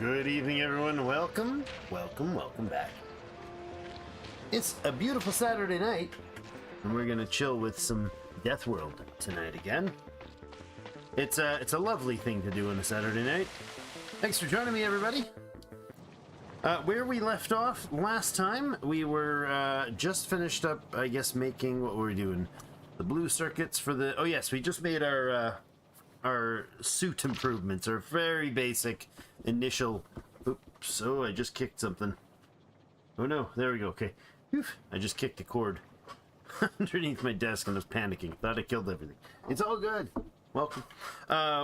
Good evening, everyone. Welcome back. It's a beautiful Saturday night, and we're gonna chill with some Death World tonight again. It's a lovely thing to do on a Saturday night. Thanks for joining me, everybody. Where we left off last time, we were just finished up, I guess, making what we're doing. The blue circuits for the... Oh yes, we just made our suit improvements, our very basic initial... Oops, oh, I just kicked something. Oh no, there we go, okay. Whew, I just kicked a cord underneath my desk and was panicking. Thought I killed everything. It's all good. Welcome.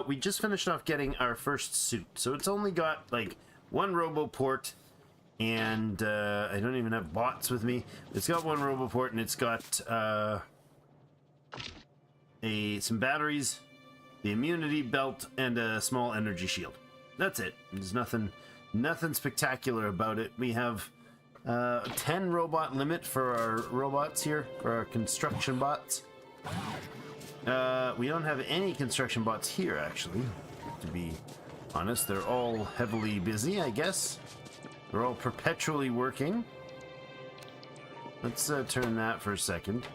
We just finished off getting our first suit. So it's only got like one robo port, and I don't even have bots with me. It's got one robo port, and it's got some batteries, the immunity belt, and a small energy shield. That's it. There's nothing spectacular about it. We have 10 robot limit for our robots here, for our construction bots. We don't have any construction bots here, actually, to be honest. They're all heavily busy, I guess. They're all perpetually working. Let's turn that for a second.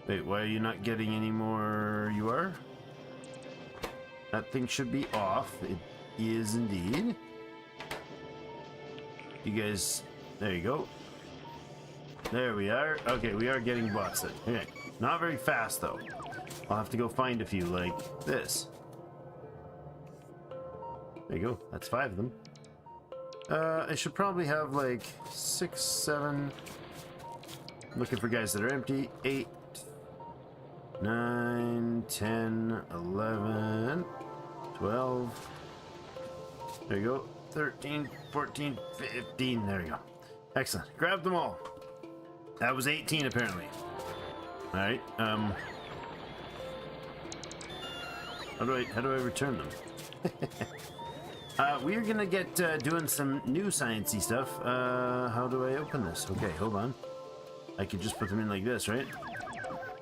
Wait, why are you not getting any more? You are? That thing should be off. It is indeed. You guys... There you go. There we are. Okay, we are getting bots then. Okay. Not very fast, though. I'll have to go find a few like this. There you go. That's 5 of them. I should probably have like 6, 7. Looking for guys that are empty. 8, 9, 10, 11, 12. There you go. 13, 14, 15. There you go. Excellent. Grab them all. That was 18 apparently. Alright, how do I return them? We're gonna get doing some new sciencey stuff. How do I open this? Okay, hold on. I could just put them in like this, right?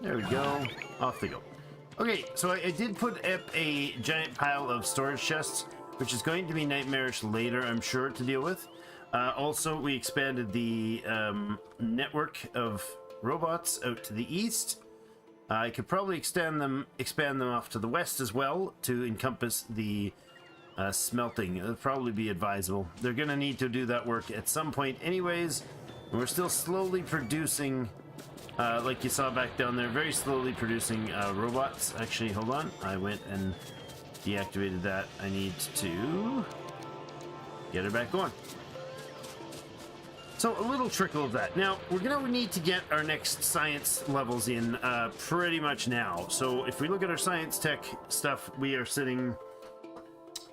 There we go. Off they go. Okay, so I did put up a giant pile of storage chests, which is going to be nightmarish later, I'm sure, to deal with. Also, we expanded the network of robots out to the east. I could probably expand them off to the west as well to encompass the smelting. It'll probably be advisable. They're going to need to do that work at some point anyways. And we're still slowly producing, like you saw back down there, very slowly producing robots. Actually, hold on. I went and deactivated that. I need to get her back on. So a little trickle of that. Now, we're going to need to get our next science levels in pretty much now. So if we look at our science tech stuff, we are sitting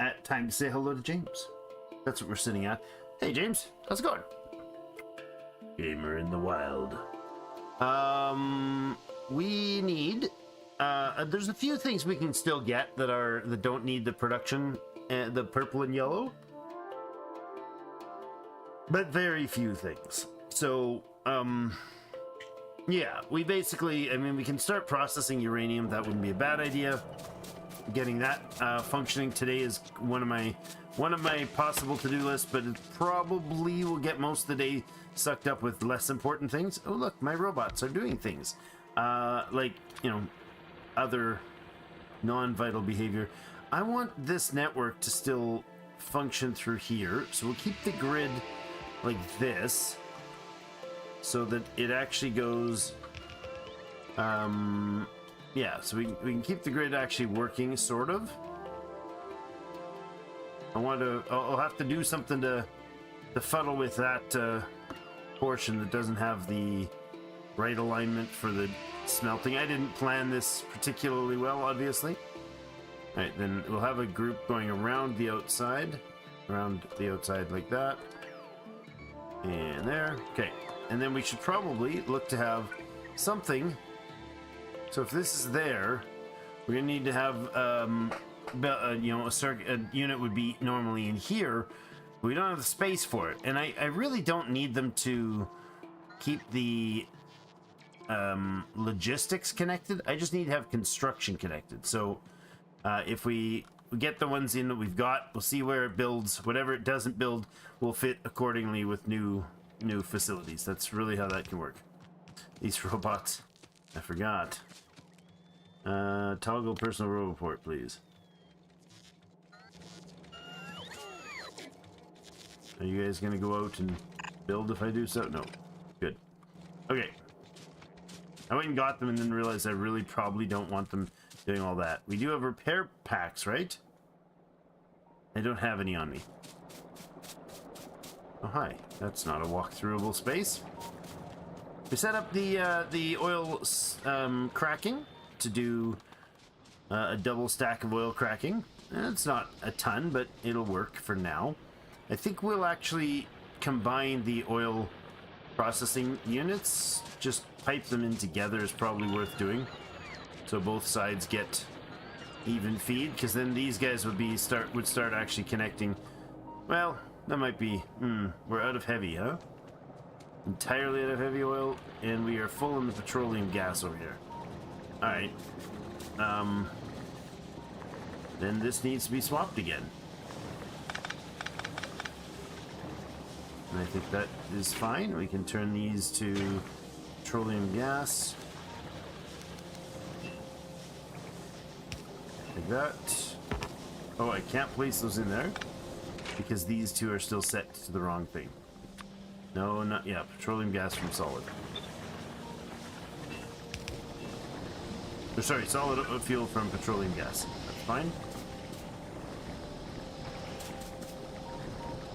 at time to say hello to James. That's what we're sitting at. Hey, James. How's it going? Gamer in the wild. We need... there's a few things we can still get that don't need the production, the purple and yellow. But very few things. So, yeah, we basically, I mean, we can start processing uranium. That wouldn't be a bad idea. Getting that functioning today is one of my possible to-do lists, but it probably will get most of the day sucked up with less important things. Oh, look, my robots are doing things. Like, you know, other non-vital behavior. I want this network to still function through here, so we'll keep the grid like this, so that it actually goes, yeah, so we can keep the grid actually working, sort of. I'll have to do something to fuddle with that portion that doesn't have the right alignment for the smelting. I didn't plan this particularly well, obviously. All right, then we'll have a group going around the outside like that. And there. Okay. And then we should probably look to have something. So if this is there, we're going to need to have, you know, a unit would be normally in here. But we don't have the space for it. And I really don't need them to keep the logistics connected. I just need to have construction connected. So if we we'll get the ones in that we've got. We'll see where it builds. Whatever it doesn't build will fit accordingly with new facilities. That's really how that can work. These robots. I forgot. Toggle personal robot port, please. Are you guys gonna go out and build if I do so? No. Good. Okay. I went and got them and then realized I really probably don't want them doing all that. We do have repair packs, right? I don't have any on me. Oh, hi. That's not a walk-throughable space. We set up the oil cracking to do a double stack of oil cracking. It's not a ton, but it'll work for now. I think we'll actually combine the oil processing units. Just pipe them in together is probably worth doing, so both sides get even feed, because then these guys would start actually connecting. Well, that might be we're out of heavy, huh? Entirely out of heavy oil, and we are full in the petroleum gas over here. All right. Then this needs to be swapped again. And I think that is fine. We can turn these to petroleum gas. Like that. Oh, I can't place those in there because these two are still set to the wrong thing. No, not yeah. Petroleum gas from solid. Or sorry, solid fuel from petroleum gas. That's fine.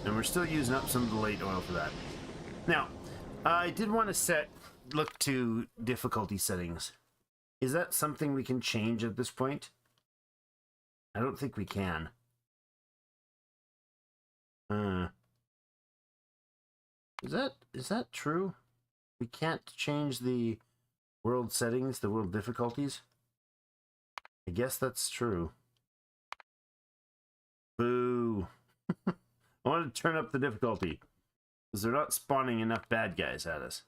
And we're still using up some of the late oil for that. Now, I did want to look to difficulty settings. Is that something we can change at this point? I don't think we can. Is that true? We can't change the world settings, the world difficulties? I guess that's true. Boo. I want to turn up the difficulty because they're not spawning enough bad guys at us.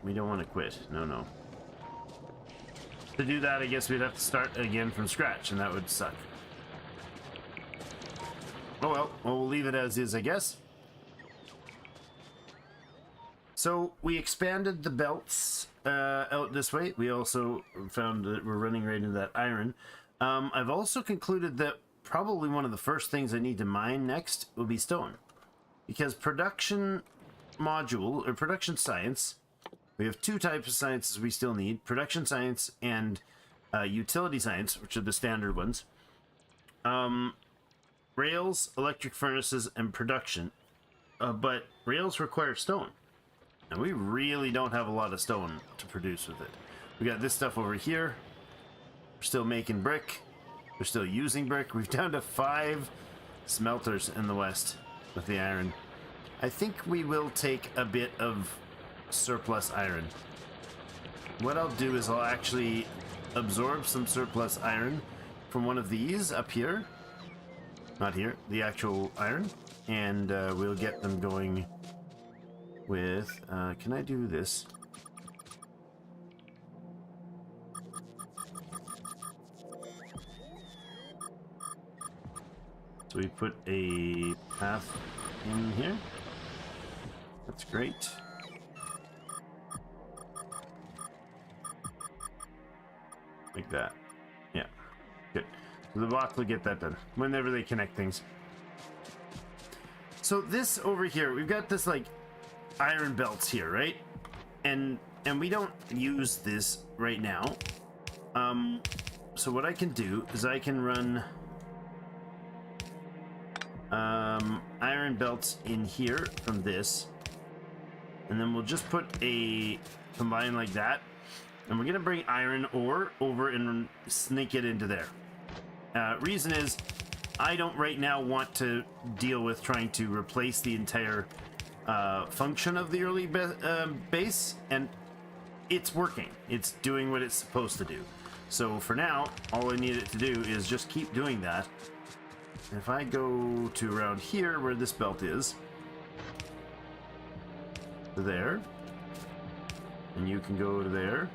We don't want to quit. No. To do that, I guess we'd have to start again from scratch, and that would suck. Oh well, we'll leave it as is, I guess. So we expanded the belts out this way. We also found that we're running right into that iron. I've also concluded that probably one of the first things I need to mine next will be stone, because production module or production science, we have two types of sciences we still need: production science and utility science, which are the standard ones. Rails, electric furnaces, and production, but rails require stone, and we really don't have a lot of stone to produce with it. We got this stuff over here. We're still making brick. We're still using brick. We've down to 5 smelters in the west with the iron. I think we will take a bit of surplus iron. What I'll do is I'll actually absorb some surplus iron from one of these up here. Not here, the actual iron. And we'll get them going with... can I do this? So we put a path in here. That's great. Like that. Yeah. Good. So the bot will get that done whenever they connect things. So this over here, we've got this like iron belts here, right? And we don't use this right now. So what I can do is I can run iron belts in here from this, and then we'll just put a combine like that, and we're gonna bring iron ore over and sneak it into there. Reason is I don't right now want to deal with trying to replace the entire function of the early base, and it's working. It's doing what it's supposed to do. So for now, all I need it to do is just keep doing that. If I go to around here where this belt is, to there, and you can go to there,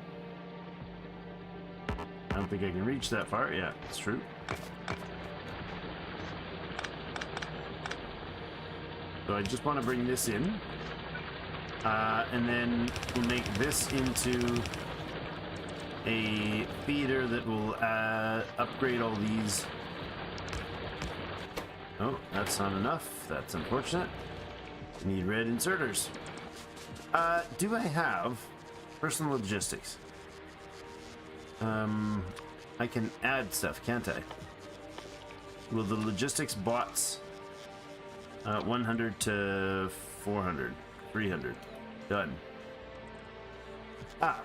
I don't think I can reach that far. Yeah, it's true. So I just want to bring this in. And then we'll make this into a feeder that will upgrade all these. Oh, that's not enough. That's unfortunate. Need red inserters. Do I have personal logistics? I can add stuff, can't I? Will the logistics bots 100 to 400, 300. Done.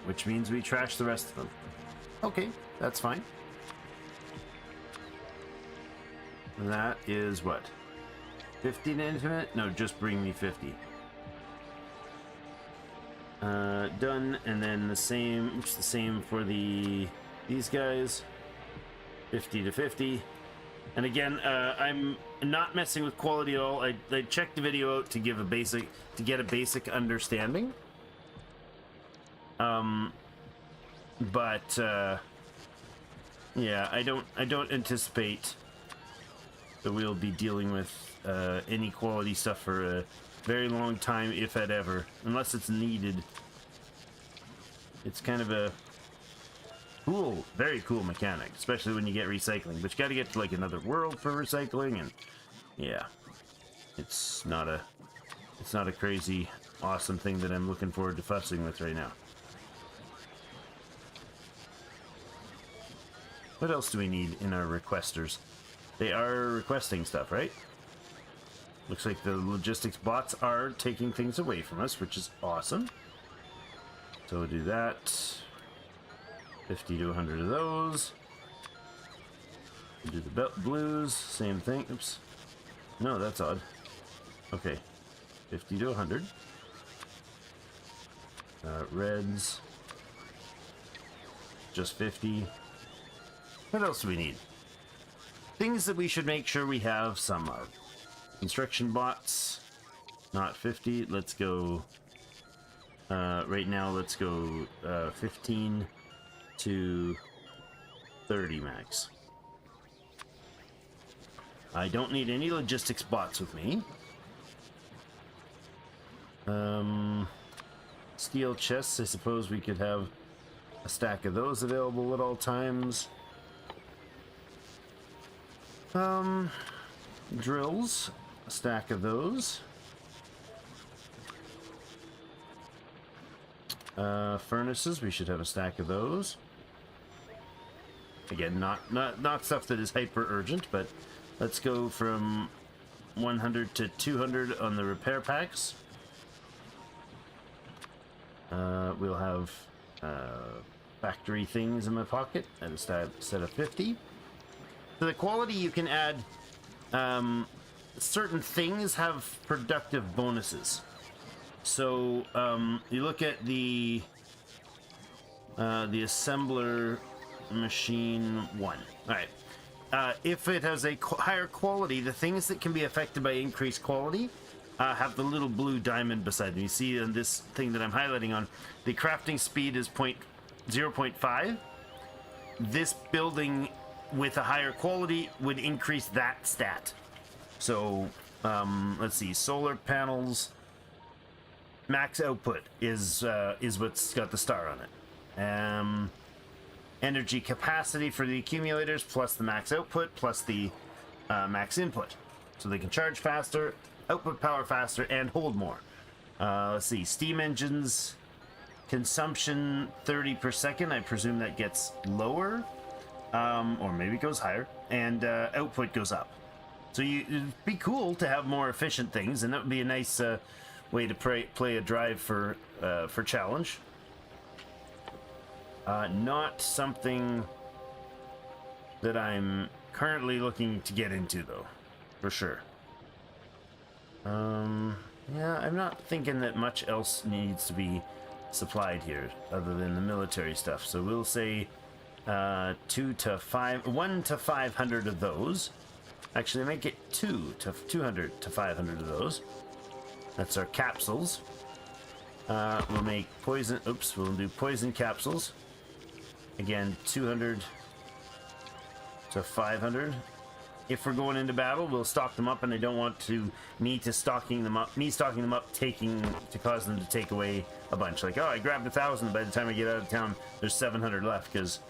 Which means we trash the rest of them. Okay, that's fine. That is what? 50 to infinite? No, just bring me 50. Done, and then the same. It's the same for these guys. 50 to 50. And again, I'm not messing with quality at all. I checked the video out to get a basic understanding. Yeah, I don't anticipate that we'll be dealing with any quality stuff for a very long time, if at ever, unless it's needed. It's kind of a cool, very cool mechanic, especially when you get recycling. But you got to get to like another world for recycling, and yeah, it's not a crazy awesome thing that I'm looking forward to fussing with right now. What else do we need in our requesters? They are requesting stuff, right? Looks like the logistics bots are taking things away from us, which is awesome. So we'll do that. 50 to 100 of those. We'll do the belt blues, same thing. Oops. No, that's odd. Okay. 50 to 100. Reds. Just 50. What else do we need? Things that we should make sure we have some of. Construction bots. Not 50. Let's go... right now, let's go 15 to 30 max. I don't need any logistics bots with me. Steel chests, I suppose we could have a stack of those available at all times. Drills, a stack of those. Furnaces, we should have a stack of those. Again, not stuff that is hyper urgent, but let's go from 100 to 200 on the repair packs. We'll have factory things in my pocket at a set of 50. So the quality, you can add certain things have productive bonuses. So you look at the assembler machine 1. All right. If it has a higher quality, the things that can be affected by increased quality have the little blue diamond beside them. You see in this thing that I'm highlighting on, the crafting speed is 0.5. This building with a higher quality would increase that stat. So let's see, solar panels. Max output is what's got the star on it. Energy capacity for the accumulators plus the max output plus the max input. So they can charge faster, output power faster, and hold more. Let's see, steam engines, consumption 30 per second. I presume that gets lower, or maybe it goes higher, and output goes up. So it'd be cool to have more efficient things, and that would be a nice way to play a drive for challenge. Not something that I'm currently looking to get into, though, for sure. Yeah, I'm not thinking that much else needs to be supplied here other than the military stuff. So we'll say 1 to 500 of those. Actually, make it 200 to 500 of those. That's our capsules. We'll make poison. Oops, we'll do poison capsules. Again, 200 to 500. If we're going into battle, we'll stock them up, and I don't want me stocking them up to cause them to take away a bunch. Like, oh, I grabbed 1,000. By the time I get out of town, there's 700 left because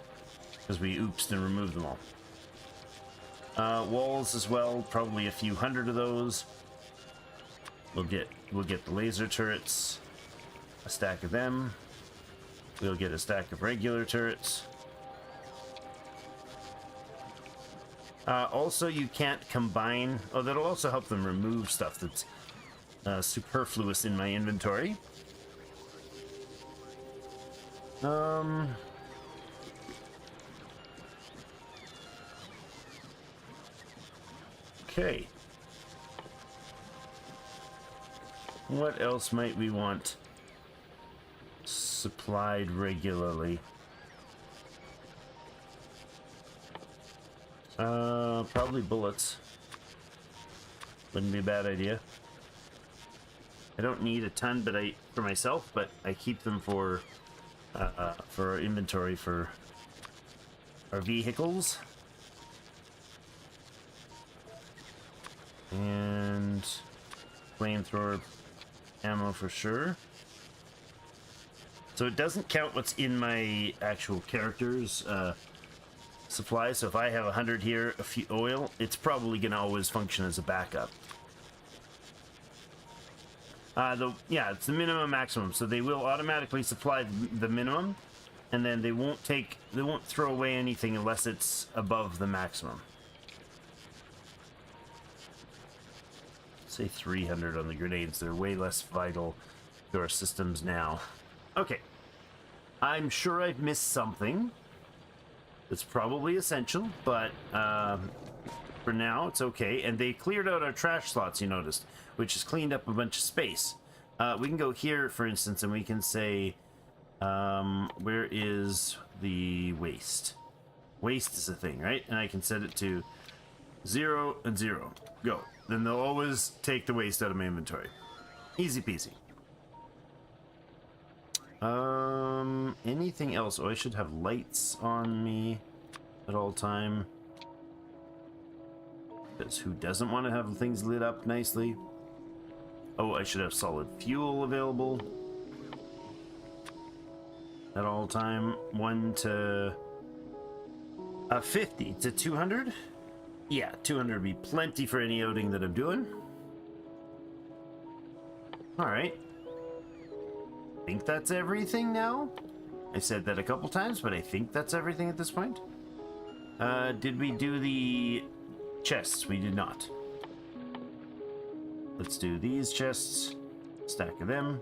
we oopsed and removed them all. Walls as well, probably a few hundred of those. We'll get the laser turrets, a stack of them. We'll get a stack of regular turrets. Also, you can't combine... Oh, that'll also help them remove stuff that's superfluous in my inventory. Okay. What else might we want supplied regularly? Probably bullets. Wouldn't be a bad idea. I don't need a ton, but for myself, but I keep them for our inventory for our vehicles. And flamethrower ammo for sure. So it doesn't count what's in my actual character's supply. So if I have 100 here, a few oil, it's probably going to always function as a backup. Yeah, it's the minimum maximum. So they will automatically supply the minimum, and then they won't throw away anything unless it's above the maximum. Say 300 on the grenades. They're way less vital to our systems now. Okay. I'm sure I've missed something. It's probably essential, but for now it's okay. And they cleared out our trash slots, you noticed, which has cleaned up a bunch of space. We can go here, for instance, and we can say, where is the waste? Waste is a thing, right? And I can set it to 0 and 0. Go. Then they'll always take the waste out of my inventory. Easy peasy. Anything else? Oh, I should have lights on me at all time. Because who doesn't want to have things lit up nicely? Oh, I should have solid fuel available at all time. 1 to 50 to 200. Yeah, 200 would be plenty for any outing that I'm doing. All right. I think that's everything now. I said that a couple times, but I think that's everything at this point. Did we do the chests? We did not. Let's do these chests, stack of them,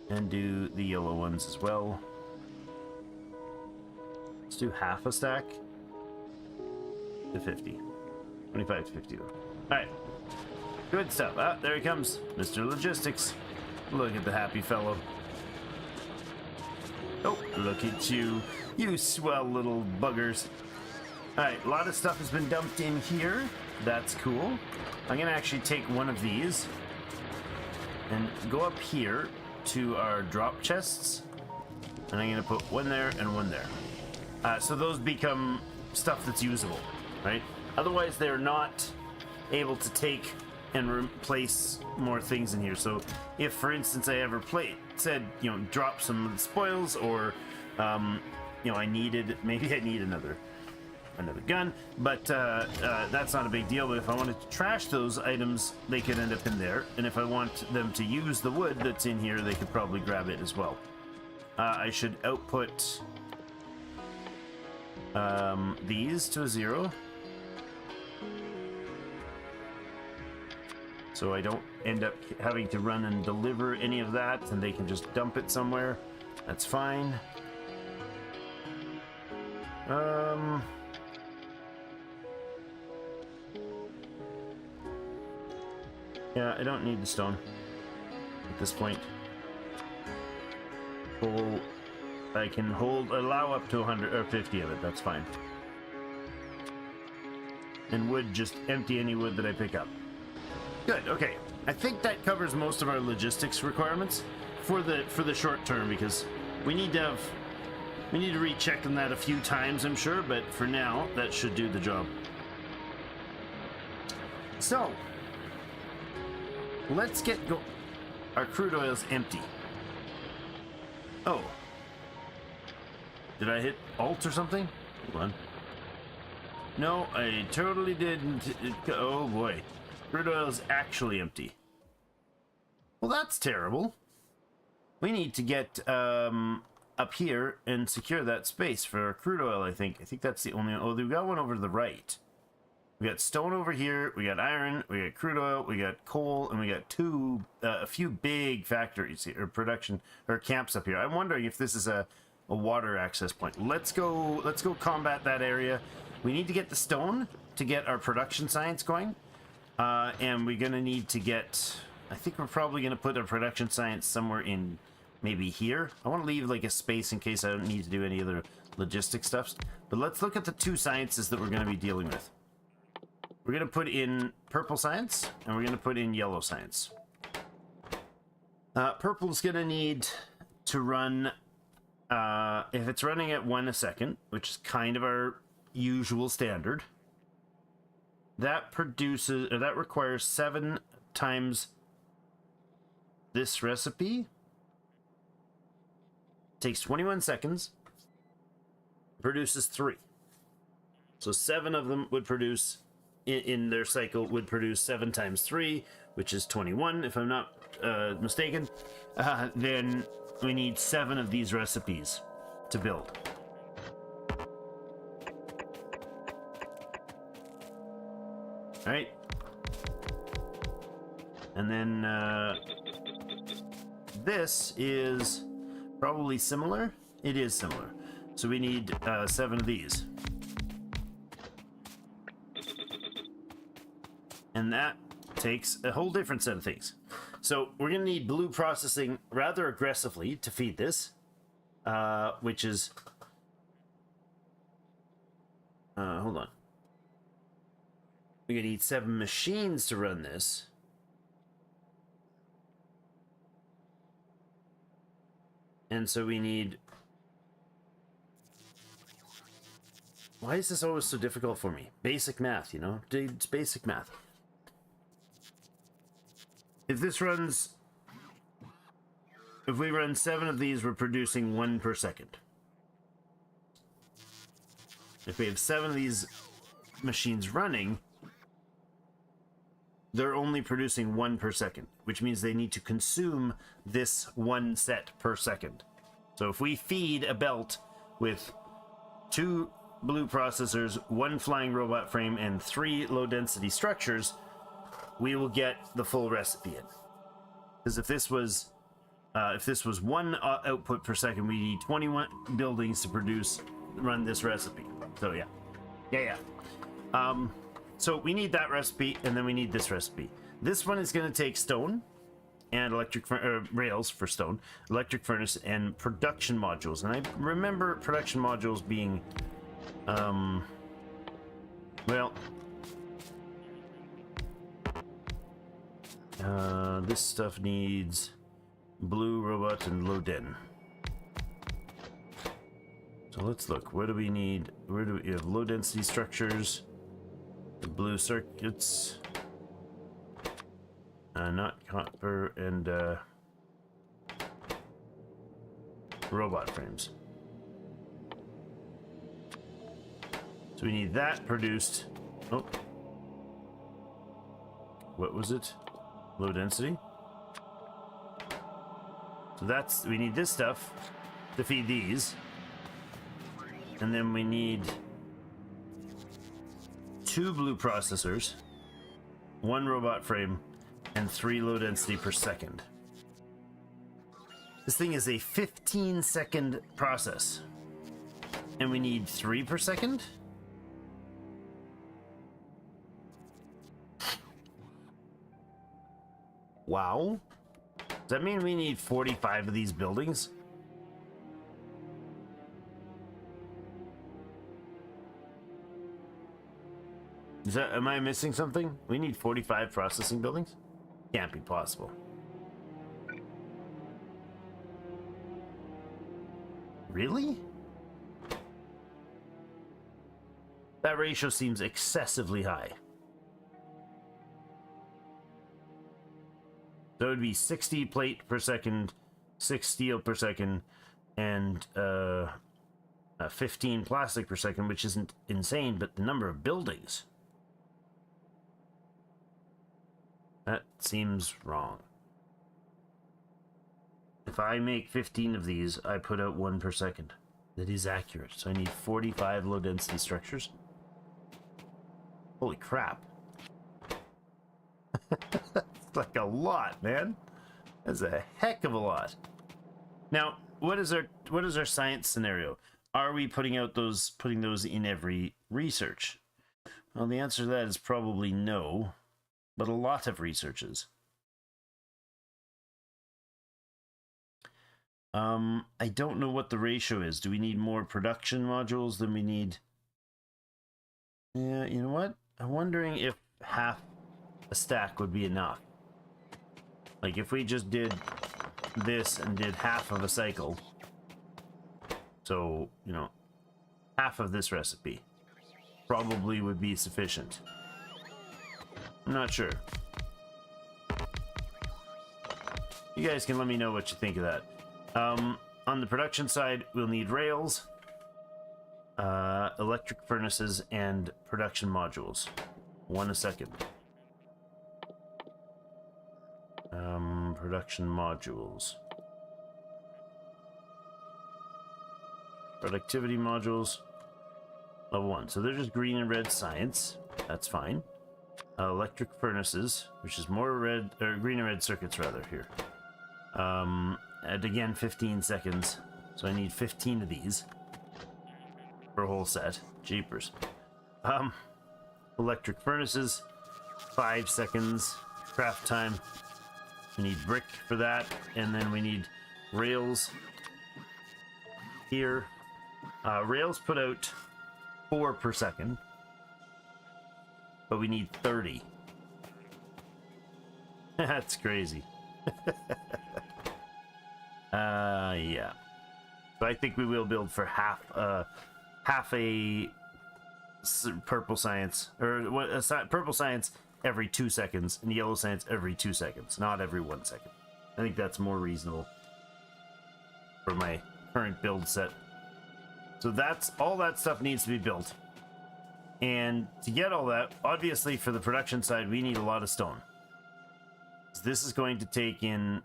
and do the yellow ones as well. Let's do half a stack to 50. 25 to 50 though. Alright. Good stuff. Ah, there he comes. Mr. Logistics. Look at the happy fellow. Oh, look at you. You swell little buggers. Alright, a lot of stuff has been dumped in here. That's cool. I'm going to actually take one of these and go up here to our drop chests. And I'm going to put one there and one there. So those become stuff that's usable, right? Otherwise, they're not able to take and replace more things in here. So if, for instance, I ever said, you know, drop some spoils, or, you know, maybe I need another gun, but that's not a big deal. But if I wanted to trash those items, they could end up in there. And if I want them to use the wood that's in here, they could probably grab it as well. I should output these to a 0. So I don't end up having to run and deliver any of that, and they can just dump it somewhere. That's fine. Yeah, I don't need the stone at this point. I can allow up to 100 or 50 of it. That's fine. And wood, just empty any wood that I pick up. Good. Okay. I think that covers most of our logistics requirements for the short term, because we need to have We need to recheck on that a few times, I'm sure, but for now, that should do the job. So, let's get go. Our crude oil's empty. Oh. Did I hit Alt or something? Hold on. No, I totally didn't. Oh boy. Crude oil's actually empty. Well, that's terrible. We need to get up here and secure that space for our crude oil, I think. I think that's the only... Oh, we've got one over to the right. We got stone over here, we got iron, we got crude oil, we got coal, and we got a few big factories here, or production, or camps up here. I'm wondering if this is a water access point. Let's go combat that area. We need to get the stone to get our production science going. And we're gonna need to get, I think we're probably gonna put our production science somewhere in maybe here. I want to leave like a space in case I don't need to do any other logistic stuff. But let's look at the two sciences that we're gonna be dealing with. We're going to put in purple science, and we're going to put in yellow science. Purple's going to need to run, if it's running at 1 a second, which is kind of our usual standard, that requires 7 times this recipe. Takes 21 seconds, produces 3. So 7 of them would produce... in their cycle would produce 7 times 3, which is 21, if I'm not mistaken. Then we need 7 of these recipes to build. All right. And then this is probably similar. It is similar. So we need 7 of these. And that takes a whole different set of things. So we're going to need blue processing rather aggressively to feed this, which is... hold on. We're going to need 7 machines to run this. And so we need... Why is this always so difficult for me? Basic math, you know? It's basic math. If this runs... If we run 7 of these, we're producing 1 per second. If we have 7 of these machines running, they're only producing 1 per second, which means they need to consume this 1 set per second. So if we feed a belt with 2 blue processors, 1 flying robot frame, and 3 low-density structures, we will get the full recipe in. Because if this was 1 output per second, we need 21 buildings to run this recipe. So yeah. So we need that recipe, and then we need this recipe. This one is going to take stone and rails for stone, electric furnace, and production modules. And I remember production modules being, well, this stuff needs blue robot and low den. So let's look. What do we need? Where do we have low density structures? The blue circuits. Not copper, and robot frames. So we need that produced. Oh. What was it? Low density? So we need this stuff to feed these. And then we need 2 blue processors, 1 robot frame, and 3 low density per second. This thing is a 15-second process. And we need 3 per second? Wow. Does that mean we need 45 of these buildings? Am I missing something? We need 45 processing buildings? Can't be possible. Really? That ratio seems excessively high. So it would be 60 plate per second, 6 steel per second, and 15 plastic per second, which isn't insane, but the number of buildings. That seems wrong. If I make 15 of these, I put out 1 per second. That is accurate. So I need 45 low density structures. Holy crap. That's like a lot, man. That's a heck of a lot. Now, what is our science scenario? Are we putting those in every research? Well, the answer to that is probably no, but a lot of researches. I don't know what the ratio is. Do we need more production modules than we need? Yeah, you know what? I'm wondering if half a stack would be enough. Like if we just did this and did half of a cycle. So, you know, half of this recipe probably would be sufficient. I'm not sure. You guys can let me know what you think of that. On the production side, we'll need rails, electric furnaces, and production modules. 1 second. Production modules. Productivity modules. Level 1. So they're just green and red science. That's fine. Electric furnaces, which is more red, or green and red circuits rather here. And again, 15 seconds. So I need 15 of these for a whole set. Jeepers. Electric furnaces, 5 seconds. Craft time. We need brick for that, and then we need rails here. Rails put out 4 per second, but we need 30. That's crazy. Yeah. So I think we will build for half a purple science, or purple science every 2 seconds, and yellow science every 2 seconds, not every 1 second. I think that's more reasonable for my current build set. So that's all that stuff needs to be built. And to get all that, obviously for the production side, we need a lot of stone. This is going to take in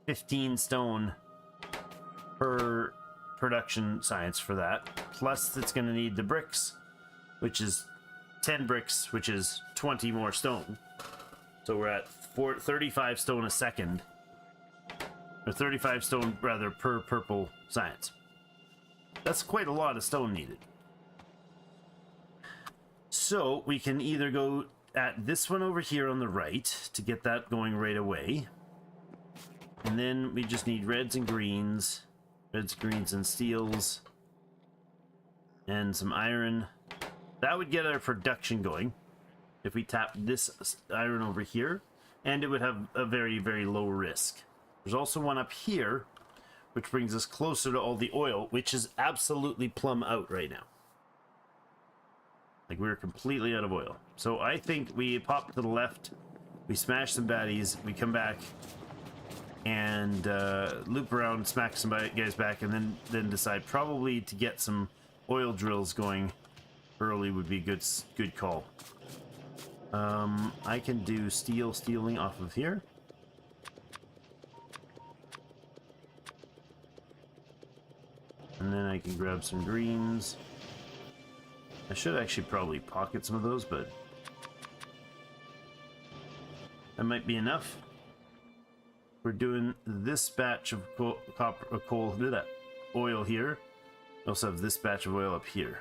15 stone per production science for that. Plus it's going to need the bricks, which is 10 bricks, which is 20 more stone. So we're at 35 stone a second. Or 35 stone, rather, per purple science. That's quite a lot of stone needed. So we can either go at this one over here on the right to get that going right away. And then we just need reds and greens. Reds, greens, and steels. And some iron. That would get our production going if we tap this iron over here, and it would have a very, very low risk. There's also one up here, which brings us closer to all the oil, which is absolutely plumb out right now. Like, we're completely out of oil. So I think we pop to the left, we smash some baddies, we come back, and loop around, smack some guys back, and then decide probably to get some oil drills going early would be good call. I can do stealing off of here. And then I can grab some greens. I should actually probably pocket some of those, but that might be enough. We're doing this batch of oil here. We also have this batch of oil up here.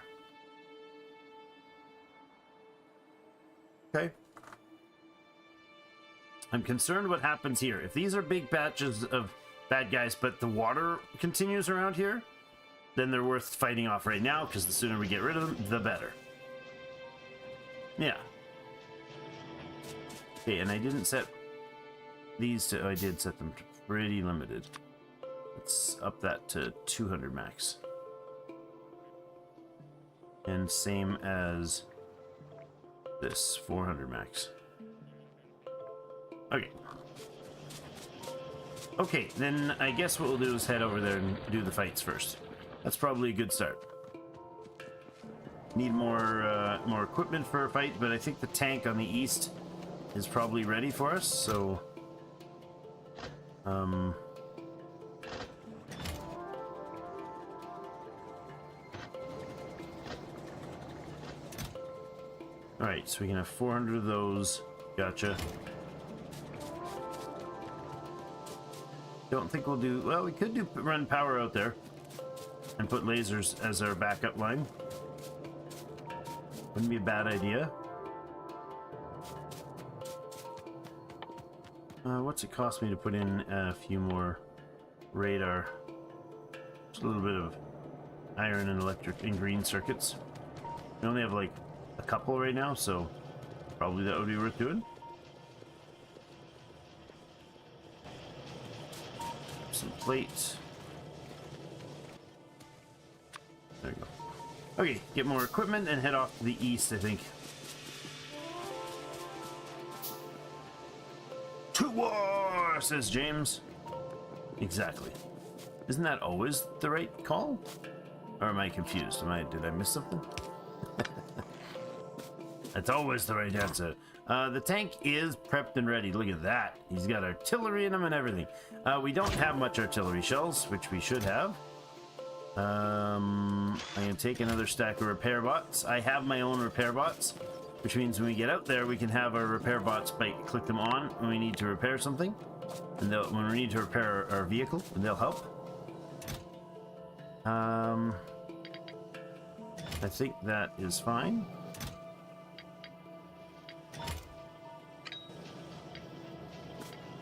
Okay. I'm concerned what happens here. If these are big batches of bad guys, but the water continues around here, then they're worth fighting off right now, because the sooner we get rid of them, the better. Yeah. Okay, and I didn't set these to... Oh, I did set them to pretty limited. Let's up that to 200 max. And same as this, 400 max. Okay. Okay, then I guess what we'll do is head over there and do the fights first. That's probably a good start. Need more equipment for a fight, but I think the tank on the east is probably ready for us, so... Alright, so we can have 400 of those. Gotcha. Don't think we'll do... Well, we could run power out there and put lasers as our backup line. Wouldn't be a bad idea. What's it cost me to put in a few more radar? Just a little bit of iron and electric and green circuits. We only have like a couple right now, so probably that would be worth doing. Some plates. There you go. Okay, get more equipment and head off to the east, I think. To war, says James. Exactly. Isn't that always the right call? Or am I confused? Did I miss something? That's always the right answer. The tank is prepped and ready. Look at that. He's got artillery in him and everything. We don't have much artillery shells, which we should have. I'm going to take another stack of repair bots. I have my own repair bots, which means when we get out there, we can have our repair bots click them on when we need to repair something. And when we need to repair our vehicle, and they'll help. I think that is fine.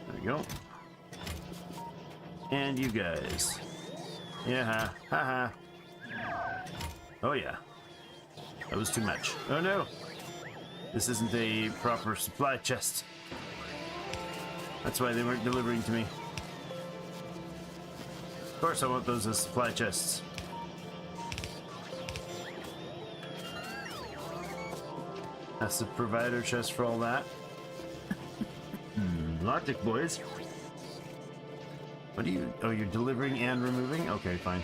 There we go. And you guys. Yeah, haha. Oh yeah. That was too much. Oh no! This isn't a proper supply chest. That's why they weren't delivering to me. Of course I want those as supply chests. That's the provider chest for all that. Logic, boys. What are you... Oh, you're delivering and removing? Okay, fine.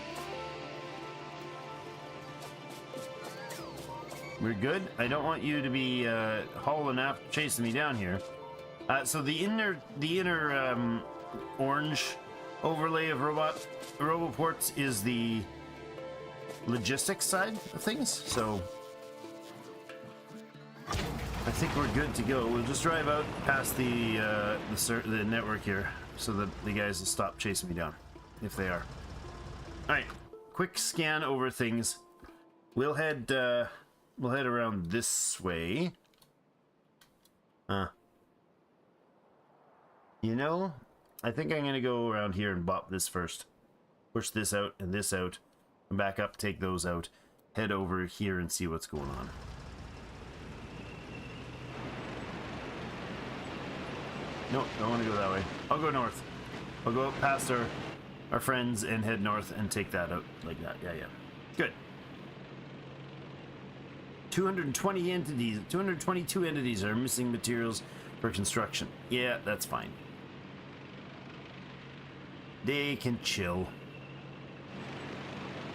We're good. I don't want you to be hauling after chasing me down here. So the inner orange overlay of RoboPorts is the logistics side of things. So I think we're good to go. We'll just drive out past the network here, so that the guys will stop chasing me down, if they are. All right, quick scan over things. We'll head around this way. You know, I think I'm gonna go around here and bop this first. Push this out and this out, and back up, take those out, head over here and see what's going on. No, don't want to go that way. I'll go north. I'll go up past our friends and head north and take that out like that. Yeah, yeah. Good. 220 entities, 222 entities are missing materials for construction. Yeah, that's fine. They can chill.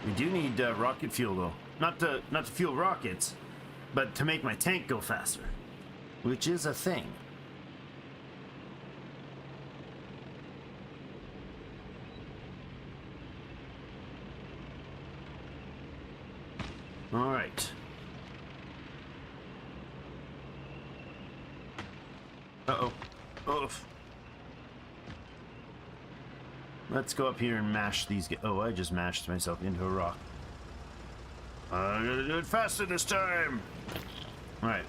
We do need rocket fuel though. Not to fuel rockets, but to make my tank go faster, which is a thing. All right. Uh-oh. Oof. Let's go up here and mash these guys. Oh, I just mashed myself into a rock. I gotta do it faster this time. All right.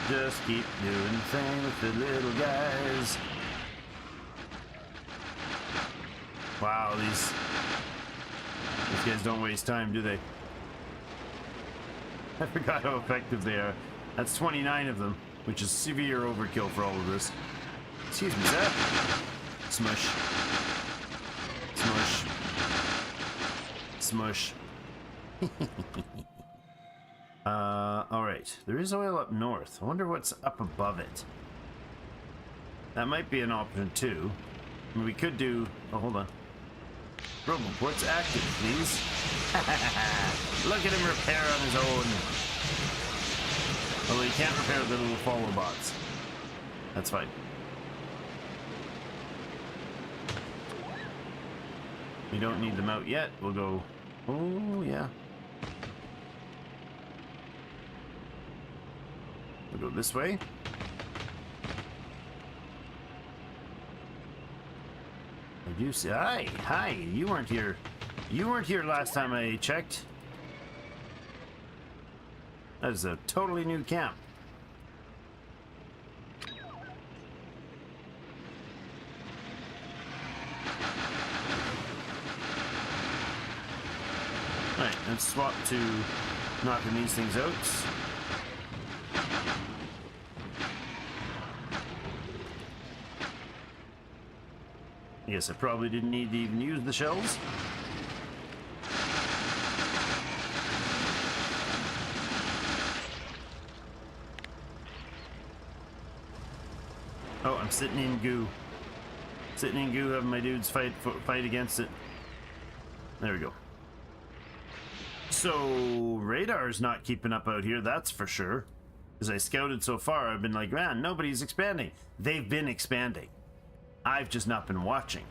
Just keep doing the thing with the little guys. Wow, these guys don't waste time, do they? I forgot how effective they are. That's 29 of them, which is severe overkill for all of this. Excuse me, sir. Smush. Smush. Smush. Alright. There is oil up north. I wonder what's up above it. That might be an option too. I mean, we could do... Oh, hold on. Roboport's active, please. Look at him repair on his own. Although he can't repair the little follow bots. That's fine. We don't need them out yet. We'll go... Oh, yeah. We'll go this way. I do see... Hi! Hi! You weren't here. You weren't here last time I checked. That is a totally new camp. Alright, let's swap to knocking these things out. I guess I probably didn't need to even use the shells. Oh, I'm sitting in goo. Sitting in goo, having my dudes fight against it. There we go. So, radar's not keeping up out here, that's for sure. As I scouted so far, I've been like, man, nobody's expanding. They've been expanding. I've just not been watching.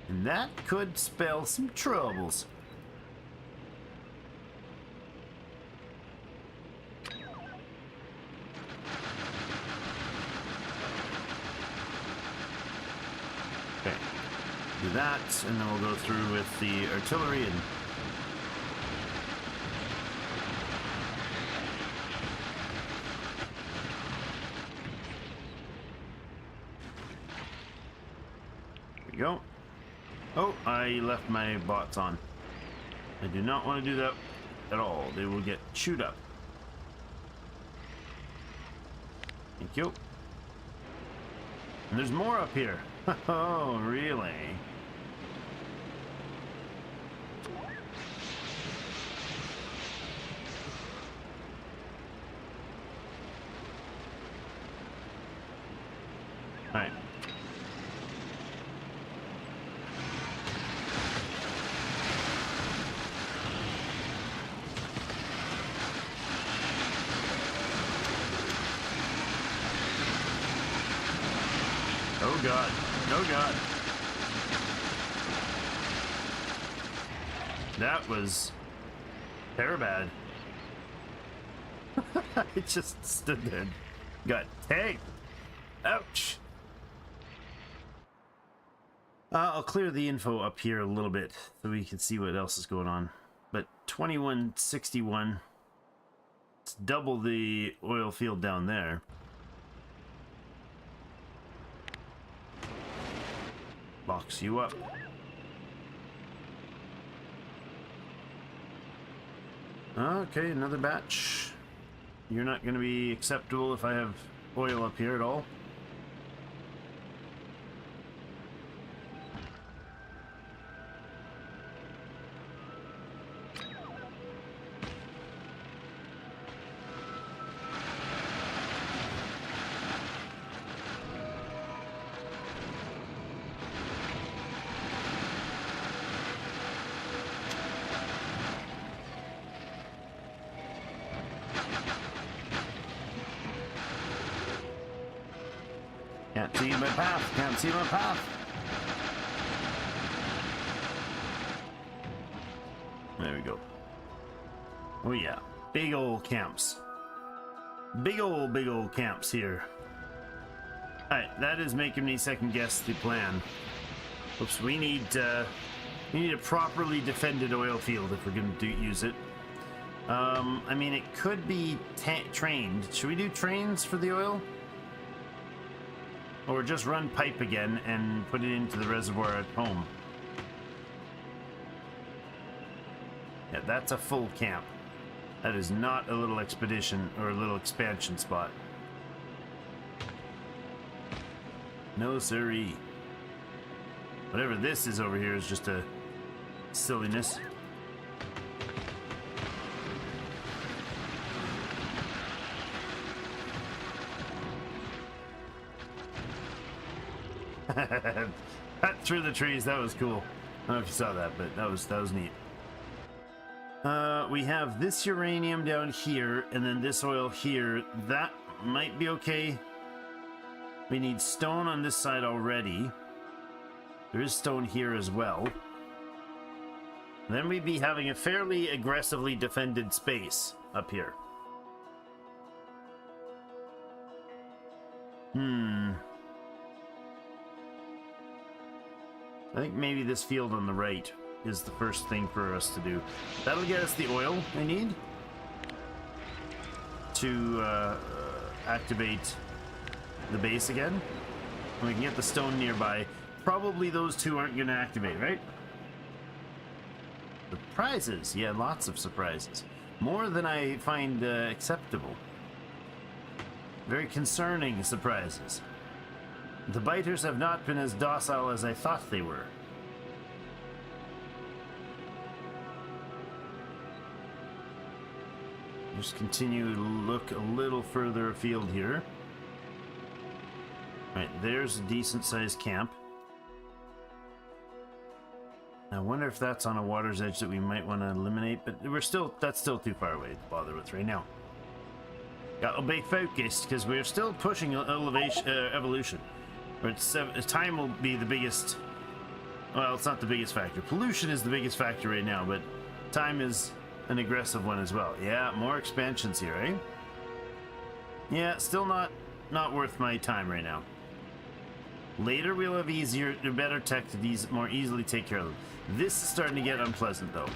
And that could spell some troubles. Okay. Do that, and then we'll go through with the artillery and... There we go. Oh, I left my bots on. I do not want to do that at all. They will get chewed up. Thank you. And there's more up here. Oh, really? All right. Oh God, oh God. That was terrible. I just stood there and got tagged. Ouch. I'll clear the info up here a little bit so we can see what else is going on. But 2161, it's double the oil field down there. Box you up. Okay, another batch. You're not going to be acceptable if I have oil up here at all. Can't see my path. Can't see my path. There we go. Oh yeah. Big old camps. Big old camps here. Alright, that is making me second guess the plan. Oops, we need a properly defended oil field if we're going to use it. I mean, it could be trained. Should we do trains for the oil? Or just run pipe again and put it into the reservoir at home? Yeah, that's a full camp. That is not a little expedition or a little expansion spot. No siree. Whatever this is over here is just a silliness. Cut through the trees. That was cool. I don't know if you saw that, but that was neat. We have this uranium down here, and then this oil here. That might be okay. We need stone on this side already. There is stone here as well. Then we'd be having a fairly aggressively defended space up here. I think maybe this field on the right is the first thing for us to do. That'll get us the oil we need to activate the base again. And we can get the stone nearby. Probably those two aren't going to activate, right? Surprises. Yeah, lots of surprises. More than I find acceptable. Very concerning surprises. The biters have not been as docile as I thought they were. Just continue to look a little further afield here. Right, there's a decent sized camp. I wonder if that's on a water's edge that we might want to eliminate, but that's still too far away to bother with right now. Gotta be focused because we're still pushing evolution. But time will be the biggest. Well, it's not the biggest factor. Pollution is the biggest factor right now, but time is an aggressive one as well. Yeah, more expansions here, eh? Yeah, still not worth my time right now. Later we'll have better tech to more easily take care of them. This is starting to get unpleasant though.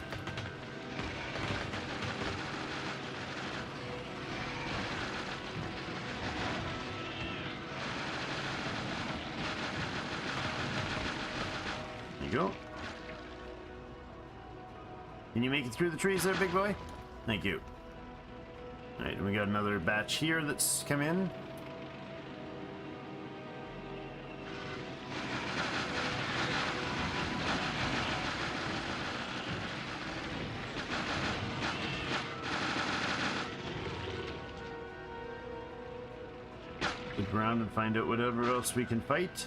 There you go. Can you make it through the trees there, big boy? Thank you. Alright, and we got another batch here that's come in. Look around and find out whatever else we can fight.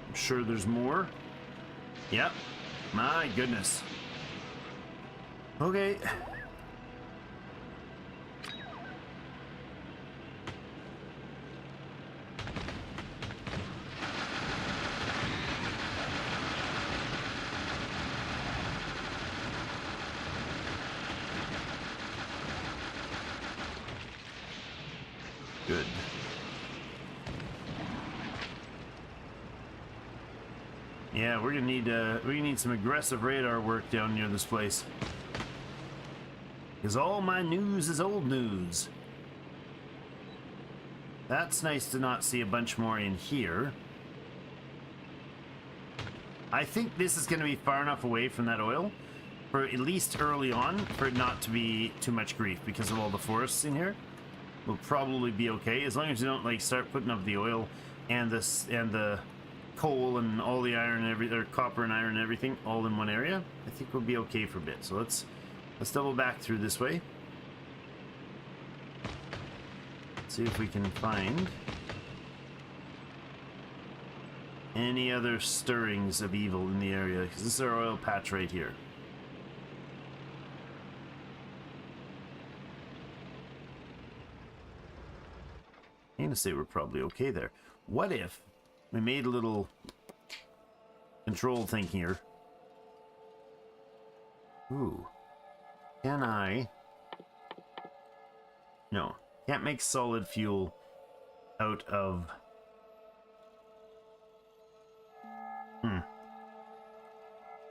I'm sure there's more. Yep. My goodness. Okay. Good. Yeah, we're gonna need some aggressive radar work down near this place. Because all my news is old news. That's nice to not see a bunch more in here. I think this is going to be far enough away from that oil, for at least early on, for it not to be too much grief because of all the forests in here. We'll probably be okay as long as you don't like start putting up the oil and the coal and all the iron or copper and iron and everything all in one area. I think we'll be okay for a bit. So let's double back through this way. See if we can find any other stirrings of evil in the area, because this is our oil patch right here. I'm gonna say we're probably okay there. What if we made a little control thing here? Ooh. Can I? No. Can't make solid fuel out of...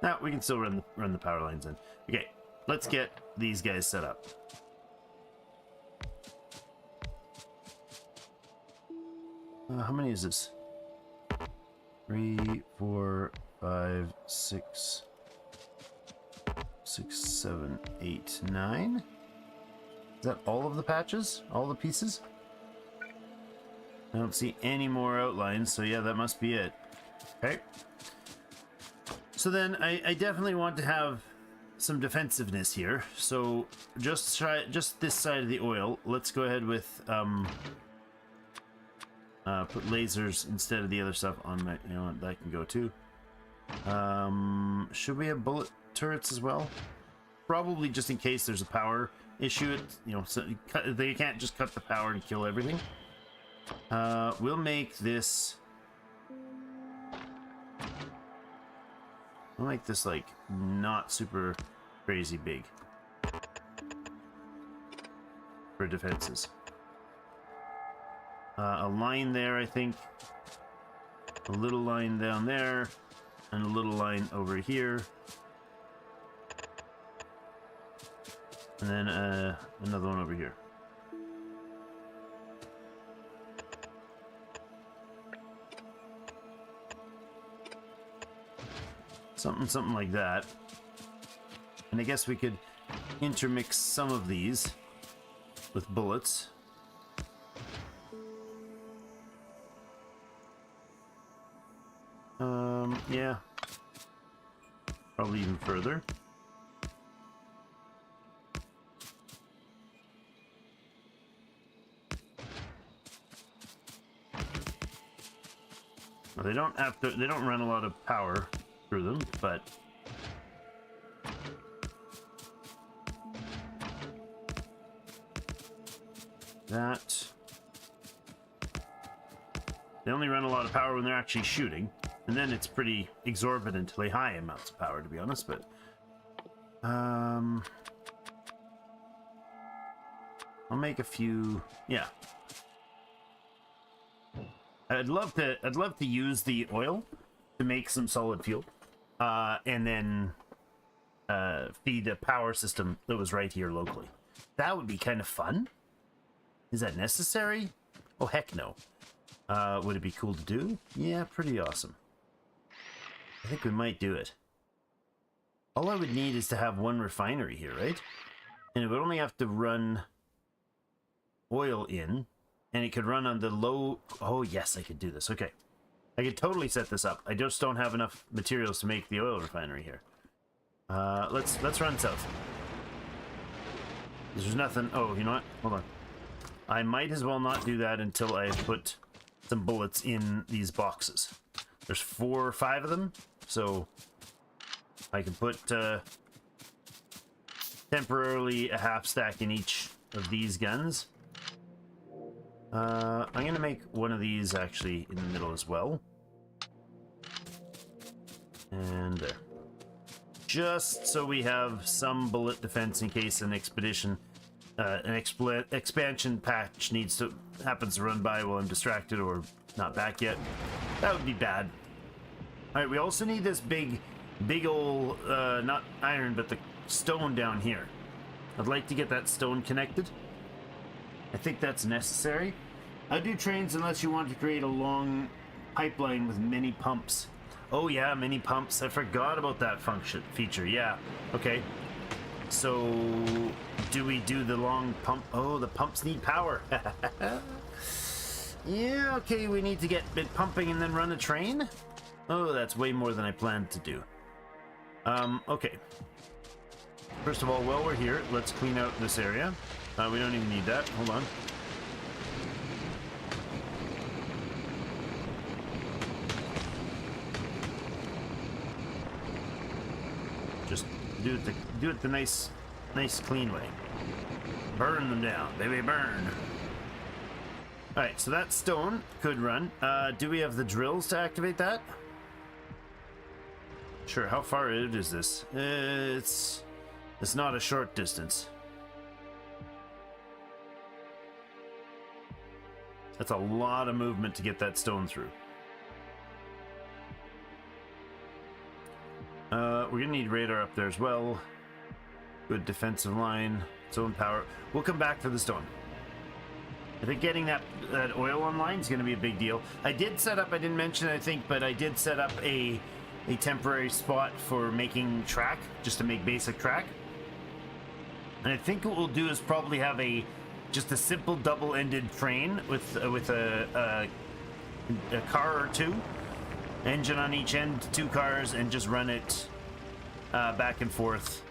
Now we can still run the power lines in. Okay, let's get these guys set up. How many is this? 3, 4, 5, 6, 7, 8, 9. Is that all of the patches? All the pieces? I don't see any more outlines, so yeah, that must be it. Okay. So then I definitely want to have some defensiveness here. So just this side of the oil. Let's go ahead with put lasers instead of the other stuff on my, you know what, that can go too. Should we have bullet turrets as well? Probably, just in case there's a power issue. You know, so they can't just cut the power and kill everything. We'll make this. We'll make this like not super crazy big for defenses. A line there, I think. A little line down there, and a little line over here. And then another one over here. Something like that. And I guess we could intermix some of these with bullets. Yeah. Probably even further. Well, they don't have to, they don't run a lot of power through them, but that they only run a lot of power when they're actually shooting, and then it's pretty exorbitantly high amounts of power, to be honest. But I'll make a few. Yeah, I'd love to use the oil to make some solid fuel, and then feed a power system that was right here locally. That would be kind of fun. Is that necessary? Oh, heck no. Would it be cool to do? Yeah, pretty awesome. I think we might do it. All I would need is to have one refinery here, right? And it would only have to run oil in, and it could run on the low... Oh, yes, I could do this. Okay. I could totally set this up. I just don't have enough materials to make the oil refinery here. Let's run south. There's nothing... Oh, you know what? Hold on. I might as well not do that until I put some bullets in these boxes. There's 4 or 5 of them, so I can put temporarily a half stack in each of these guns. I'm gonna make one of these actually in the middle as well. And there. Just so we have some bullet defense in case an expedition, expansion patch happens to run by while I'm distracted or not back yet. That would be bad. Alright, we also need this big old, not iron, but the stone down here. I'd like to get that stone connected. I think that's necessary. I do trains unless you want to create a long pipeline with many pumps. Oh yeah, many pumps. I forgot about that feature. Yeah. Okay. So, do we do the long pump? Oh, the pumps need power. Yeah, okay, we need to get it pumping and then run a train? Oh, that's way more than I planned to do. Okay. First of all, while we're here, let's clean out this area. We don't even need that. Hold on. Just do it the nice clean way. Burn them down, baby, burn. Alright, so that stone could run. Do we have the drills to activate that? Sure, how far out is this? It's not a short distance. That's a lot of movement to get that stone through. We're gonna need radar up there as well. Good defensive line, zone power. We'll come back for the stone. I think getting that oil online is going to be a big deal. I did set up, I didn't mention it, I think, but I did set up a temporary spot for making track, just to make basic track. And I think what we'll do is probably have a just a simple double-ended train with a car or two, engine on each end, 2 cars, and just run it back and forth.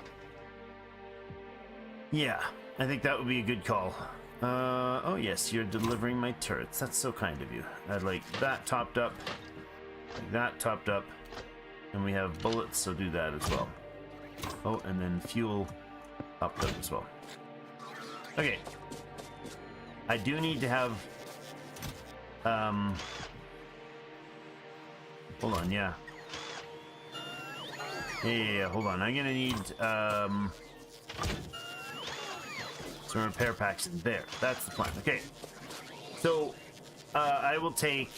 Yeah, I think that would be a good call. Oh yes, you're delivering my turrets. That's so kind of you. I'd like that topped up, like that topped up, and we have bullets, so do that as well. Oh, and then fuel topped up as well. Okay. I do need to have, hold on, yeah. Yeah, hold on. I'm gonna need, some repair packs in there. That's the plan. Okay. So, I will take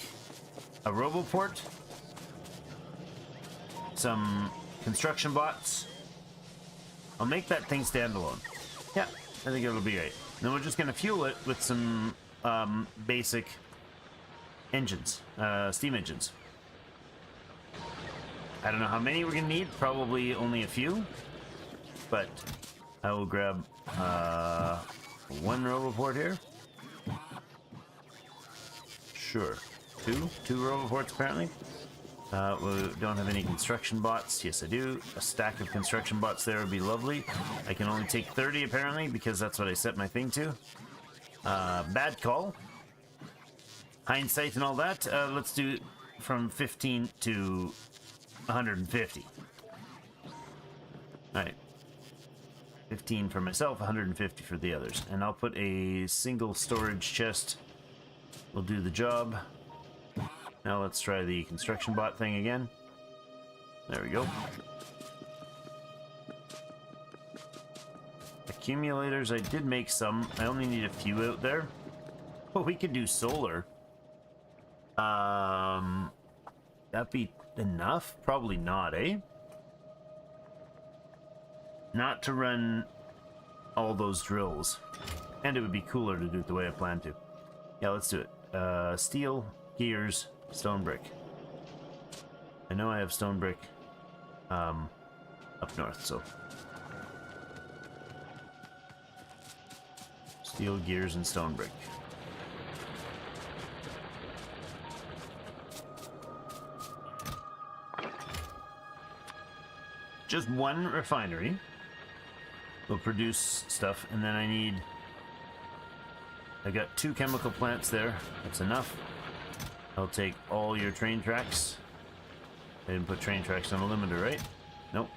a Roboport, some construction bots. I'll make that thing standalone. Yeah, I think it'll be right. Then we're just gonna fuel it with some basic engines, steam engines. I don't know how many we're gonna need. Probably only a few, but I will grab one Roboport here. Sure. Two Roboports apparently. We don't have any construction bots. Yes, I do. A stack of construction bots there would be lovely. I can only take 30 apparently because that's what I set my thing to. Bad call. Hindsight and all that. Let's do from 15 to 150. Alright. 15 for myself, 150 for the others. And I'll put a single storage chest. Will do the job. Now let's try the construction bot thing again. There we go. Accumulators, I did make some. I only need a few out there. Oh, we could do solar. That'd be enough? Probably not, eh? Not to run all those drills. And it would be cooler to do it the way I planned to. Yeah, let's do it. Steel, gears, stone brick. I know I have stone brick up north, so steel, gears, and stone brick. Just one refinery will produce stuff, and then I got 2 chemical plants there. That's enough. I'll take all your train tracks. I didn't put train tracks on a limiter, right? Nope.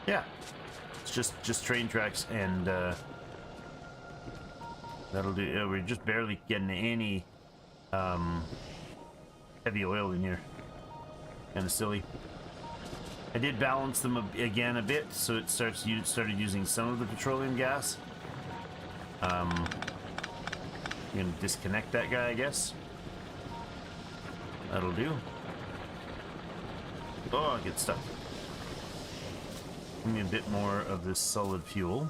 Yeah. It's just train tracks, and that'll do. We're just barely getting any heavy oil in here. Kind of silly. I did balance them again a bit, so it started using some of the petroleum gas. I'm gonna disconnect that guy, I guess. That'll do. Oh, I get stuck. Give me a bit more of this solid fuel.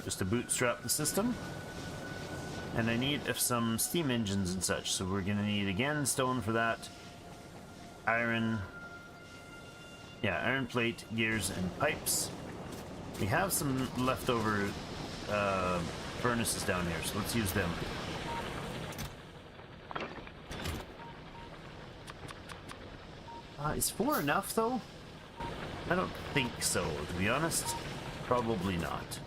Just to bootstrap the system. And I need some steam engines and such, so we're gonna need again stone for that. Iron. Yeah, iron plate, gears, and pipes. We have some leftover furnaces down here, so let's use them. Is 4 enough, though? I don't think so, to be honest. Probably not.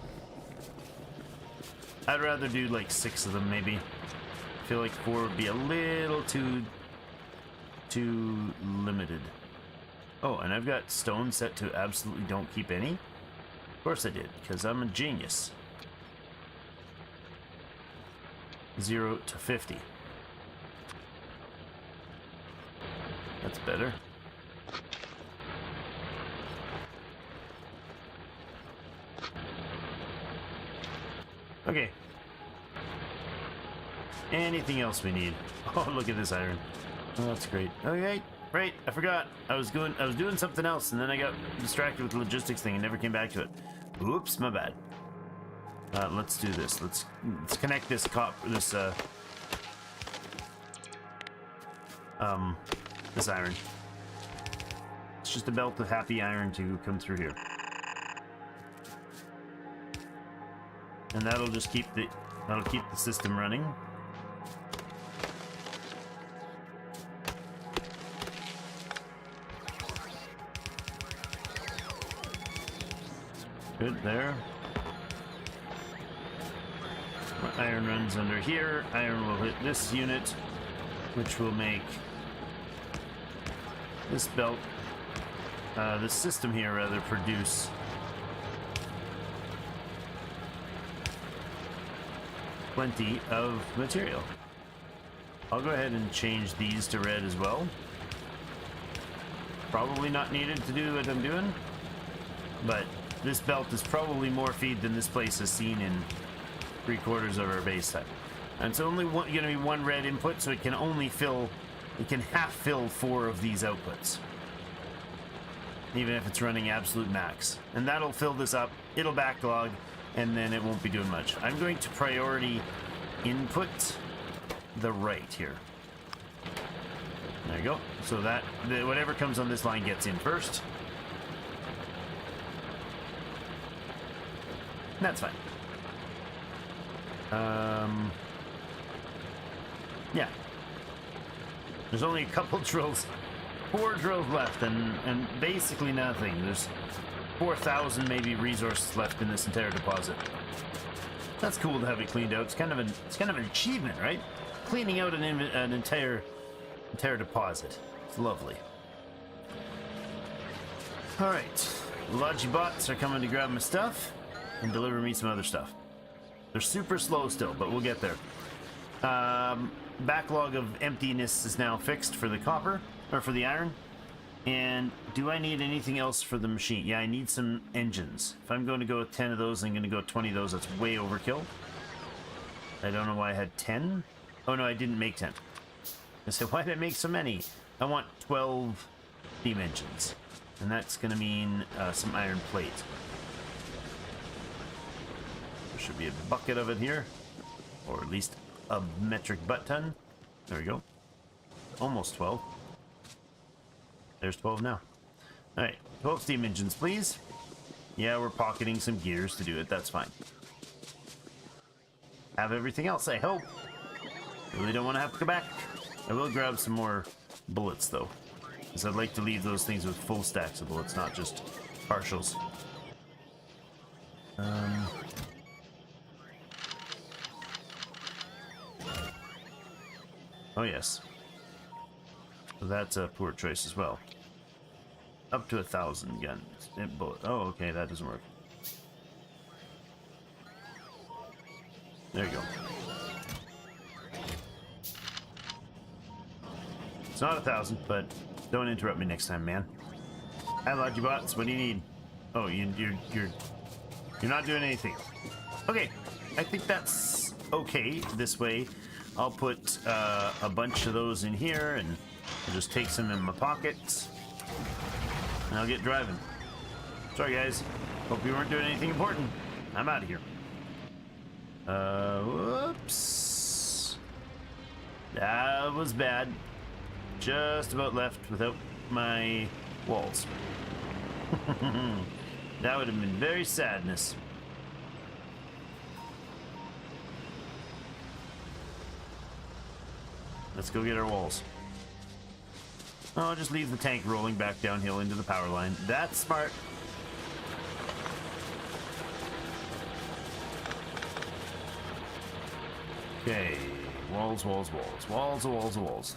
I'd rather do like 6 of them, maybe. I feel like 4 would be a little too limited. Oh, and I've got stone set to absolutely don't keep any. Of course I did, because I'm a genius. 0 to 50. That's better. Okay. Anything else we need? Oh, look at this iron. Oh, that's great. Okay, right. I forgot. I was doing something else, and then I got distracted with the logistics thing and never came back to it. Oops, my bad. Let's do this. Let's connect this this iron. Let's It's just a belt of happy iron to come through here. And that'll just keep the system running. Good there. Iron runs under here. Iron will hit this unit, which will make this belt, this system here rather, produce plenty of material. I'll go ahead and change these to red as well. Probably not needed to do what I'm doing, but this belt is probably more feed than this place has seen in 3/4 of our base time. And it's only going to be one red input, so it can only fill, it can half fill 4 of these outputs. Even if it's running absolute max. And that'll fill this up, it'll backlog, and then it won't be doing much. I'm going to priority input the right here. There you go. So that, whatever comes on this line gets in first. That's fine. Yeah. There's only a couple drills, 4 drills left, and basically nothing. There's 4,000 maybe resources left in this entire deposit. That's cool to have it cleaned out. It's kind of an achievement, right? Cleaning out an entire deposit. It's lovely. All right, Logi bots are coming to grab my stuff and deliver me some other stuff. They're super slow still, but we'll get there. Backlog of emptiness is now fixed for the copper, or for the iron. And do I need anything else for the machine? Yeah, I need some engines. If I'm going to go with 10 of those, I'm going to go with 20 of those. That's way overkill. I don't know why I had 10. Oh no, I didn't make 10. I said, why did I make so many? I want 12 steam engines. And that's going to mean some iron plate. There should be a bucket of it here. Or at least a metric butt ton. There we go. Almost 12. There's 12 now. Alright, 12 steam engines, please. Yeah, we're pocketing some gears to do it. That's fine. Have everything else, I hope. Really don't want to have to go back. I will grab some more bullets, though. Because I'd like to leave those things with full stacks of bullets, not just partials. Oh, yes. So that's a poor choice as well. Up to 1,000 guns. Oh, okay, that doesn't work. There you go. It's not 1,000, but don't interrupt me next time, man. Hi, Logibots. What do you need? Oh, you're not doing anything. Okay, I think that's okay. This way, I'll put a bunch of those in here, and I'll just take some in my pockets, and I'll get driving. Sorry, guys. Hope you weren't doing anything important. I'm out of here. Whoops. That was bad. Just about left without my walls. That would have been very sadness. Let's go get our walls. Oh, I'll just leave the tank rolling back downhill into the power line. That's smart. Okay, walls, walls, walls, walls, walls, walls.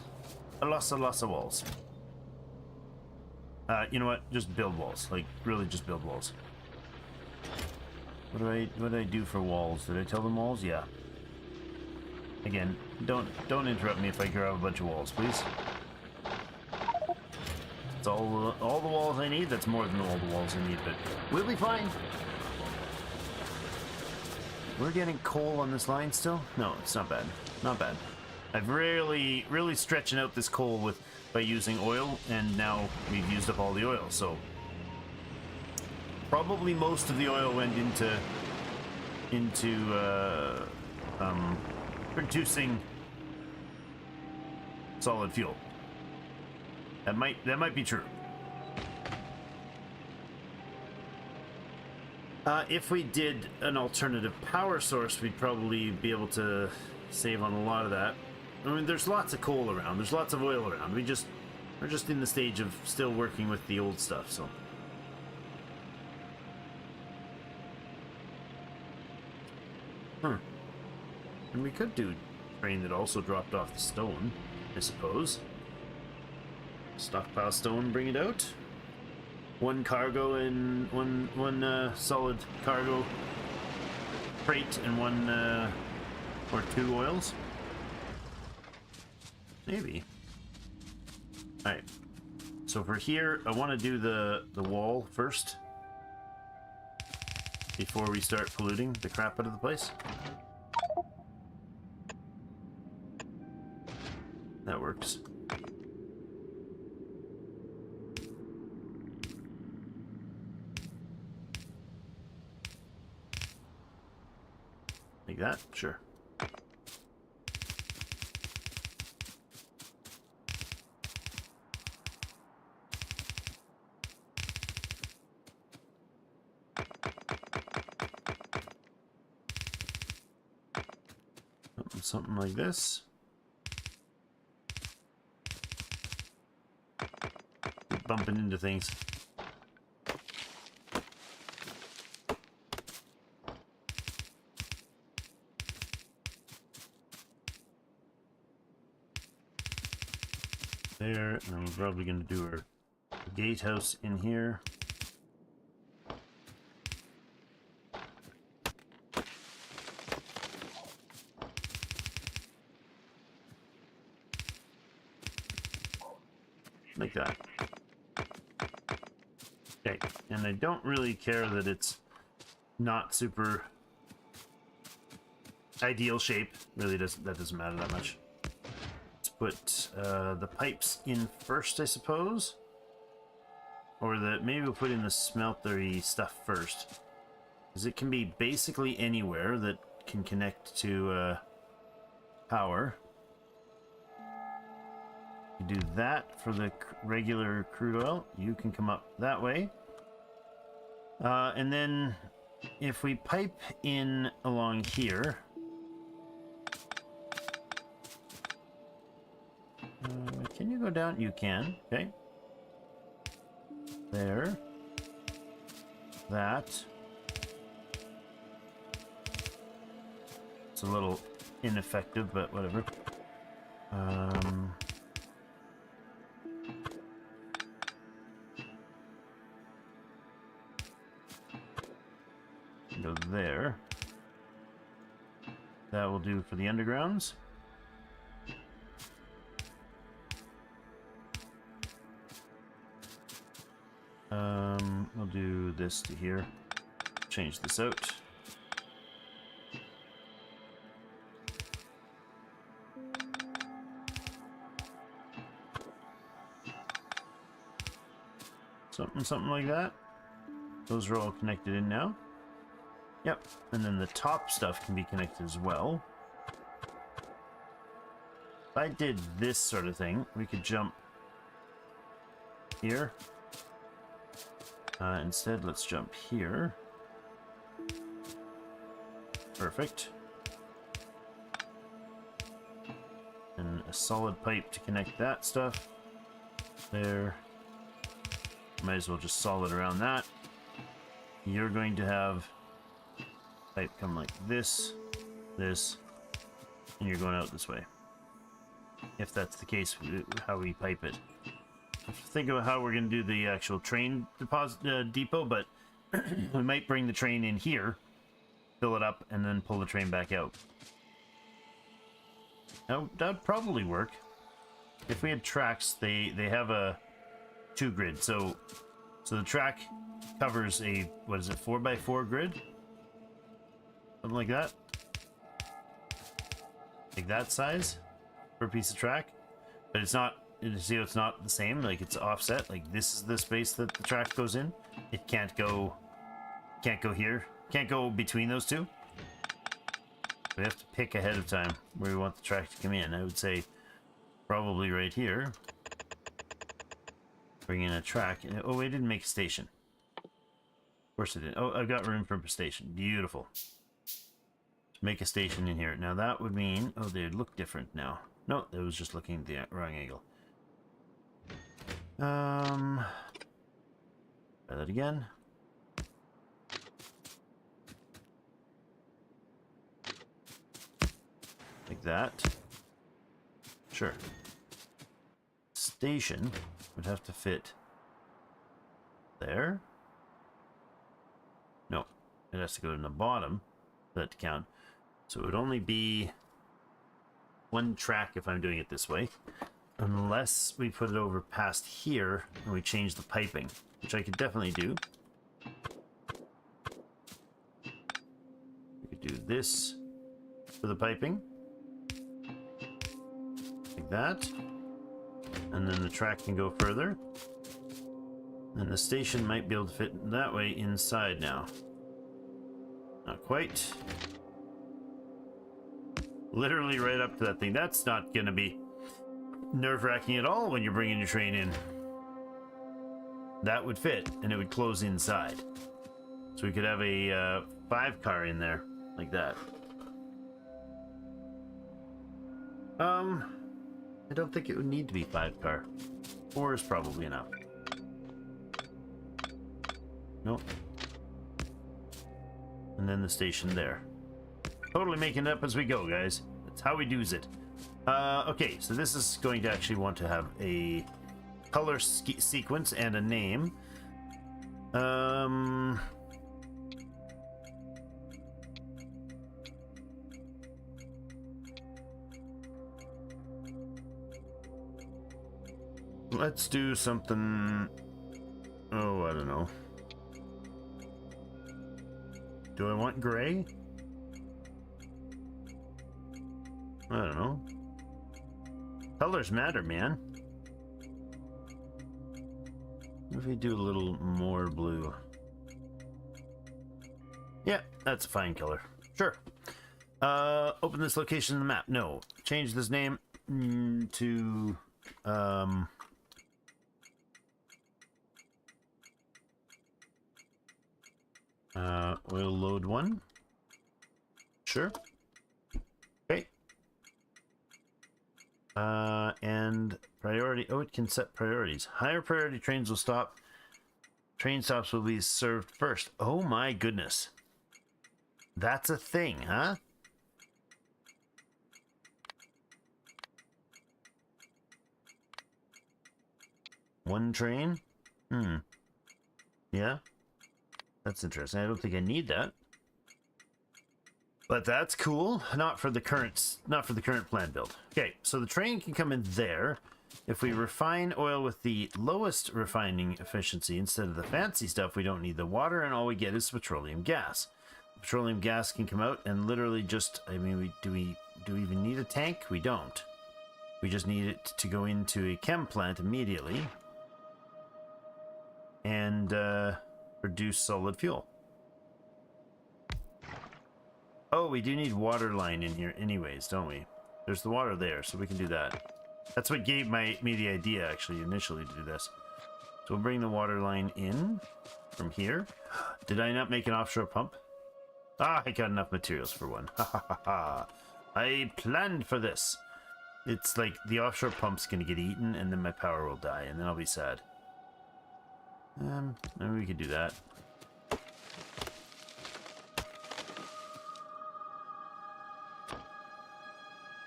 Lots of walls. You know what? Just build walls. Like, really, just build walls. What do I do for walls? Did I tell them walls? Yeah. Again, don't interrupt me if I grab a bunch of walls, please. That's all the walls I need. That's more than all the walls I need, but we'll be fine. We're getting coal on this line still? No, it's not bad. Not bad. I've really stretching out this coal by using oil, and now we've used up all the oil, so probably most of the oil went into producing solid fuel. That might be true. If we did an alternative power source, we'd probably be able to save on a lot of that. I mean, there's lots of coal around. There's lots of oil around. We're just in the stage of still working with the old stuff, so. And we could do a train that also dropped off the stone, I suppose. Stockpile stone, bring it out. One cargo and one solid cargo crate and one or two oils. Maybe. Alright. So for here, I want to do the wall first. Before we start polluting the crap out of the place. That works. Like that? Sure. Something like this. Keep bumping into things. There, and we're probably going to do our gatehouse in here. Like that. Okay, and I don't really care that it's not super ideal shape. Really doesn't matter that much. Let's put the pipes in first, I suppose. Or maybe we'll put in the smeltery stuff first. Because it can be basically anywhere that can connect to power. You do that for the regular crude oil. You can come up that way. And then if we pipe in along here, can you go down? You can. Okay. There. That. It's a little ineffective, but whatever. Go there. That will do for the undergrounds. We'll do this to here. Change this out. Something like that. Those are all connected in now. Yep, and then the top stuff can be connected as well. If I did this sort of thing, we could jump here. Instead, let's jump here. Perfect. And a solid pipe to connect that stuff. There. Might as well just solid around that. You're going to have pipe come like this, this, and you're going out this way. If that's the case, how we pipe it. Think about how we're going to do the actual train depot, but we might bring the train in here, fill it up, and then pull the train back out. Now, that'd probably work. If we had tracks, they have a 2 grid, so the track covers a, what is it, 4x4 grid? Something like that. Like that size for a piece of track. But it's not, you see how it's not the same, like it's offset. Like this is the space that the track goes in. It can't go here. Can't go between those two. We have to pick ahead of time where we want the track to come in. I would say probably right here. Bring in a track. Oh, we didn't make a station. Of course it didn't. Oh, I've got room for a station. Beautiful. Let's make a station in here. Now that would mean... Oh, they look different now. No, it was just looking at the wrong angle. Try that again. Like that. Sure. Station would have to fit there. No, it has to go in the bottom for that to count. So it would only be one track if I'm doing it this way, unless we put it over past here and we change the piping, which I could definitely do. We could do this for the piping, like that, and then the track can go further. And the station might be able to fit that way inside now. Not quite. Literally right up to that thing. That's not going to be nerve-wracking at all when you're bringing your train in. That would fit, and it would close inside. So we could have a 5-car in there, like that. I don't think it would need to be 5-car. 4 is probably enough. Nope. And then the station there. Totally making it up as we go, guys. That's how we do's it. Okay, so this is going to actually want to have a color sequence and a name. Let's do something... Oh, I don't know. Do I want gray? I don't know. Colors matter, man. What if we do a little more blue? Yeah, that's a fine color. Sure. Open this location in the map. No. Change this name to... oil load 1. Sure. Okay. And priority. Oh, it can set priorities. Higher priority trains will stop. Train stops will be served first. Oh my goodness. That's a thing, huh? One train? Yeah. That's interesting. I don't think I need that. But that's cool. Not for the current plan build. Okay, so the train can come in there. If we refine oil with the lowest refining efficiency instead of the fancy stuff, we don't need the water, and all we get is petroleum gas. Petroleum gas can come out and literally just, I mean, do we even need a tank? We don't. We just need it to go into a chem plant immediately and produce solid fuel. Oh, we do need water line in here anyways, don't we? There's the water there, so we can do that. That's what gave me the idea, actually, initially, to do this. So we'll bring the water line in from here. Did I not make an offshore pump? Ah, I got enough materials for one. Ha ha ha ha. I planned for this. It's like the offshore pump's gonna get eaten, and then my power will die, and then I'll be sad. Maybe we could do that.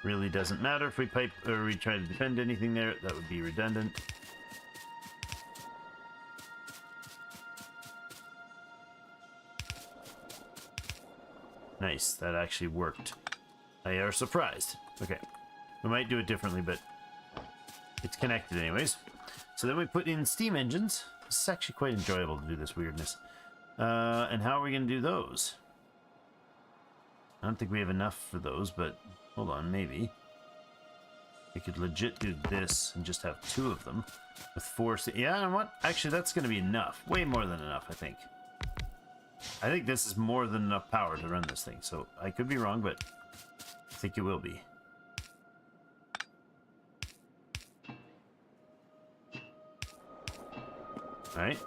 Really doesn't matter if we pipe or we try to defend anything there. That would be redundant. Nice, that actually worked. They are surprised. Okay, we might do it differently, but it's connected anyways. So then we put in steam engines. This is actually quite enjoyable to do this weirdness. And how are we going to do those? I don't think we have enough for those, but hold on, maybe. We could legit do this and just have 2 of them with 4. Yeah, you know what? Actually, that's going to be enough. Way more than enough, I think. I think this is more than enough power to run this thing. So I could be wrong, but I think it will be. All right.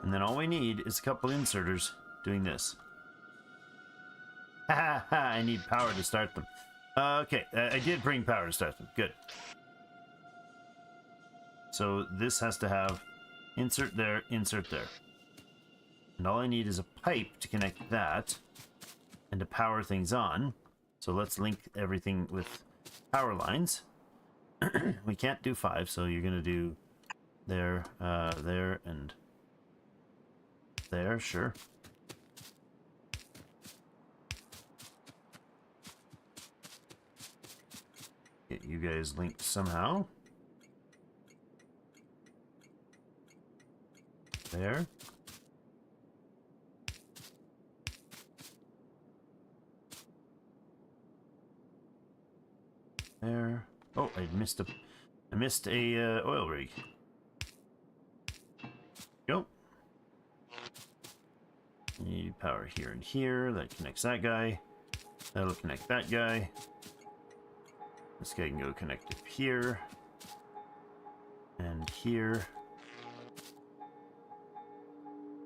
And then all we need is a couple inserters doing this. Ha ha! I need power to start them. Okay, I did bring power to start them. Good. So this has to have insert there, insert there. And all I need is a pipe to connect that and to power things on. So let's link everything with power lines. We can't do 5, so you're going to do there, there, and there, sure. Get you guys linked somehow. There. There. Oh, I missed a oil rig. Go. You need power here and here. That connects that guy. That'll connect that guy. This guy can go connect up here. And here.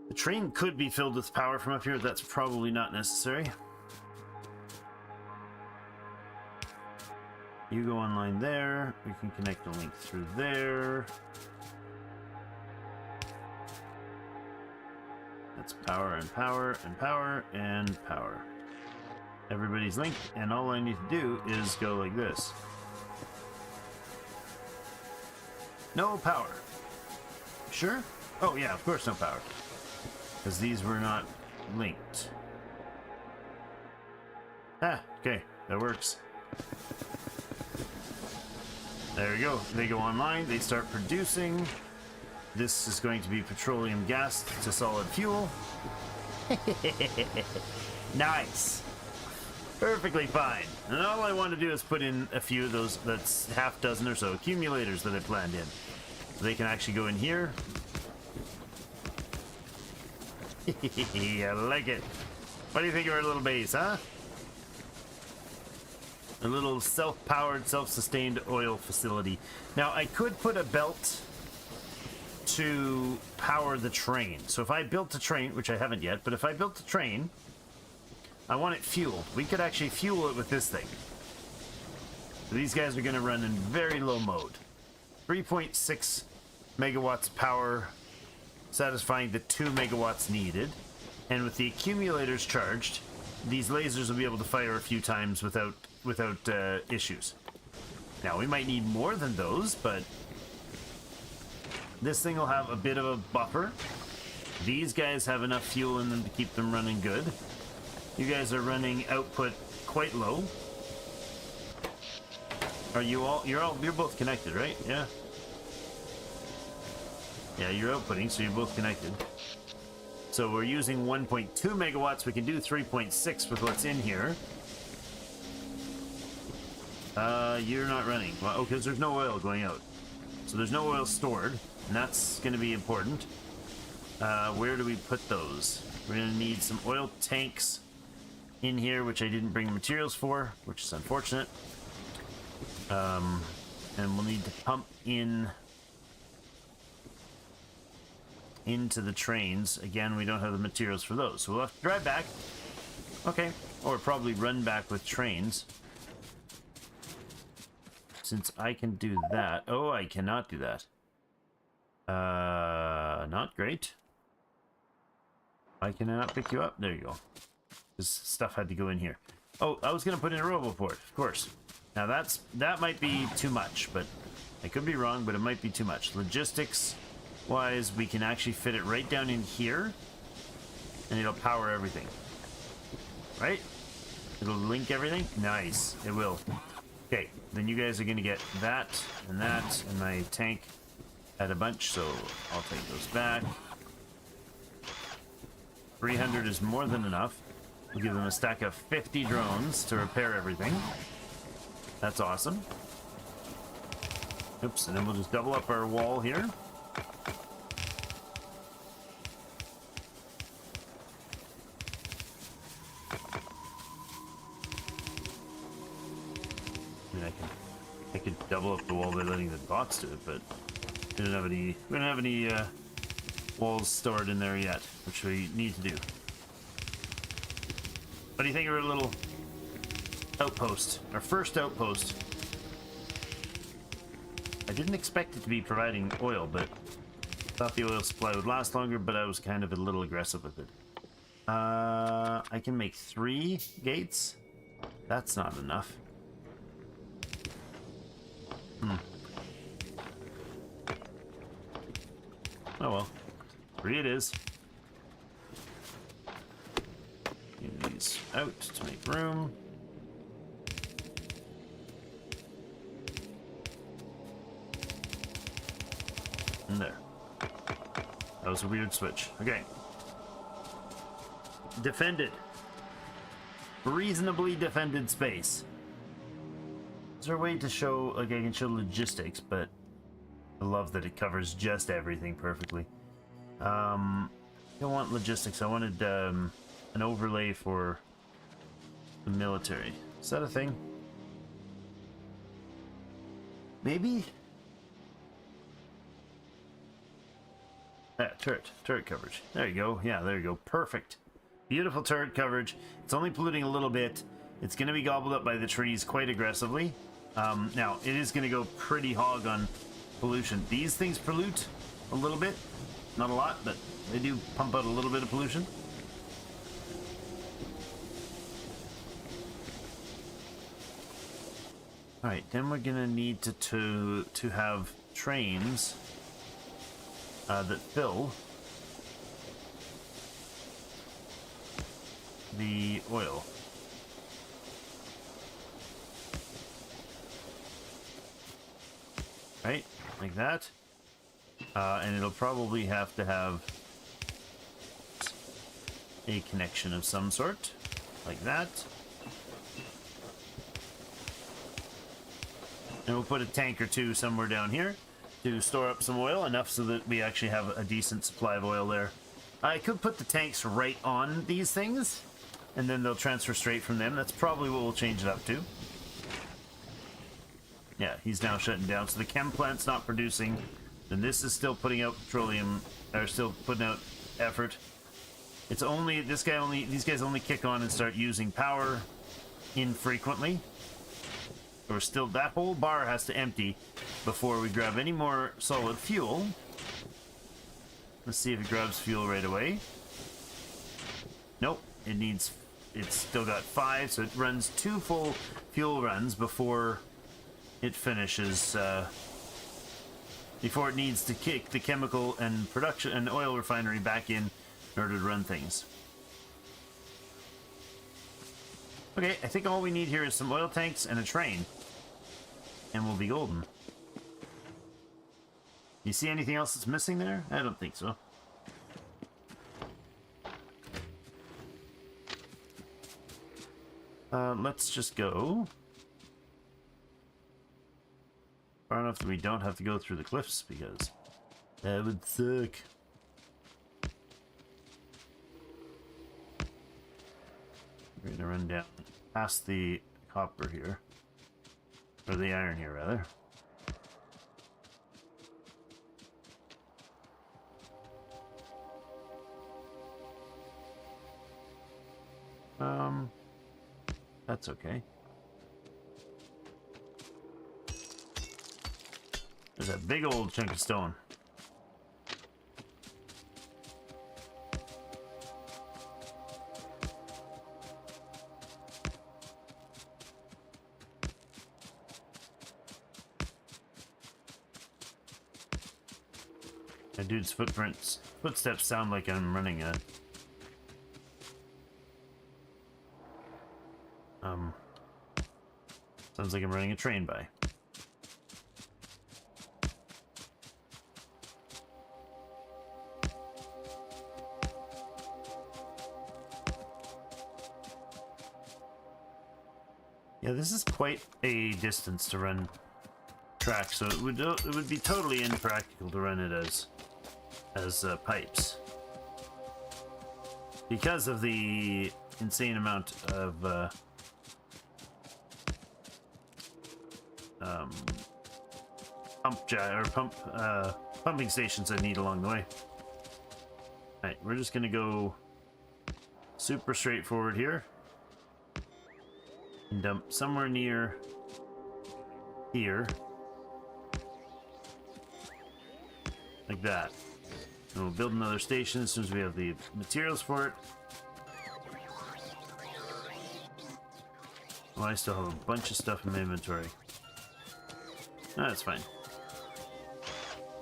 The train could be filled with power from up here. That's probably not necessary. You go online there. We can connect the link through there. That's power and power and power and power. Everybody's linked, and all I need to do is go like this. No power. Sure? Oh yeah, of course no power. Because these were not linked. Ah, okay, that works. There you go. They go online, they start producing. This is going to be petroleum gas to solid fuel. Nice. Perfectly fine. And all I want to do is put in a few of those, that's half dozen or so accumulators that I planned in. So they can actually go in here. I like it. What do you think of our little base, huh? A little self-powered, self-sustained oil facility. Now, I could put a belt to power the train. So if I built a train, which I haven't yet, but if I built a train, I want it fueled. We could actually fuel it with this thing. So these guys are going to run in very low mode. 3.6 megawatts power, satisfying the 2 megawatts needed. And with the accumulators charged, these lasers will be able to fire a few times without issues. Now, we might need more than those, but this thing will have a bit of a buffer. These guys have enough fuel in them to keep them running good. You guys are running output quite low. Are you all? You're both connected, right? Yeah. Yeah, you're outputting, so you're both connected. So we're using 1.2 megawatts. We can do 3.6 with what's in here. You're not running. Well, oh, because there's no oil going out. So there's no oil stored, and that's going to be important. Where do we put those? We're going to need some oil tanks in here, which I didn't bring materials for, which is unfortunate. And we'll need to pump into the trains. Again, we don't have the materials for those, so we'll have to drive back. Okay, or probably run back with trains. Since I can do that. Oh, I cannot do that. Not great. I cannot pick you up. There you go. This stuff had to go in here. Oh, I was going to put in a RoboPort, of course. Now that might be too much, but I could be wrong, but it might be too much. Logistics-wise, we can actually fit it right down in here, and it'll power everything. Right? It'll link everything? Nice. It will. Okay, then you guys are going to get that, and my tank had a bunch, so I'll take those back. 300 is more than enough. We'll give them a stack of 50 drones to repair everything. That's awesome. Oops, and then we'll just double up our wall here. I could double up the wall by letting the bots do it, but we don't have any walls stored in there yet, which we need to do. What do you think of our little outpost? Our first outpost. I didn't expect it to be providing oil, but thought the oil supply would last longer, but I was kind of a little aggressive with it. I can make 3 gates. That's not enough. Oh well. 3 it is. Get these out to make room. And there. That was a weird switch. Okay. Defended. Reasonably defended space. Is there a way to show, like, I can show logistics, but I love that it covers just everything perfectly. I don't want logistics. I wanted an overlay for the military. Is that a thing? Maybe? Turret coverage. There you go. Yeah, there you go. Perfect. Beautiful turret coverage. It's only polluting a little bit. It's going to be gobbled up by the trees quite aggressively. Now, it is going to go pretty hog on pollution. These things pollute a little bit. Not a lot, but they do pump out a little bit of pollution. Alright, then we're going to need to have trains that fill the oil. Right, like that. And it'll probably have to have a connection of some sort, like that. And we'll put a tank or two somewhere down here to store up some oil, enough so that we actually have a decent supply of oil there. I could put the tanks right on these things, and then they'll transfer straight from them. That's probably what we'll change it up to. Yeah, he's now shutting down. So the chem plant's not producing. Then this is still putting out petroleum, or still putting out effort. It's only, these guys only kick on and start using power infrequently. Or still, that whole bar has to empty before we grab any more solid fuel. Let's see if it grabs fuel right away. Nope, it's still got 5, so it runs 2 full fuel runs before it finishes, before it needs to kick the chemical and production and oil refinery back in order to run things. Okay, I think all we need here is some oil tanks and a train, and we'll be golden. You see anything else that's missing there? I don't think so. Let's just go far enough that we don't have to go through the cliffs, because that would suck. We're gonna run down past the copper here, or the iron here rather. That's okay. There's a big old chunk of stone. That dude's footsteps sound like I'm running a sounds like I'm running a train by. Yeah, this is quite a distance to run tracks, so it would be totally impractical to run it as pipes, because of the insane amount of pumping stations I need along the way. Alright, we're just gonna go super straightforward here. And dump somewhere near here. Like that. And we'll build another station as soon as we have the materials for it. Oh, I still have a bunch of stuff in my inventory. No, that's fine.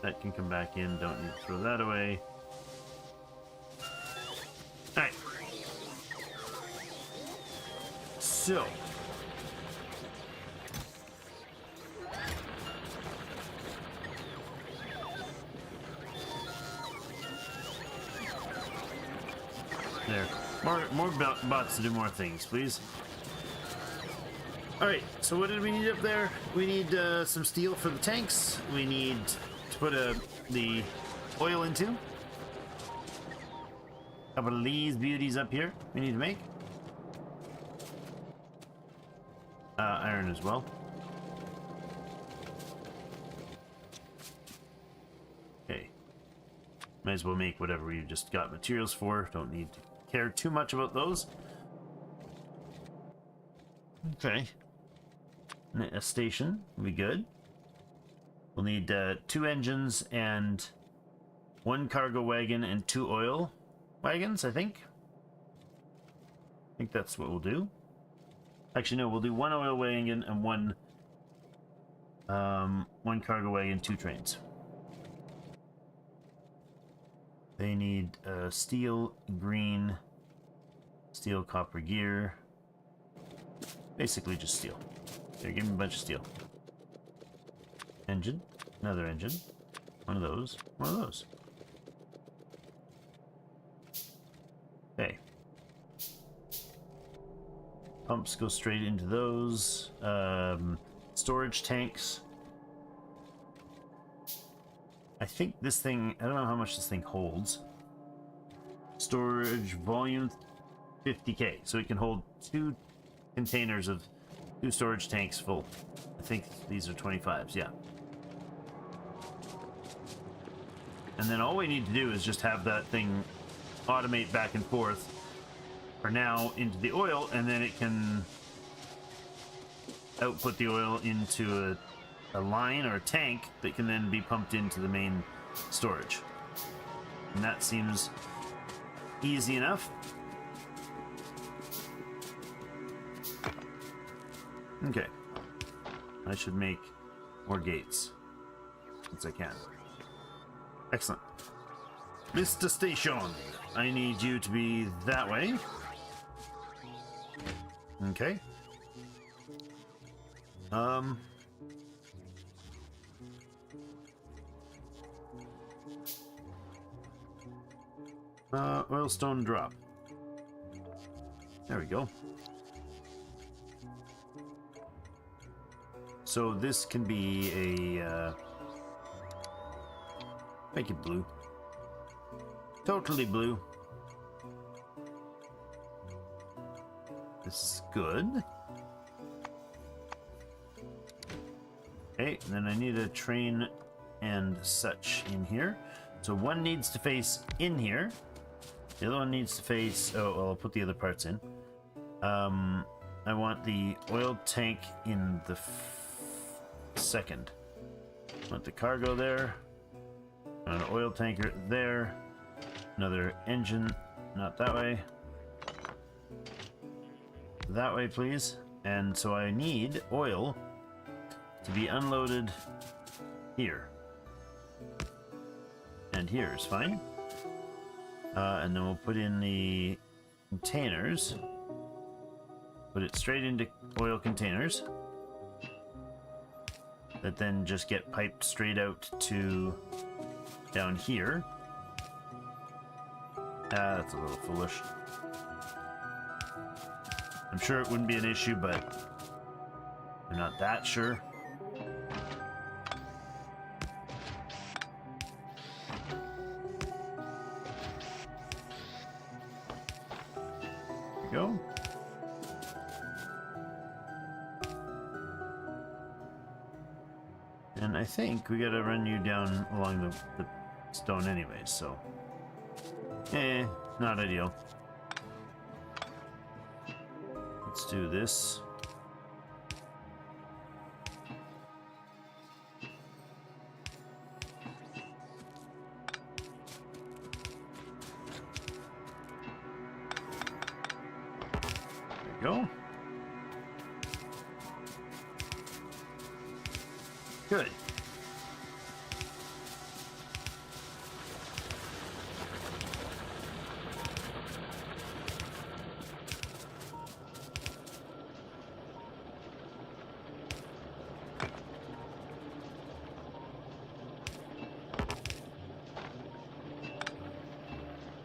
That can come back in. Don't need to throw that away. Alright. So. There. More bots to do more things, please. Alright, so what did we need up there? We need some steel for the tanks. We need to put the oil into. A couple of these beauties up here we need to make. Iron as well. Okay. Might as well make whatever we just got materials for. Don't need to care too much about those. Okay. A station will be good. We'll need 2 engines and 1 cargo wagon and 2 oil wagons, I think. I think that's what we'll do. Actually, no, we'll do 1 oil wagon and 1 cargo wagon, 2 trains. They need steel, green, steel, copper gear. Basically just steel. Here, give me a bunch of steel. Engine. Another engine. One of those. One of those. Okay. Pumps go straight into those. Storage tanks. I think this thing... I don't know how much this thing holds. Storage volume 50k. So it can hold 2 containers of 2 storage tanks full. I think these are 25s, yeah. And then all we need to do is just have that thing automate back and forth for now into the oil, and then it can output the oil into a line or a tank that can then be pumped into the main storage. And that seems easy enough. Okay. I should make more gates once I can. Excellent. Mr. Station, I need you to be that way. Okay. Oilstone drop. There we go. So this can be a make it blue. Totally blue. This is good. Okay, and then I need a train and such in here. So one needs to face in here. The other one needs to face... Oh, well, I'll put the other parts in. I want the oil tank in the second. I want the cargo there. I want an oil tanker there. Another engine. Not that way. That way, please. And so I need oil to be unloaded here. And here is fine. And then we'll put in the containers. Put it straight into oil containers. That then just get piped straight out to down here. That's a little foolish. I'm sure it wouldn't be an issue, but I'm not that sure. There we go. And I think we gotta run you down along the stone anyways, so Not ideal. Let's do this. There we go. Good.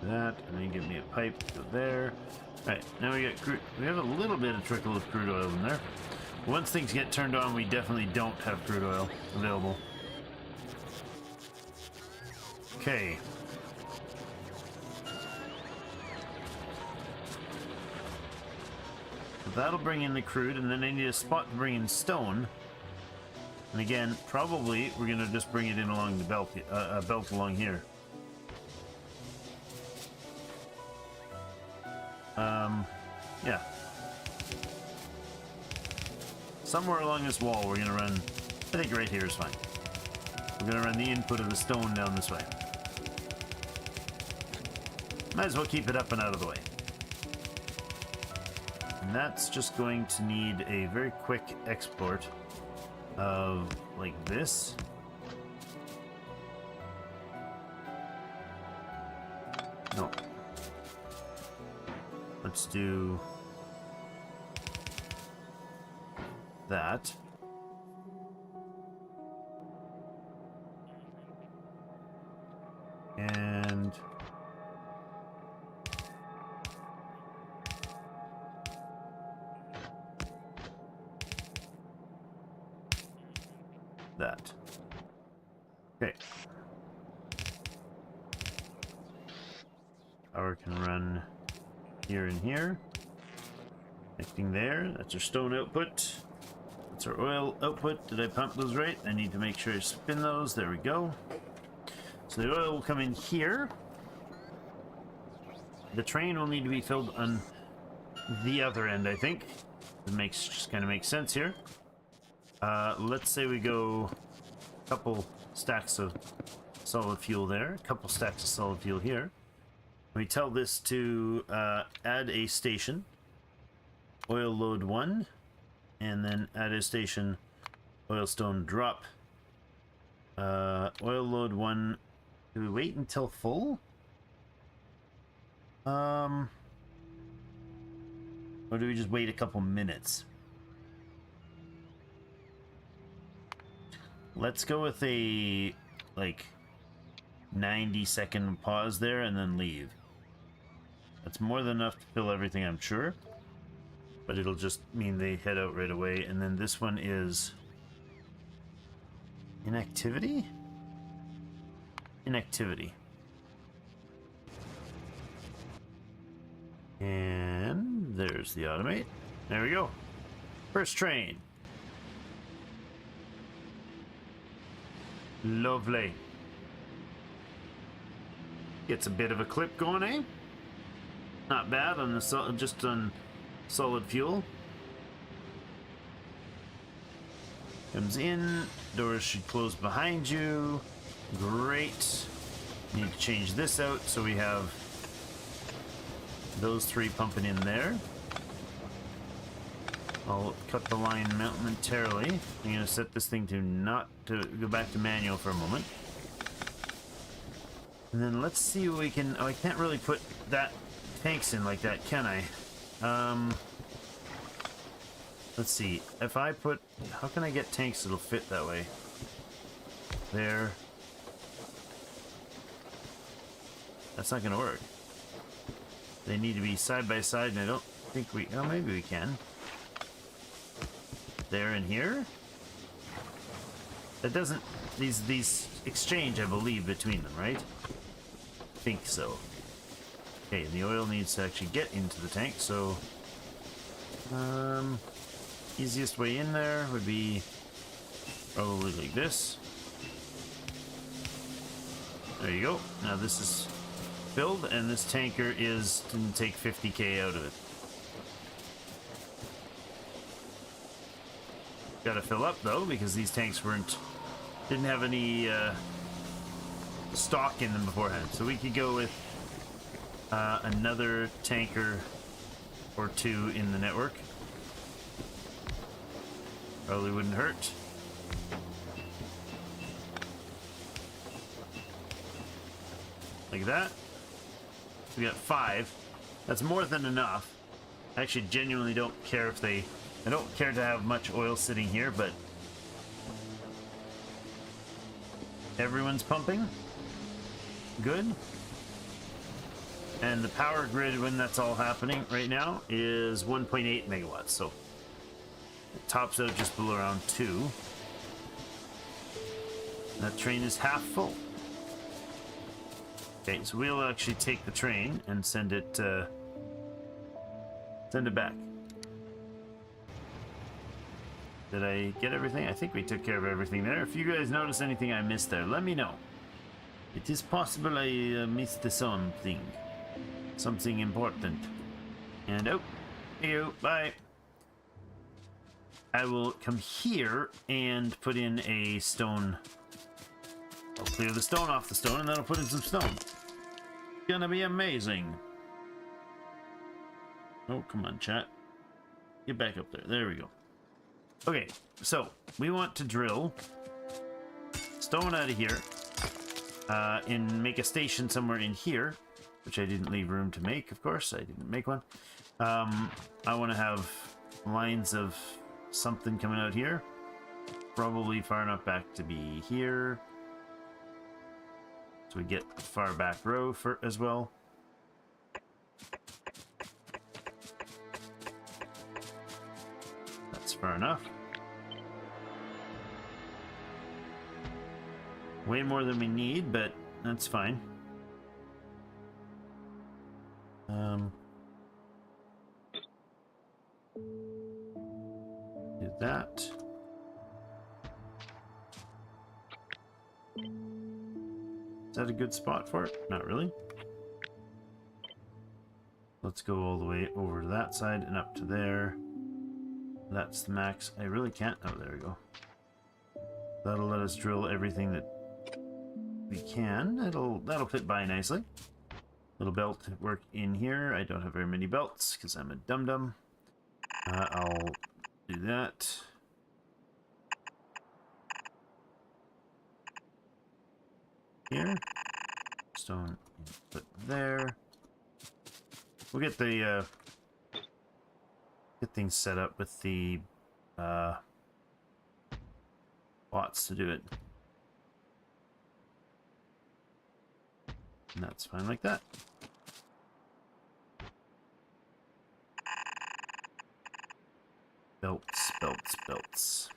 That, and then give me a pipe to go there. Alright, now we got crude. We have a little bit of trickle of crude oil in there. Once things get turned on, we definitely don't have crude oil available. Okay. So that'll bring in the crude, and then I need a spot to bring in stone. And again, probably we're gonna just bring it in along the belt, belt along here. Yeah. Somewhere along this wall we're gonna run, I think right here is fine. We're gonna run the input of the stone down this way. Might as well keep it up and out of the way. And that's just going to need a very quick export of like this. No. Let's do that. And that. Okay. Power can run here and here. Connecting there. That's our stone output. That's our oil output. Did I pump those right? I need to make sure I spin those. There we go. So the oil will come in here. The train will need to be filled on the other end, I think. It makes just kind of makes sense here. Let's say we go a couple stacks of solid fuel there, a couple stacks of solid fuel here. We tell this to add a station, oil load 1, and then add a station, oil stone drop. Oil load 1. Do we wait until full? Or do we just wait a couple minutes? Let's go with a like 90-second pause there and then leave. That's more than enough to fill everything, I'm sure. But it'll just mean they head out right away. And then this one is inactivity? Inactivity. And there's the automate. There we go. First train. Lovely. Gets a bit of a clip going, eh? Not bad on the just on solid fuel. Comes in. Doors should close behind you. Great. Need to change this out so we have those three pumping in there. I'll cut the line momentarily. I'm going to set this thing to not to go back to manual for a moment. And then let's see what we can... Oh, I can't really put that tanks in like that, can I? Let's see. If I put... How can I get tanks that'll fit that way? There. That's not going to work. They need to be side by side, and I don't think we... Oh, maybe we can. There and here. That doesn't... These exchange, I believe, between them, right? I think so. Okay, the oil needs to actually get into the tank, so... easiest way in there would be probably like this. There you go. Now this is build, and this tanker didn't take 50k out of it. Gotta fill up though, because these tanks didn't have any stock in them beforehand. So we could go with another tanker or two in the network. Probably wouldn't hurt. Like that. We got 5. That's more than enough. I actually genuinely don't care if I don't care to have much oil sitting here, but everyone's pumping. Good. And the power grid when that's all happening right now is 1.8 megawatts, so it tops out just below around 2. That train is half full. Okay, so we'll actually take the train and send it back. Did I get everything? I think we took care of everything there. If you guys notice anything I missed there, let me know. It is possible I missed something. Something important. And oh, here you go. Bye. I will come here and put in a stone. I'll clear the stone off the stone and then I'll put in some stone. It's gonna be amazing. Oh, come on, chat. Get back up there. There we go. Okay, so we want to drill stone out of here and make a station somewhere in here, which I didn't leave room to make, of course. I didn't make one. I want to have lines of something coming out here, probably far enough back to be here, so we get a far back row as well. That's far enough. Way more than we need, but that's fine. Do that. Is that a good spot for it? Not really. Let's go all the way over to that side and up to there. That's the max. I really can't. Oh, there we go. That'll let us drill everything that we can. That'll fit by nicely. Little belt work in here. I don't have very many belts because I'm a dum-dum. I'll do that. Here. Stone put there. We'll get the get things set up with the bots to do it. And that's fine like that. Belts, belts, belts.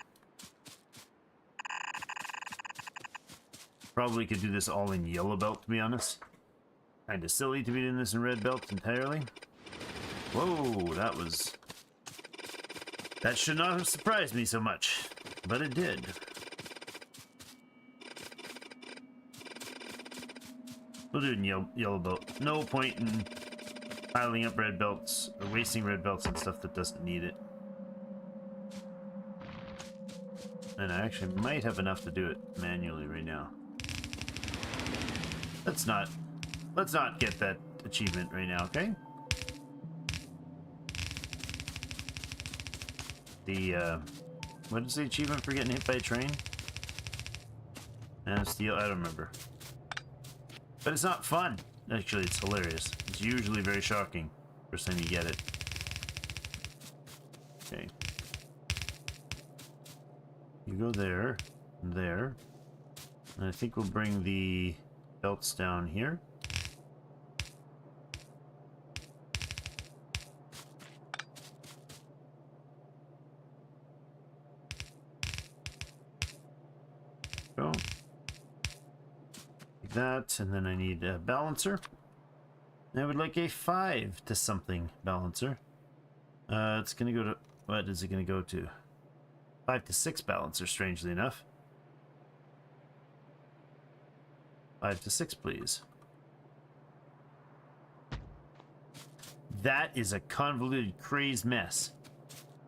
Probably could do this all in yellow belt, to be honest. Kinda silly to be doing this in red belt entirely. Whoa, that should not have surprised me so much, but it did. We'll do it in yellow belt. No point in piling up red belts or wasting red belts on stuff that doesn't need it. And I actually might have enough to do it manually right now. Let's not get that achievement right now, okay? What is the achievement for getting hit by a train? And steel, I don't remember. But it's not fun. Actually, it's hilarious. It's usually very shocking first time you get it. Okay. You go there, and there. And I think we'll bring the belts down here. Go. Like that, and then I need a balancer. I would like a 5 to something balancer. It's gonna go to, what is it gonna go to? 5 to 6 balancer, strangely enough. 5 to 6, please. That is a convoluted, crazed mess.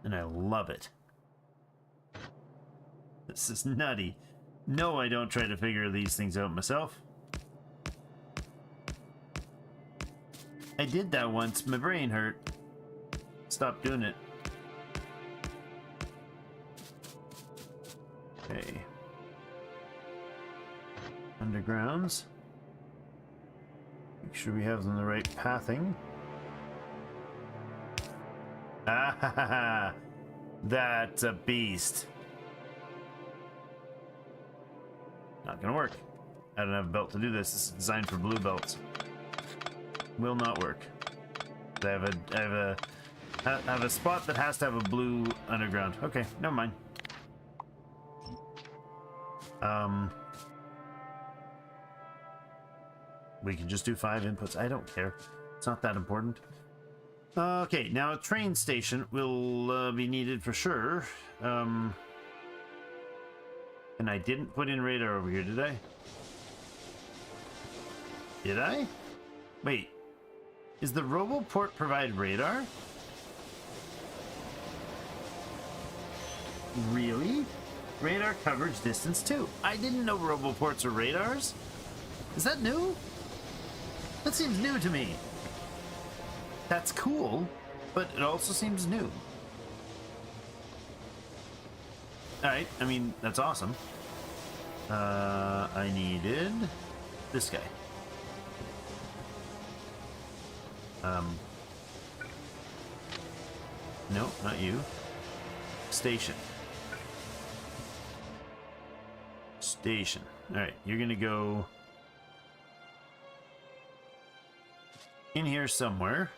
And I love it. This is nutty. No, I don't try to figure these things out myself. I did that once. My brain hurt. Stop doing it. Okay. Undergrounds. Make sure we have them the right pathing. Ah ha ha ha! That's a beast. Not gonna work. I don't have a belt to do this. This is designed for blue belts. Will not work. I have a spot that has to have a blue underground. Okay, never mind. We can just do 5 inputs. I don't care. It's not that important. Okay, now a train station will be needed for sure. And I didn't put in radar over here, did I? Did I? Wait. Is the Roboport provide radar? Really? Radar coverage distance too. I didn't know Roboports are radars. Is that new? That seems new to me. That's cool, but it also seems new. Alright, I mean, that's awesome. I needed this guy. No, not you. Station. Station. Alright, you're gonna go in here somewhere.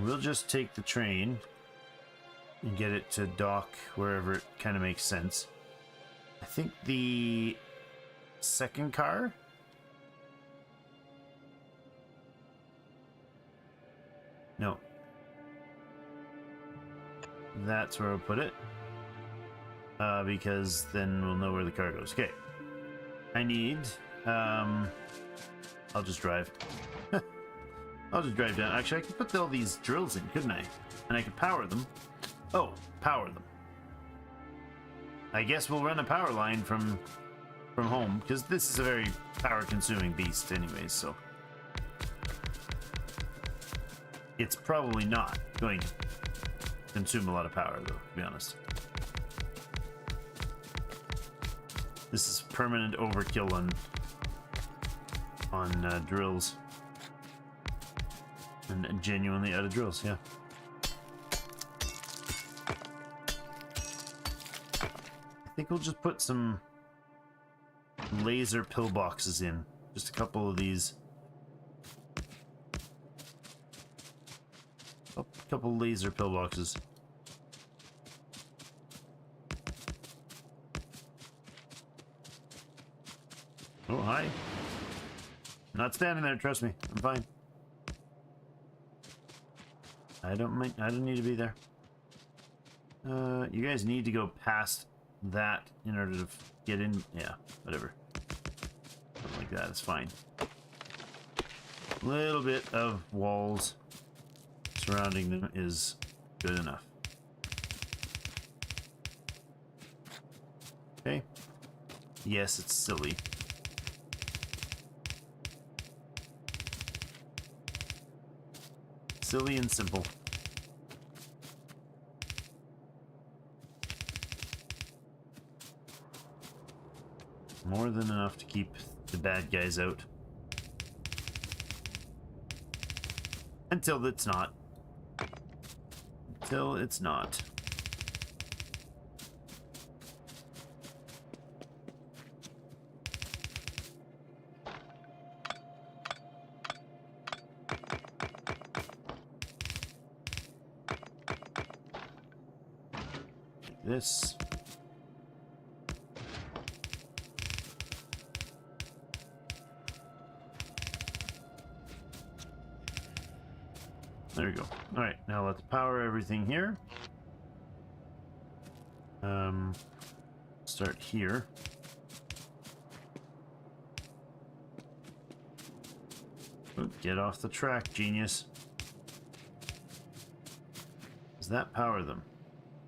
We'll just take the train and get it to dock wherever it kind of makes sense. I think the second car? No. That's where I'll put it. Because then we'll know where the car goes. Okay. I need... I'll just drive. I'll just drive down. Actually, I could put all these drills in, couldn't I? And I could power them. Oh, power them. I guess we'll run a power line from home, because this is a very power-consuming beast anyways, so... It's probably not going to consume a lot of power, though, to be honest. This is permanent overkill on drills. And genuinely out of drills, yeah. I think we'll just put some laser pillboxes in. Just a couple of these. Oh, a couple laser pillboxes. Oh, hi. I'm not standing there, trust me. I'm fine. I don't need to be there. You guys need to go past that in order to get in. Yeah, whatever. Something like that is fine. A little bit of walls surrounding them is good enough. Okay. Yes, it's silly. Silly and simple. More than enough to keep the bad guys out. Until it's not. Until it's not. This. There we go. All right, now let's power everything here. Start here. Get off the track, genius. Does that power them?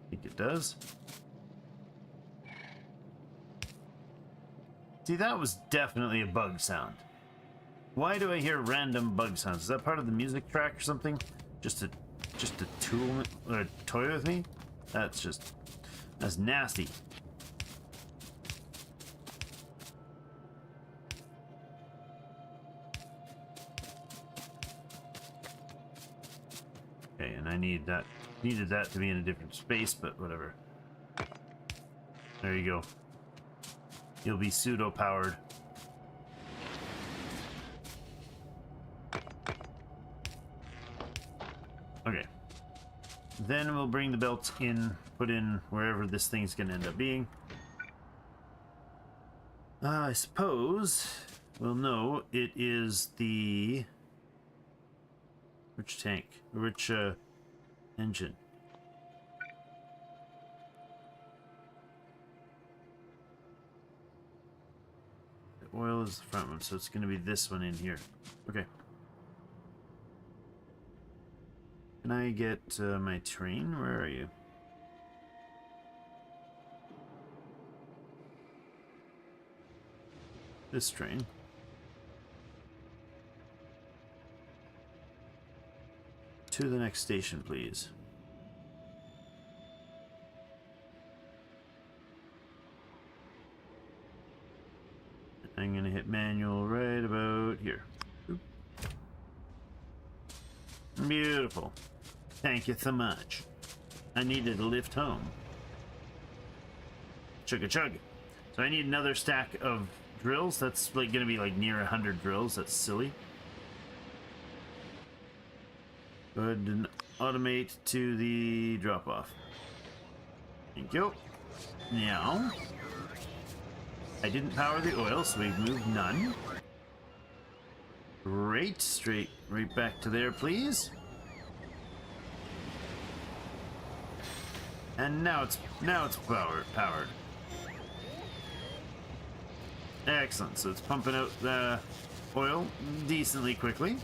I think it does. See, that was definitely a bug sound. Why do I hear random bug sounds? Is that part of the music track or something? Just a tool or a toy with me? That's nasty. Okay, and I needed that to be in a different space, but whatever. There you go. You'll be pseudo powered. Okay. Then we'll bring the belts in, put in wherever this thing's gonna end up being. I suppose we'll know it is the... Which tank? Which engine? The oil is the front one, so it's going to be this one in here. Okay. Can I get my train? Where are you? This train. To the next station, please. I'm gonna hit manual right about here. Oop. Beautiful. Thank you so much. I needed a lift home. Chugga chug. So I need another stack of drills. That's like gonna be like near 100 drills. That's silly. Go ahead and automate to the drop-off. Thank you. Now, I didn't power the oil, so we've moved none. Great. Right back to there, please. And now it's powered. Excellent. So it's pumping out the oil decently quickly.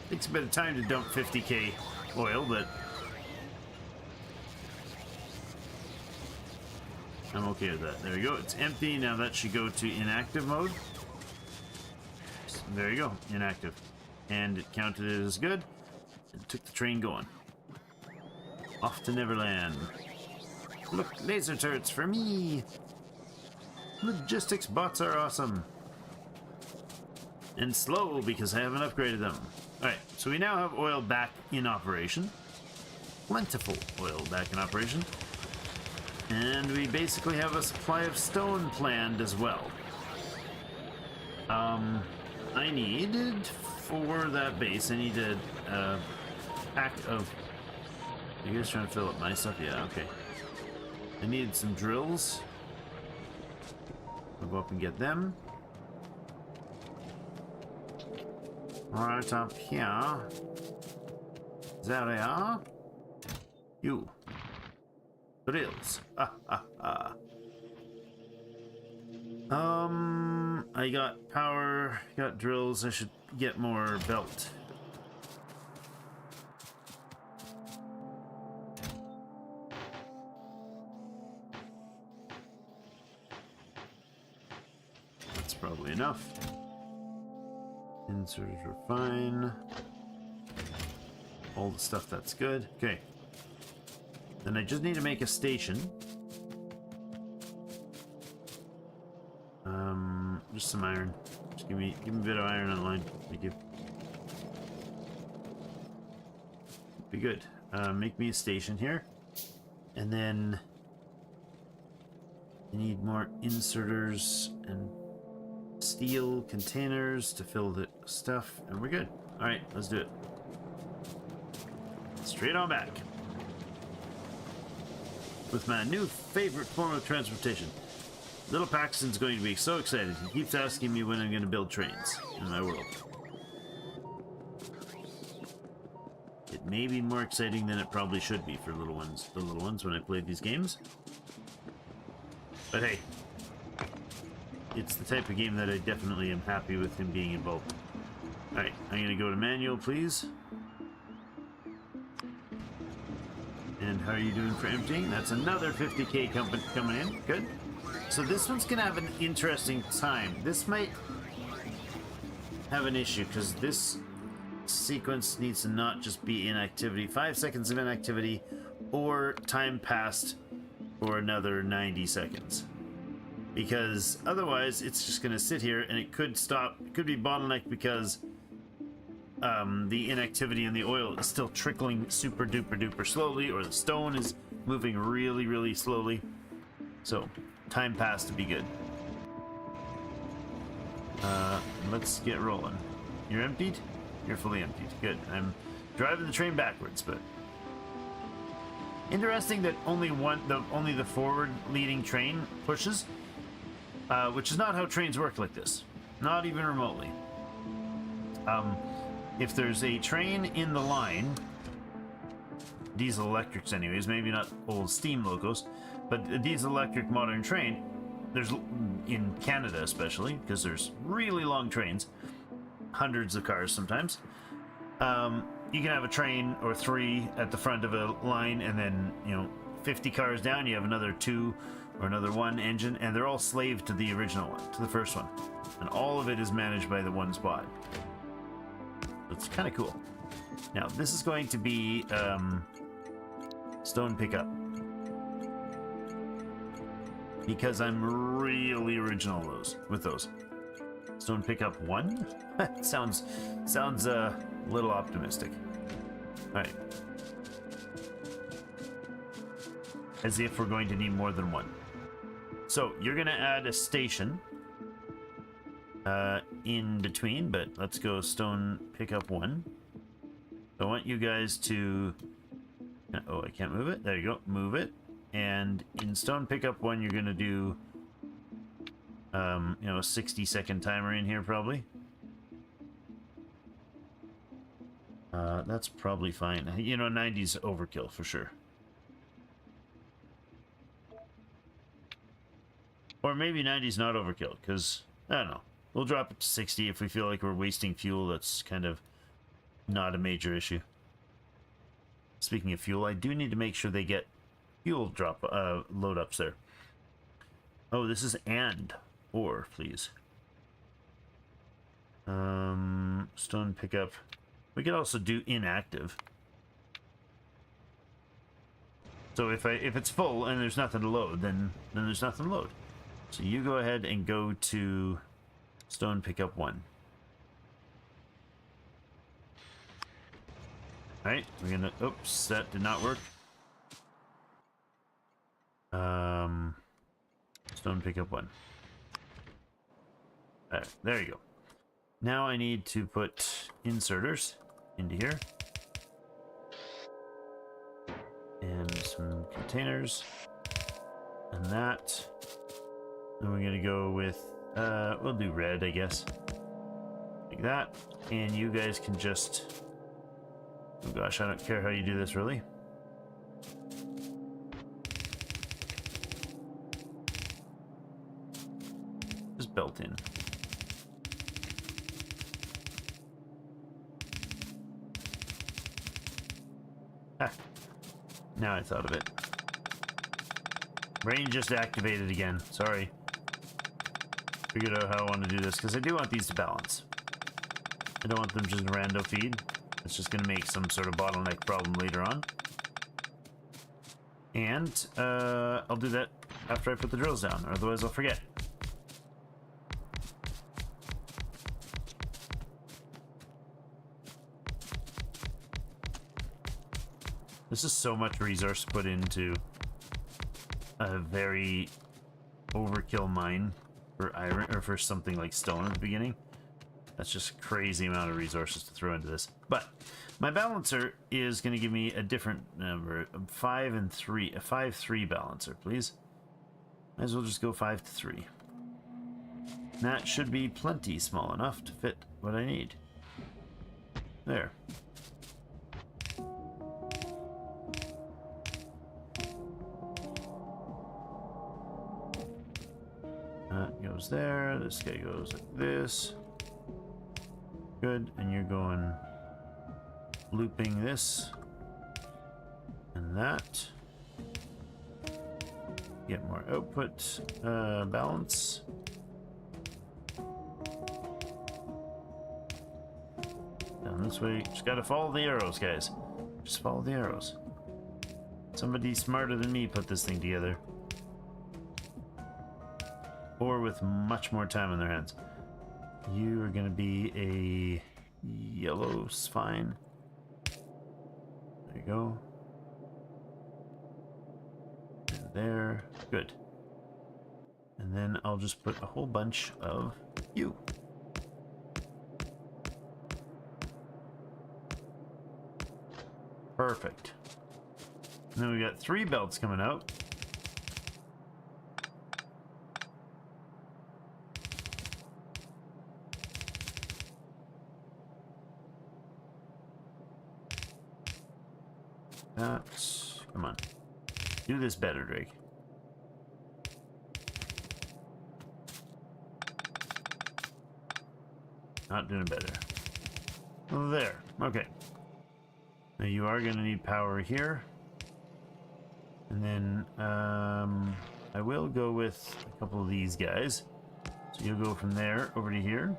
Takes a bit of time to dump 50k oil, but I'm okay with that. There you go. It's empty. Now that should go to inactive mode. There you go. Inactive. And it counted it as good. It took the train going. Off to Neverland. Look, laser turrets for me. Logistics bots are awesome. And slow because I haven't upgraded them. Alright, so we now have oil back in operation. Plentiful oil back in operation. And we basically have a supply of stone planned as well. I needed, for that base, I needed a pack of... Are you guys trying to fill up my stuff? Yeah, okay. I needed some drills. I'll go up and get them. Right up here. There they are. You. Drills. I got power, got drills. I should get more belt. That's probably enough. Inserters are fine. All the stuff that's good. Okay. Then I just need to make a station. Just some iron. Just give me a bit of iron on the line. Thank you. Be good. Make me a station here. And then I need more inserters and steel containers to fill the stuff, and we're good. Alright, let's do it. Straight on back. With my new favorite form of transportation. Little Paxton's going to be so excited. He keeps asking me when I'm going to build trains in my world. It may be more exciting than it probably should be for the little ones when I play these games. But hey, it's the type of game that I definitely am happy with him being involved. Alright, I'm going to go to manual, please. And how are you doing for emptying? That's another 50k coming in. Good. So this one's going to have an interesting time. This might have an issue because this sequence needs to not just be inactivity. 5 seconds of inactivity or time passed for another 90 seconds. Because otherwise it's just going to sit here and it could stop. It could be bottlenecked because the inactivity in the oil is still trickling super duper duper slowly, or the stone is moving really really slowly. So time passed to be good. Let's get rolling. You're emptied? You're fully emptied. Good. I'm driving the train backwards, but interesting that only the forward leading train pushes, which is not how trains work like this. Not even remotely. If there's a train in the line, diesel electrics anyways, maybe not old steam locos, but a diesel electric modern train, there's, in Canada especially, because there's really long trains, hundreds of cars sometimes, you can have a train or 3 at the front of a line, and then, you know, 50 cars down you have another 2 or another 1 engine, and they're all slave to the original one, to the first one, and all of it is managed by the one spot. It's kind of cool. Now this is going to be stone pickup, because I'm really original with those. Stone pickup 1? sounds a little optimistic. Alright. As if we're going to need more than 1. So you're gonna add a station in between, but let's go stone pickup 1. I want you guys to, oh, I can't move it. There you go, move it. And in stone pickup 1, you're gonna do you know, a 60-second timer in here probably. That's probably fine. You know, 90's overkill for sure. Or maybe 90's not overkill, because I don't know. We'll drop it to 60 if we feel like we're wasting fuel. That's kind of not a major issue. Speaking of fuel, I do need to make sure they get fuel drop load ups there. Oh, this is or, please. Stone pickup. We could also do inactive. So if it's full and there's nothing to load, then there's nothing to load. So you go ahead and go to stone pickup 1. Alright, we're gonna, oops, that did not work. Stone pickup 1. Alright, there you go. Now I need to put inserters into here. And some containers. And that. And we're gonna go with, we'll do red, I guess. Like that. And you guys can just, oh gosh, I don't care how you do this, really. Just built in. Ah, now I thought of it. Brain just activated again. Sorry. Figured out how I want to do this, because I do want these to balance. I don't want them just rando feed. It's just going to make some sort of bottleneck problem later on. And I'll do that after I put the drills down, or otherwise I'll forget. This is so much resource put into a very overkill mine for iron, or for something like stone at the beginning. That's just a crazy amount of resources to throw into this. But my balancer is going to give me a different number, 5 and 3, a 5-3 balancer, please. Might as well just go 5 to 3. That should be plenty small enough to fit what I need. There. Go goes there. This guy goes like this. Good. And you're going looping this and that. Get more output, balance. Down this way. Just gotta follow the arrows, guys. Just follow the arrows. Somebody smarter than me put this thing together. Or with much more time on their hands. You are gonna be a yellow spine. There you go. And there. Good. And then I'll just put a whole bunch of you. Perfect. And then we got 3 belts coming out. That's... Come on. Do this better, Drake. Not doing better. There. Okay. Now you are going to need power here. And then I will go with a couple of these guys. So you'll go from there over to here.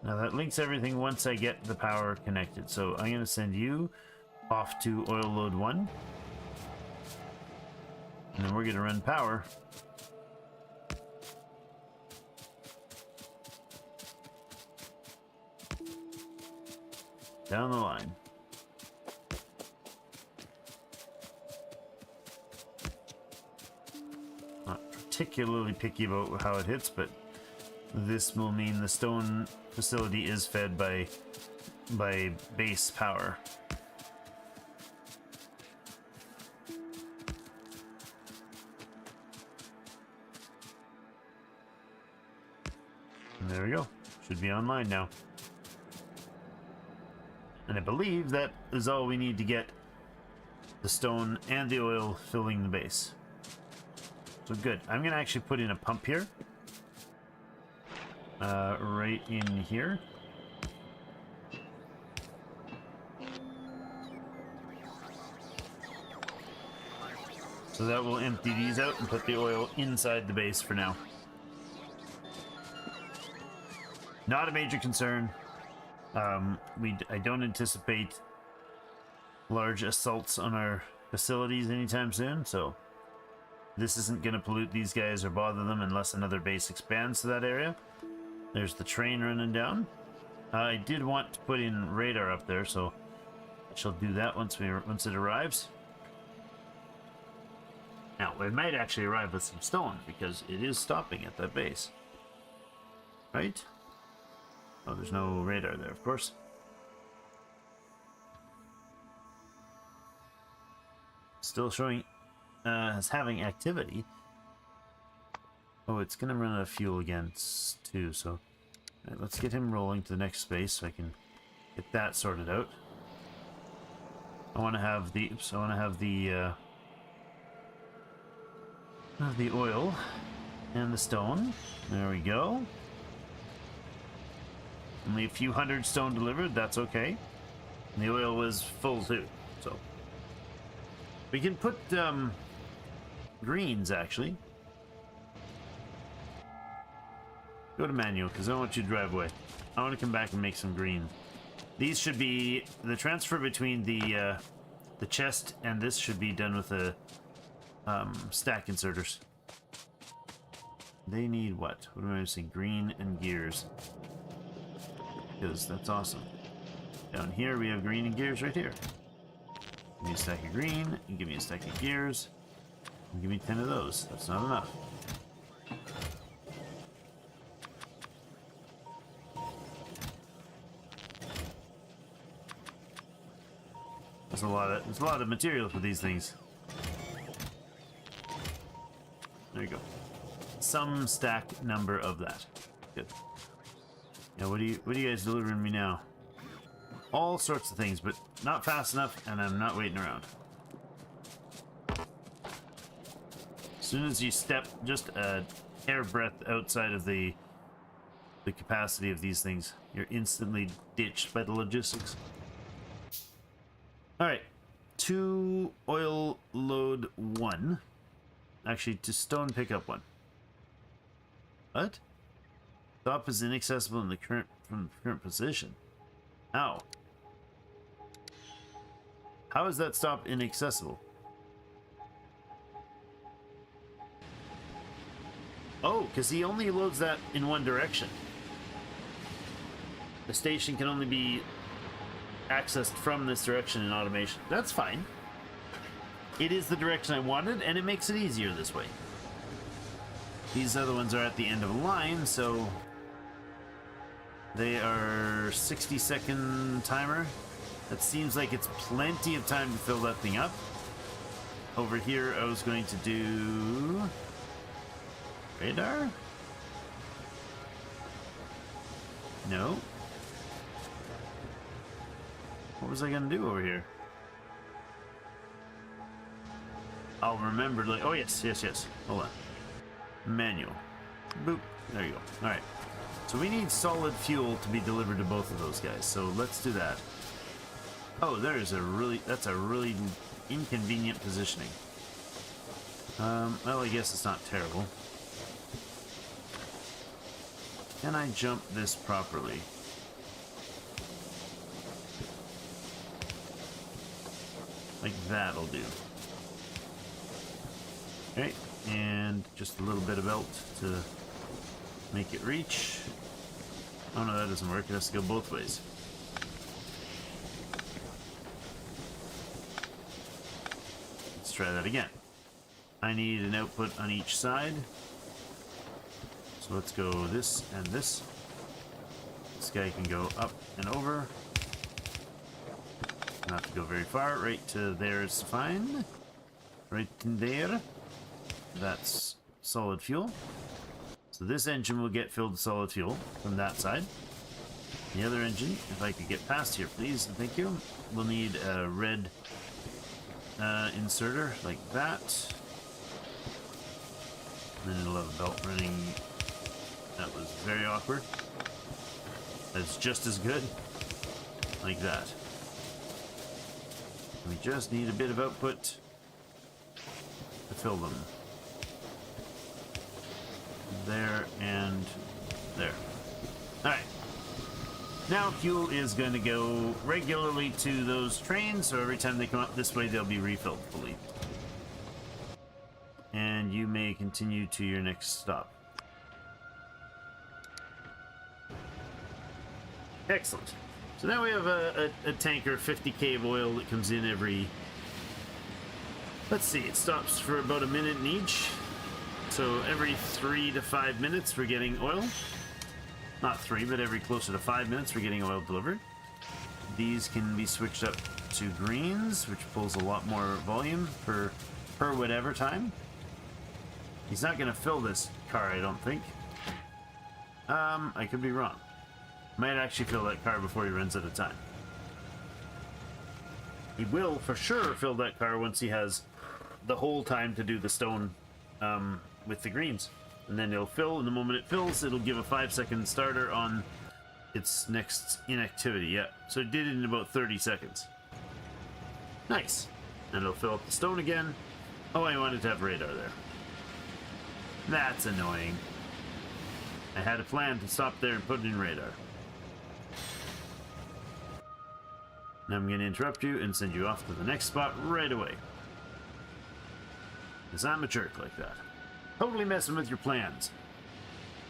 Now that links everything once I get the power connected. So I'm going to send you off to oil load 1. And then we're going to run power. Down the line. Not particularly picky about how it hits, but this will mean the stone facility is fed by base power. And there we go. Should be online now. And I believe that is all we need to get the stone and the oil filling the base. So good. I'm going to actually put in a pump here. Right in here. So that will empty these out and put the oil inside the base for now. Not a major concern. I don't anticipate large assaults on our facilities anytime soon, so this isn't going to pollute these guys or bother them unless another base expands to that area. There's the train running down. I did want to put in radar up there, so I shall do that once it arrives. Now, we might actually arrive with some stone because it is stopping at that base. Right? Oh, there's no radar there, of course. Still showing as having activity. Oh, it's going to run out of fuel again, too, so... Right, let's get him rolling to the next space so I can get that sorted out. I want to have the... Oops, I want to have the oil and the stone. There we go. Only a few hundred stone delivered, that's okay. And the oil was full too, so. We can put greens actually. Go to manual, because I don't want you to drive away. I want to come back and make some green. These should be, the transfer between the chest and this should be done with the stack inserters. They need what? What am I missing? Green and gears. Because that's awesome. Down here we have green and gears right here. Give me a stack of green, and give me a stack of gears, and give me 10 of those. That's not enough. There's a lot of material for these things. There you go. Some stack number of that. Good. Now, what are you guys delivering me now? All sorts of things, but not fast enough, and I'm not waiting around. As soon as you step just a hair breadth outside of the capacity of these things, you're instantly ditched by the logistics. All right, to oil load 1. Actually, to stone pick up 1. What? Stop is inaccessible in the from the current position. How? How is that stop inaccessible? Oh, because he only loads that in one direction. The station can only be accessed from this direction in automation. That's fine. It is the direction I wanted, and it makes it easier this way. These other ones are at the end of a line, so they are 60-second timer. That seems like it's plenty of time to fill that thing up. Over here, I was going to do radar? No. What was I going to do over here? I'll remember, like, oh yes, yes, yes. Hold on. Manual. Boop. There you go. Alright. So we need solid fuel to be delivered to both of those guys. So let's do that. Oh, that's a really inconvenient positioning. Well, I guess it's not terrible. Can I jump this properly? Like that'll do. Okay, and just a little bit of belt to make it reach. Oh no, that doesn't work. It has to go both ways. Let's try that again. I need an output on each side. So let's go this and this. This guy can go up and over. Not to go very far. Right to there is fine. Right in there. That's solid fuel. So this engine will get filled with solid fuel from that side. The other engine, if I could get past here, please, and thank you. We'll need a red inserter like that. And then it'll have a belt running. That was very awkward. That's just as good. Like that. We just need a bit of output to fill them. There and there. Alright. Now fuel is going to go regularly to those trains, so every time they come up this way they'll be refilled fully. And you may continue to your next stop. Excellent. So now we have a tanker, 50k of oil that comes in every... Let's see, it stops for about a minute in each. So every 3 to 5 minutes we're getting oil. Not 3, but every closer to 5 minutes we're getting oil delivered. These can be switched up to greens, which pulls a lot more volume per whatever time. He's not going to fill this car, I don't think. I could be wrong. Might actually fill that car before he runs out of time. He will for sure fill that car once he has the whole time to do the stone with the greens. And then it'll fill, and the moment it fills, it'll give a 5-second starter on its next inactivity. Yeah, so it did it in about 30 seconds. Nice. And it'll fill up the stone again. Oh, I wanted to have radar there. That's annoying. I had a plan to stop there and put in radar. Now I'm going to interrupt you and send you off to the next spot right away. Because I'm a jerk like that. Totally messing with your plans.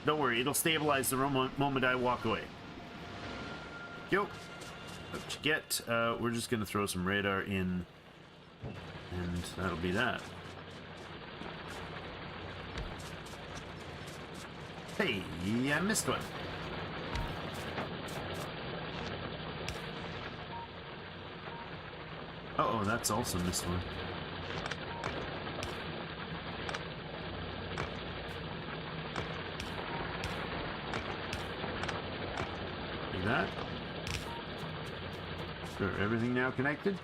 Don't worry, it'll stabilize the moment I walk away. Yo. What you get? We're just going to throw some radar in. And that'll be that. Hey, I missed one. Uh-oh, that's also missed one. Like that. Sure, everything now connected?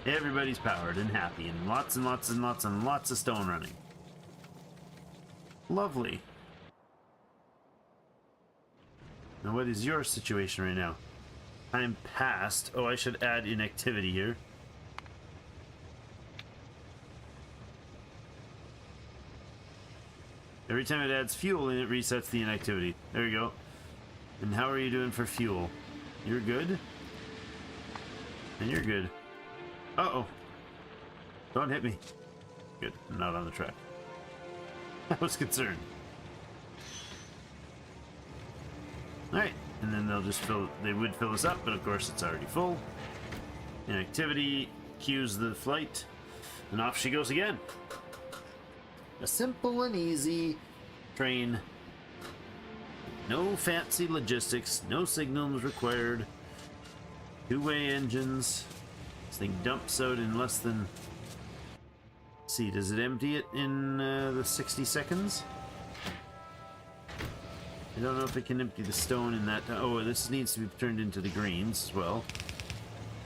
Everybody's powered and happy, and lots and lots and lots and lots of stone running. Lovely. Now, what is your situation right now? I'm past. Oh, I should add inactivity here. Every time it adds fuel in, it resets the inactivity. There you go. And how are you doing for fuel? You're good? And you're good. Uh-oh. Don't hit me. Good. I'm not on the track. I was concerned. Alright. And then they'll just fill... They would fill this up, but of course it's already full. Inactivity cues the flight. And off she goes again. A simple and easy train. No fancy logistics. No signals required. Two-way engines. This thing dumps out in less than... Let's see, does it empty it in the 60 seconds? I don't know if it can empty the stone in that... Oh, this needs to be turned into the greens as well.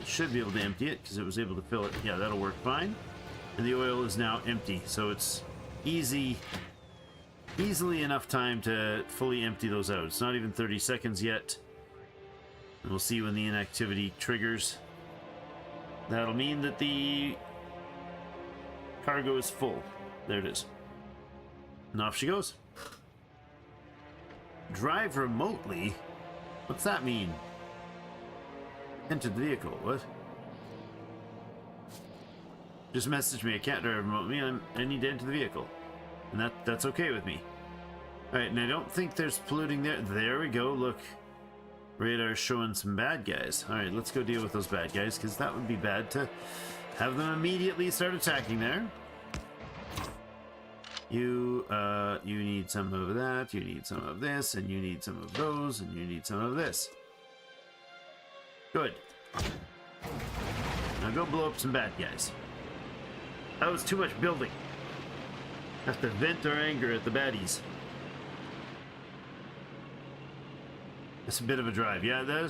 It should be able to empty it because it was able to fill it. Yeah, that'll work fine. And the oil is now empty, so it's easily enough time to fully empty those out. It's not even 30 seconds yet. And we'll see when the inactivity triggers. That'll mean that the cargo is full. There it is. And off she goes. Drive remotely? What's that mean? Enter the vehicle. What? Just message me. I can't drive remotely. I need to enter the vehicle. And that's okay with me. Alright, and I don't think there's polluting there. There we go. Look. Radar's showing some bad guys. Alright, let's go deal with those bad guys, because that would be bad to have them immediately start attacking there. You need some of that, you need some of this, and you need some of those, and you need some of this. Good. Now go blow up some bad guys. That was too much building. Have to vent our anger at the baddies. It's a bit of a drive. Yeah,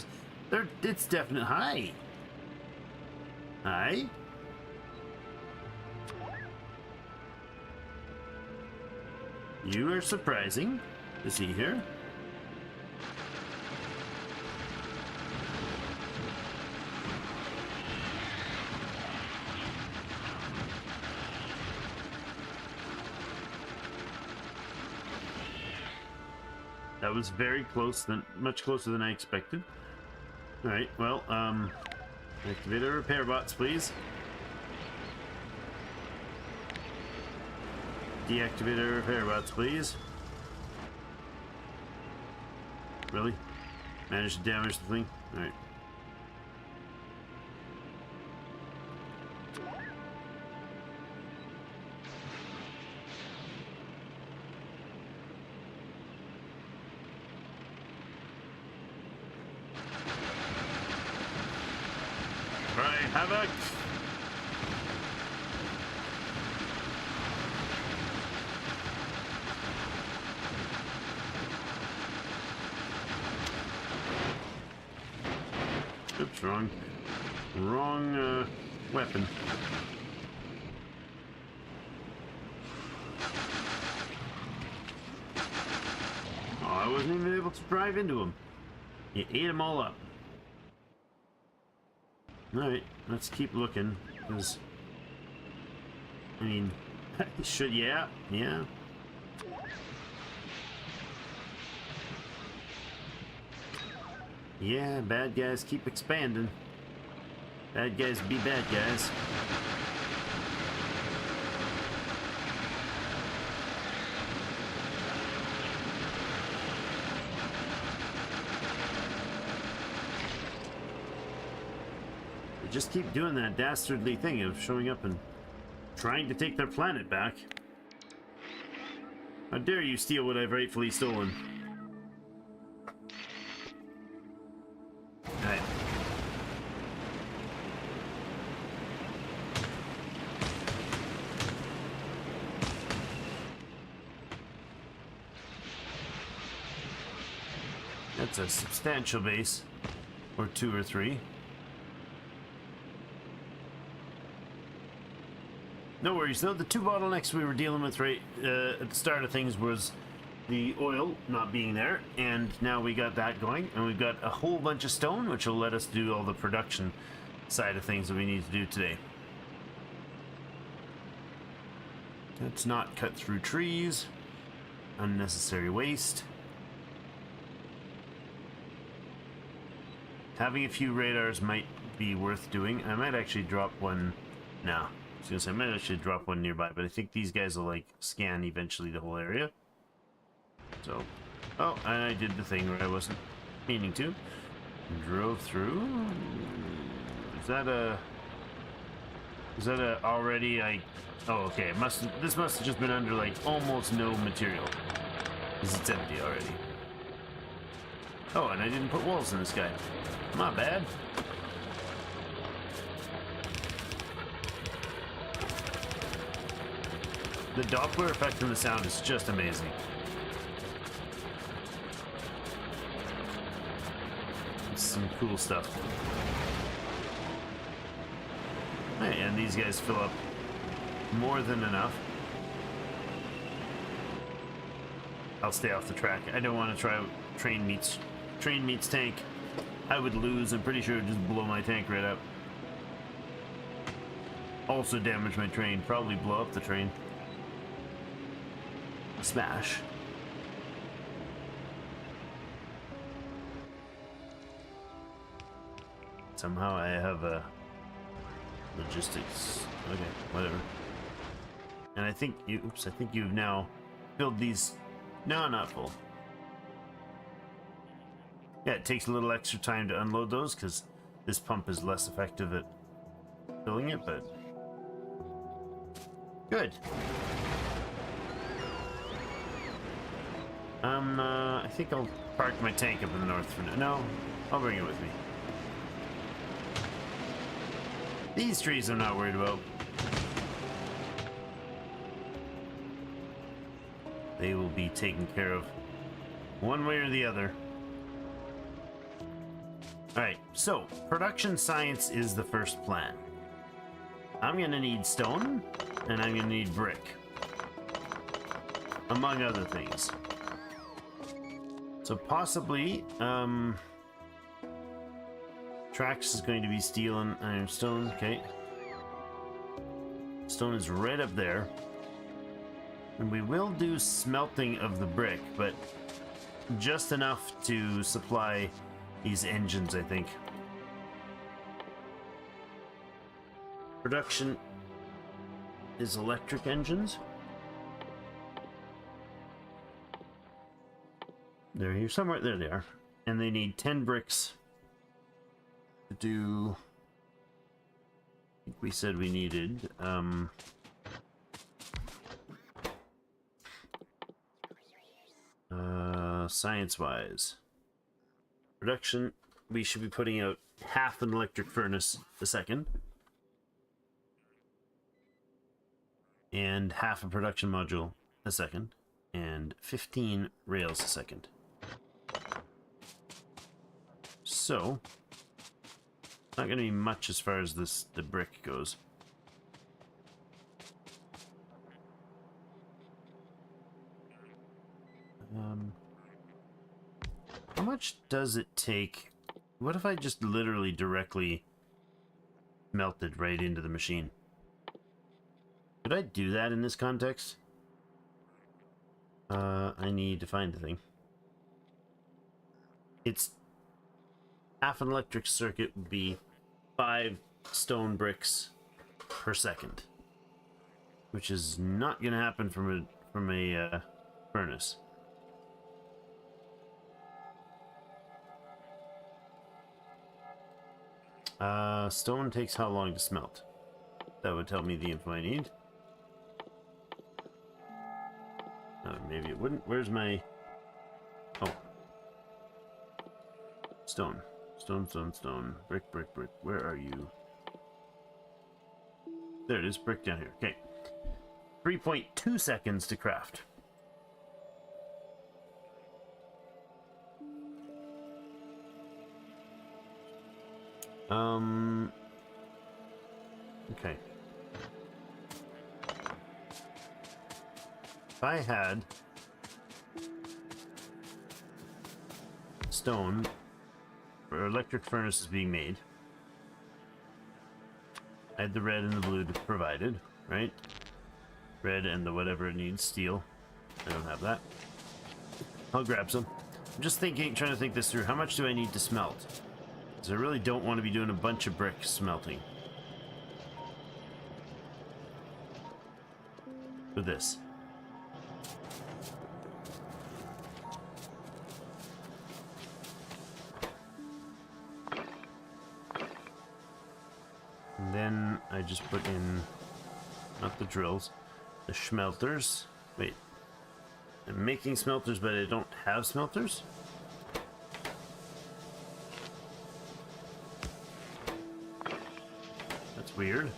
it's definite. Hi. Hi. You are surprising to see here. That was very close, much closer than I expected. Alright, well, activate our repair bots, please. Deactivate our repair bots, please. Really? Managed to damage the thing? Alright. Havoc! Oops, wrong weapon. Oh, I wasn't even able to drive into him. You ate them all up. Alright, let's keep looking, because, I mean, should, yeah. Yeah, bad guys keep expanding. Bad guys be bad guys. Just keep doing that dastardly thing of showing up and trying to take their planet back. How dare you steal what I've rightfully stolen? Alright. That's a substantial base. Or two or three. No worries though. The two bottlenecks we were dealing with right at the start of things was the oil not being there, and now we got that going, and we've got a whole bunch of stone, which will let us do all the production side of things that we need to do today. Let's not cut through trees. Unnecessary waste. Having a few radars might be worth doing. I might actually drop one. No, I was gonna say I might actually drop one nearby, but I think these guys will like scan eventually the whole area. So, oh, I did the thing where I wasn't meaning to. Drove through. Is that a already oh, okay. This must have just been under like almost no material, because it's empty already. Oh, and I didn't put walls in this guy. Not bad. The Doppler effect on the sound is just amazing. It's some cool stuff. Hey, and these guys fill up more than enough. I'll stay off the track. I don't want to try train meets tank. I would lose. I'm pretty sure it would just blow my tank right up. Also damage my train. Probably blow up the train. Smash. Somehow I have a logistics. Okay, whatever. And I think you. Oops, I think you've now filled these. No, not full. Yeah, it takes a little extra time to unload those because this pump is less effective at filling it, but good. I think I'll park my tank up in the north for now. No, I'll bring it with me. These trees I'm not worried about. They will be taken care of one way or the other. Alright, so production science is the first plan. I'm gonna need stone, and I'm gonna need brick, among other things. So possibly, Trax is going to be steel and ironstone. Okay. Stone is right up there. And we will do smelting of the brick, but just enough to supply these engines, I think. Production is electric engines. They're here somewhere. There they are. And they need 10 bricks to do. I think we said we needed science-wise. Production, we should be putting out half an electric furnace a second. And half a production module a second. And 15 rails a second. So, not going to be much as far as the brick goes. How much does it take? What if I just literally directly melted right into the machine? Could I do that in this context? I need to find the thing. It's half an electric circuit would be 5 stone bricks per second, which is not going to happen from a furnace. Stone takes how long to smelt? That would tell me the info I need. Maybe it wouldn't. Where's my... Oh. Stone. Stone, stone, stone. Brick, brick, brick. Where are you? There it is. Brick down here. Okay. 3.2 seconds to craft. Okay. if I had stone or electric furnaces being made, I had the red and the blue provided, right? Red and the whatever it needs, steel. I don't have that. I'll grab some. I'm just trying to think this through. How much do I need to smelt? Because I really don't want to be doing a bunch of brick smelting for this. And then I just put in, not the drills, the smelters. Wait, I'm making smelters, but I don't have smelters? That's weird.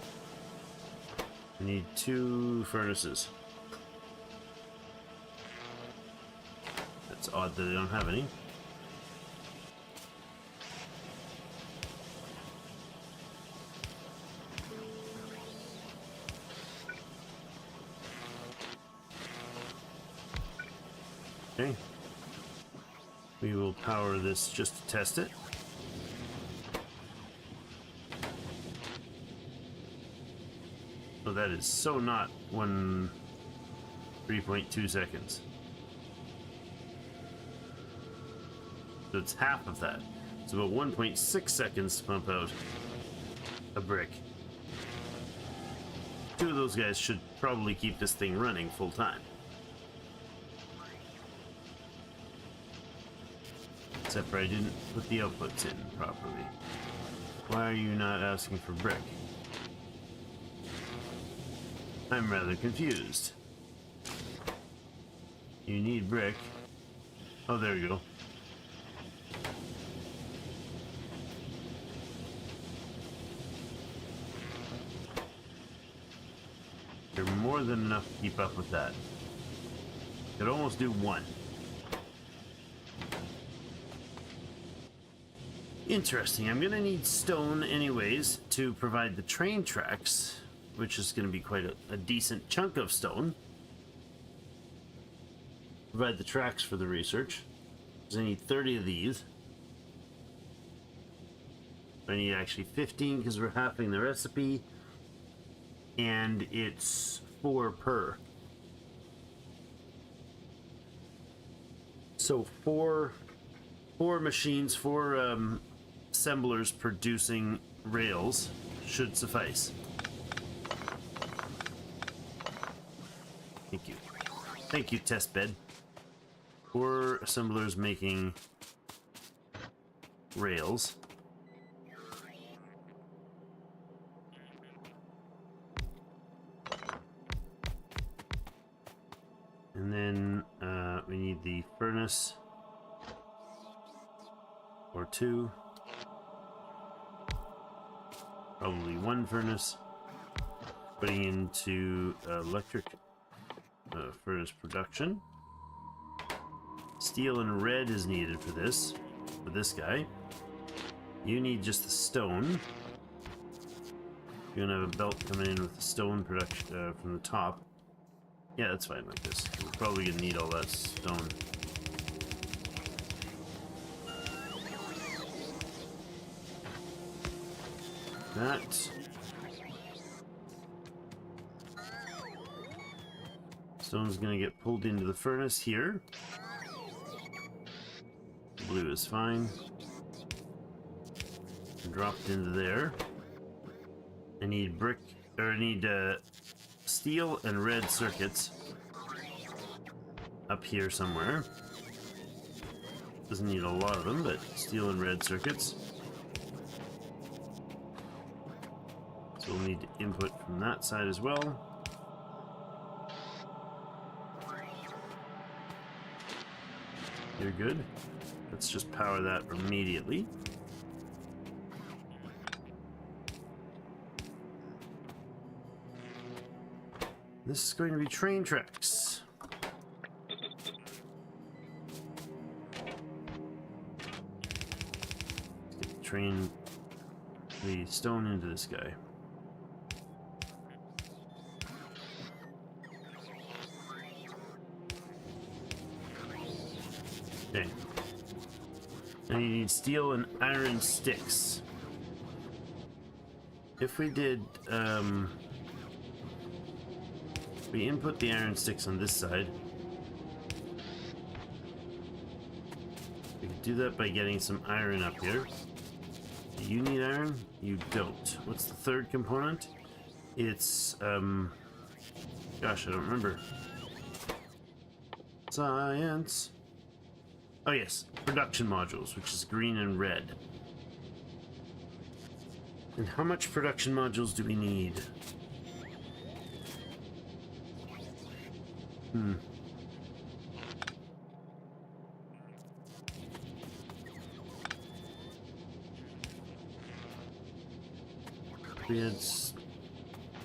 I need 2 furnaces. That's odd that I don't have any. Okay. We will power this just to test it. Oh, that is so not 3.2 seconds. So it's half of that. It's about 1.6 seconds to pump out a brick. 2 of those guys should probably keep this thing running full time. Except for I didn't put the outputs in properly. Why are you not asking for brick? I'm rather confused. You need brick. Oh, there you go. You're more than enough to keep up with that. Could almost do 1. Interesting. I'm gonna need stone anyways to provide the train tracks, which is gonna be quite a decent chunk of stone. Provide the tracks for the research. Because I need 30 of these. I need actually 15 because we're halving the recipe. And it's 4 per. So 4 machines, 4 assemblers producing rails should suffice. Thank you. Thank you, test bed. 4 assemblers making rails. And then we need the furnace or 2. Probably 1 furnace. Putting into electric furnace production. Steel and red is needed for this guy. You need just the stone. You're gonna have a belt coming in with the stone production from the top. Yeah, that's fine like this. We're probably gonna need all that stone. That. Stone's gonna get pulled into the furnace here. Blue is fine. Dropped into there. I need brick, or I need steel and red circuits up here somewhere. Doesn't need a lot of them, but steel and red circuits. So we'll need input from that side as well. You're good. Let's just power that immediately. This is going to be train tracks. Let's get the stone into this guy. Okay. Now you need steel and iron sticks. If we did, we input the iron sticks on this side. We could do that by getting some iron up here. Do you need iron? You don't. What's the third component? It's, gosh, I don't remember. Science. Oh yes, production modules, which is green and red. And how much production modules do we need?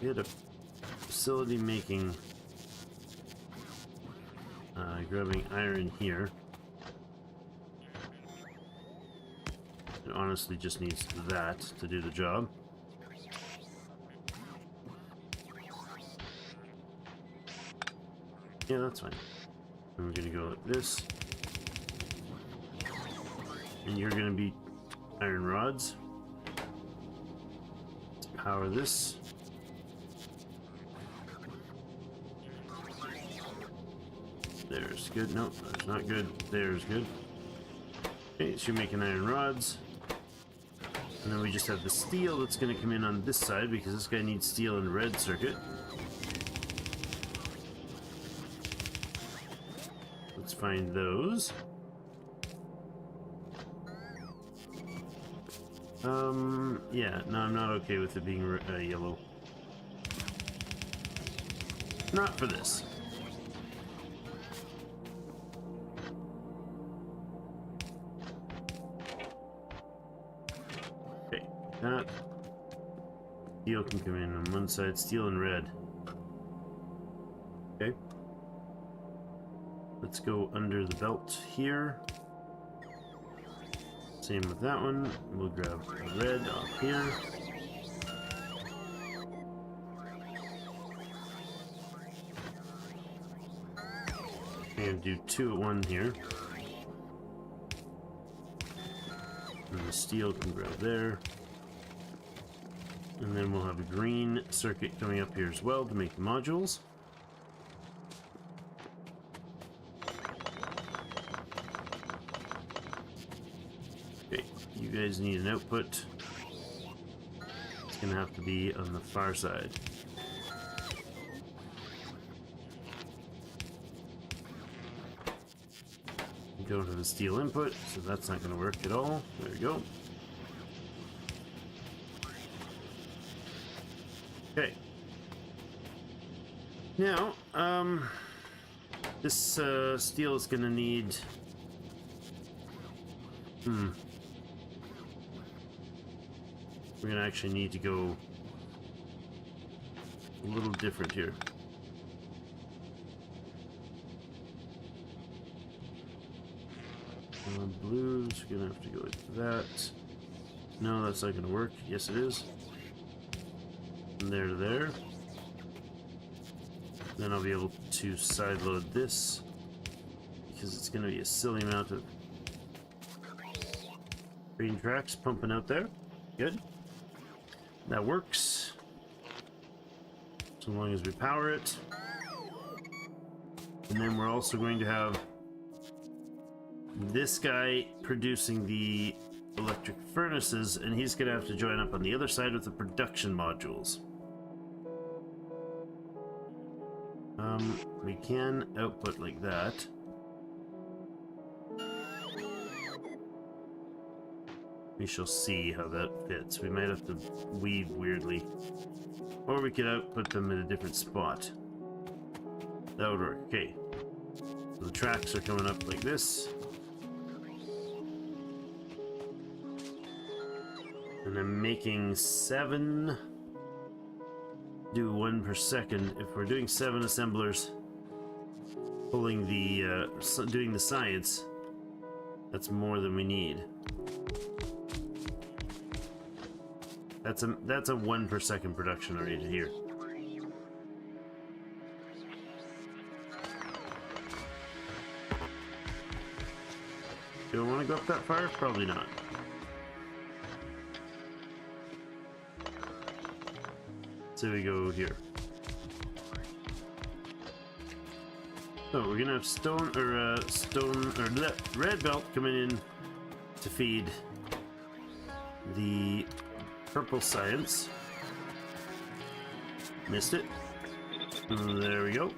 We had a facility making, grabbing iron here. It honestly just needs that to do the job. Yeah, that's fine. And we're gonna go like this. And you're gonna be iron rods. Let's power this. There's good. No, that's not good. There's good. Okay, so you're making iron rods. And then we just have the steel that's going to come in on this side because this guy needs steel and red circuit. Let's find those. Yeah, no, I'm not okay with it being yellow. Not for this. Okay, that. Steel can come in on one side, steel and red. Okay. Let's go under the belt here. Same with that one. We'll grab the red off here. I'm gonna do 2 at 1 here. And the steel can grab there. And then we'll have a green circuit coming up here as well to make the modules. Okay, you guys need an output. It's gonna have to be on the far side. We don't have a steel input, so that's not gonna work at all. There we go. Okay. Now, this steel is gonna need. We're gonna actually need to go a little different here. Blue's gonna have to go like that. No, that's not gonna work. Yes, it is. From there to there. Then I'll be able to sideload this because it's gonna be a silly amount of green tracks pumping out there. Good. That works. So long as we power it. And then we're also going to have this guy producing the electric furnaces, and he's going to have to join up on the other side with the production modules. We can output like that. We shall see how that fits. We might have to weave weirdly. Or we could output them in a different spot. That would work. Okay. So the tracks are coming up like this. And I'm making 7. Do 1 per second. If we're doing 7 assemblers, pulling the, doing the science, that's more than we need. That's a 1 per second production rate here. Do I want to go up that far? Probably not. So we go here. So we're gonna have red belt coming in to feed the purple science. Missed it. There we go.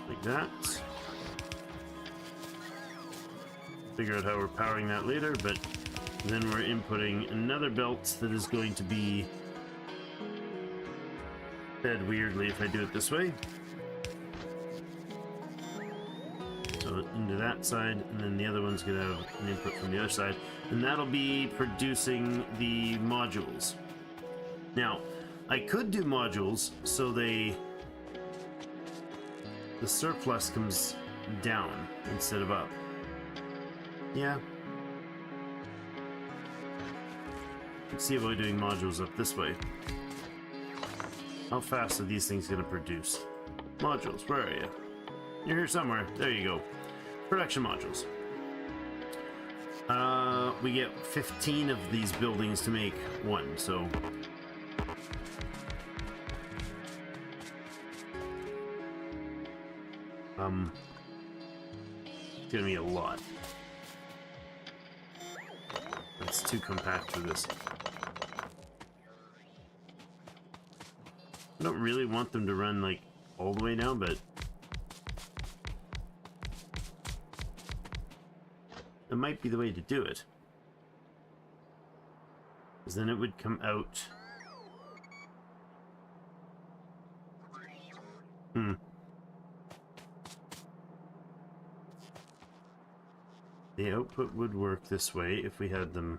Like that. Figure out how we're powering that later, but then we're inputting another belt that is going to be fed weirdly if I do it this way. So into that side, and then the other one's gonna have an input from the other side, and that'll be producing the modules. Now, I could do modules so the surplus comes down instead of up. Yeah. Let's see about doing modules up this way. How fast are these things going to produce? Modules, where are you? You're here somewhere. There you go. Production modules. We get 15 of these buildings to make one, so... it's gonna be a lot. It's too compact for this. I don't really want them to run like all the way down, but it might be the way to do it. Because then it would come out. The output would work this way if we had them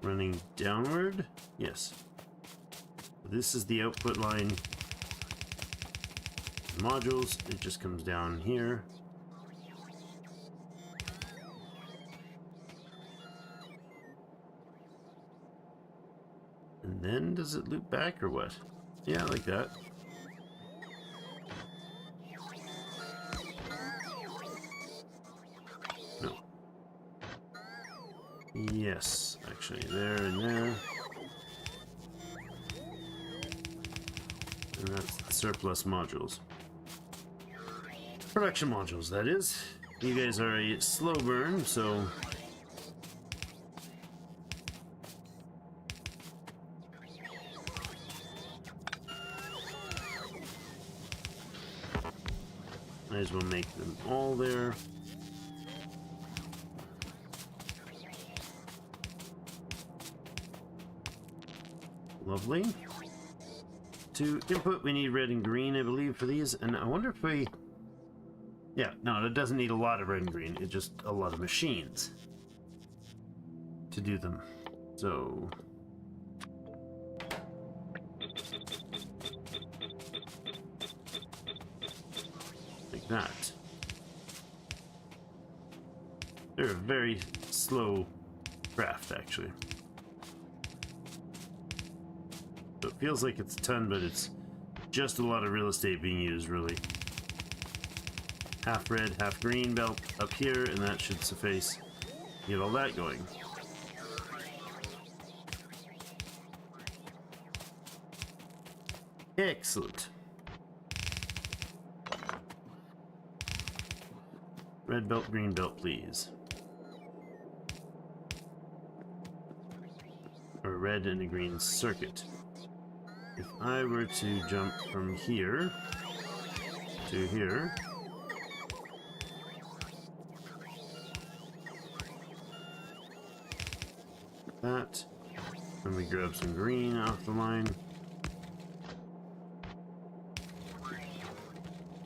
running downward. Yes. This is the output line. Modules, it just comes down here. And then does it loop back or what? Yeah, like that. No. Yes, actually, there and there. And that's the surplus modules. Production modules, that is. You guys are a slow burn, so... might as well make them all there. Lovely. To input, we need red and green, I believe, for these. And I wonder if we... yeah, no, it doesn't need a lot of red and green. It's just a lot of machines to do them. So... like that. They're a very slow craft, actually. So it feels like it's a ton, but it's just a lot of real estate being used, really. Half red, half green belt up here, and that should suffice. Get all that going. Excellent. Red belt, green belt, please. Or a red and a green circuit. If I were to jump from here to here, that, and we grab some green off the line,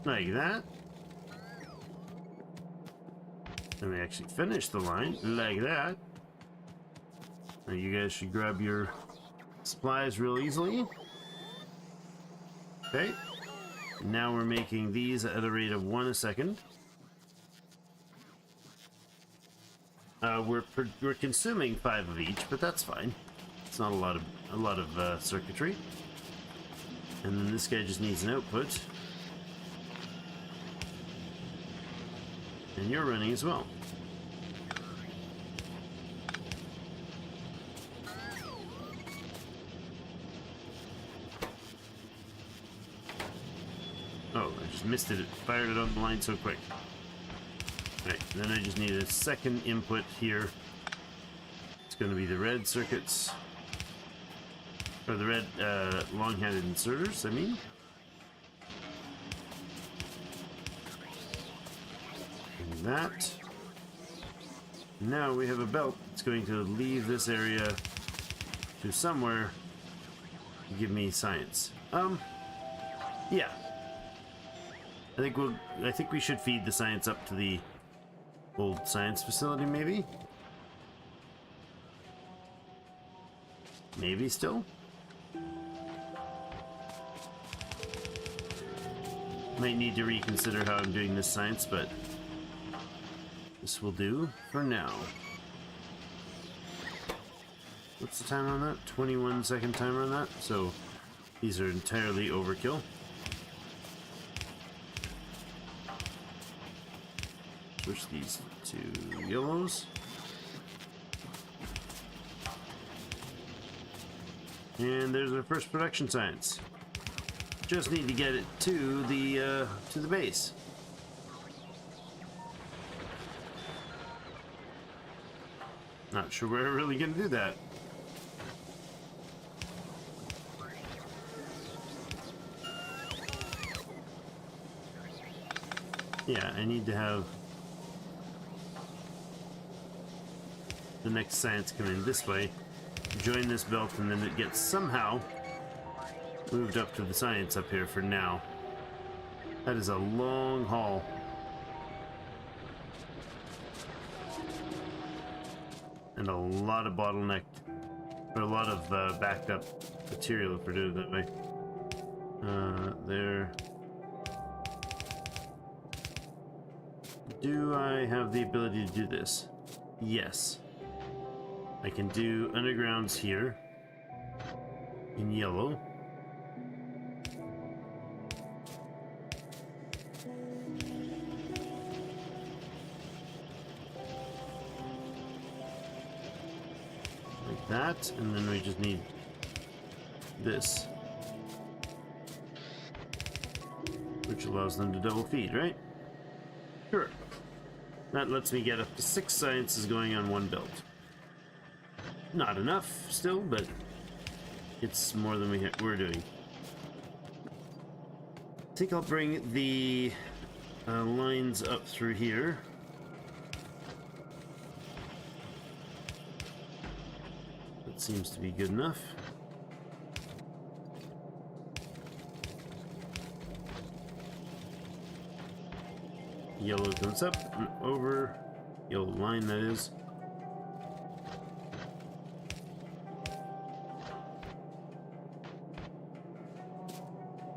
like that, and we actually finish the line like that. Now you guys should grab your supplies real easily. Okay, now we're making these at a rate of 1 a second. We're consuming 5 of each, but that's fine. It's not a lot of circuitry. And then this guy just needs an output. And you're running as well. Oh, I just missed it. It fired it on the line so quick. Right, then I just need a second input here. It's going to be the red circuits. Or the red long-handed inserters, I mean. And that. Now we have a belt that's going to leave this area to somewhere to give me science. Yeah. I think we should feed the science up to the old science facility, maybe? Maybe still? Might need to reconsider how I'm doing this science, but this will do for now. What's the timer on that? 21-second timer on that? So these are entirely overkill. Switch these to yellows. And there's our first production science. Just need to get it to the base. Not sure we're really gonna do that. Yeah, I need to have the next science come in this way, join this belt, and then it gets somehow moved up to the science up here for now. That is a long haul. And a lot of bottlenecked, or a lot of backed up material if we're doing it that way. There. Do I have the ability to do this? Yes. I can do undergrounds here in yellow. Like that, and then we just need this, which allows them to double feed, right? Sure. That lets me get up to 6 sciences going on one belt. Not enough still, but it's more than we're doing. I think I'll bring the lines up through here. That seems to be good enough. Yellow comes up and over. Yellow line, that is.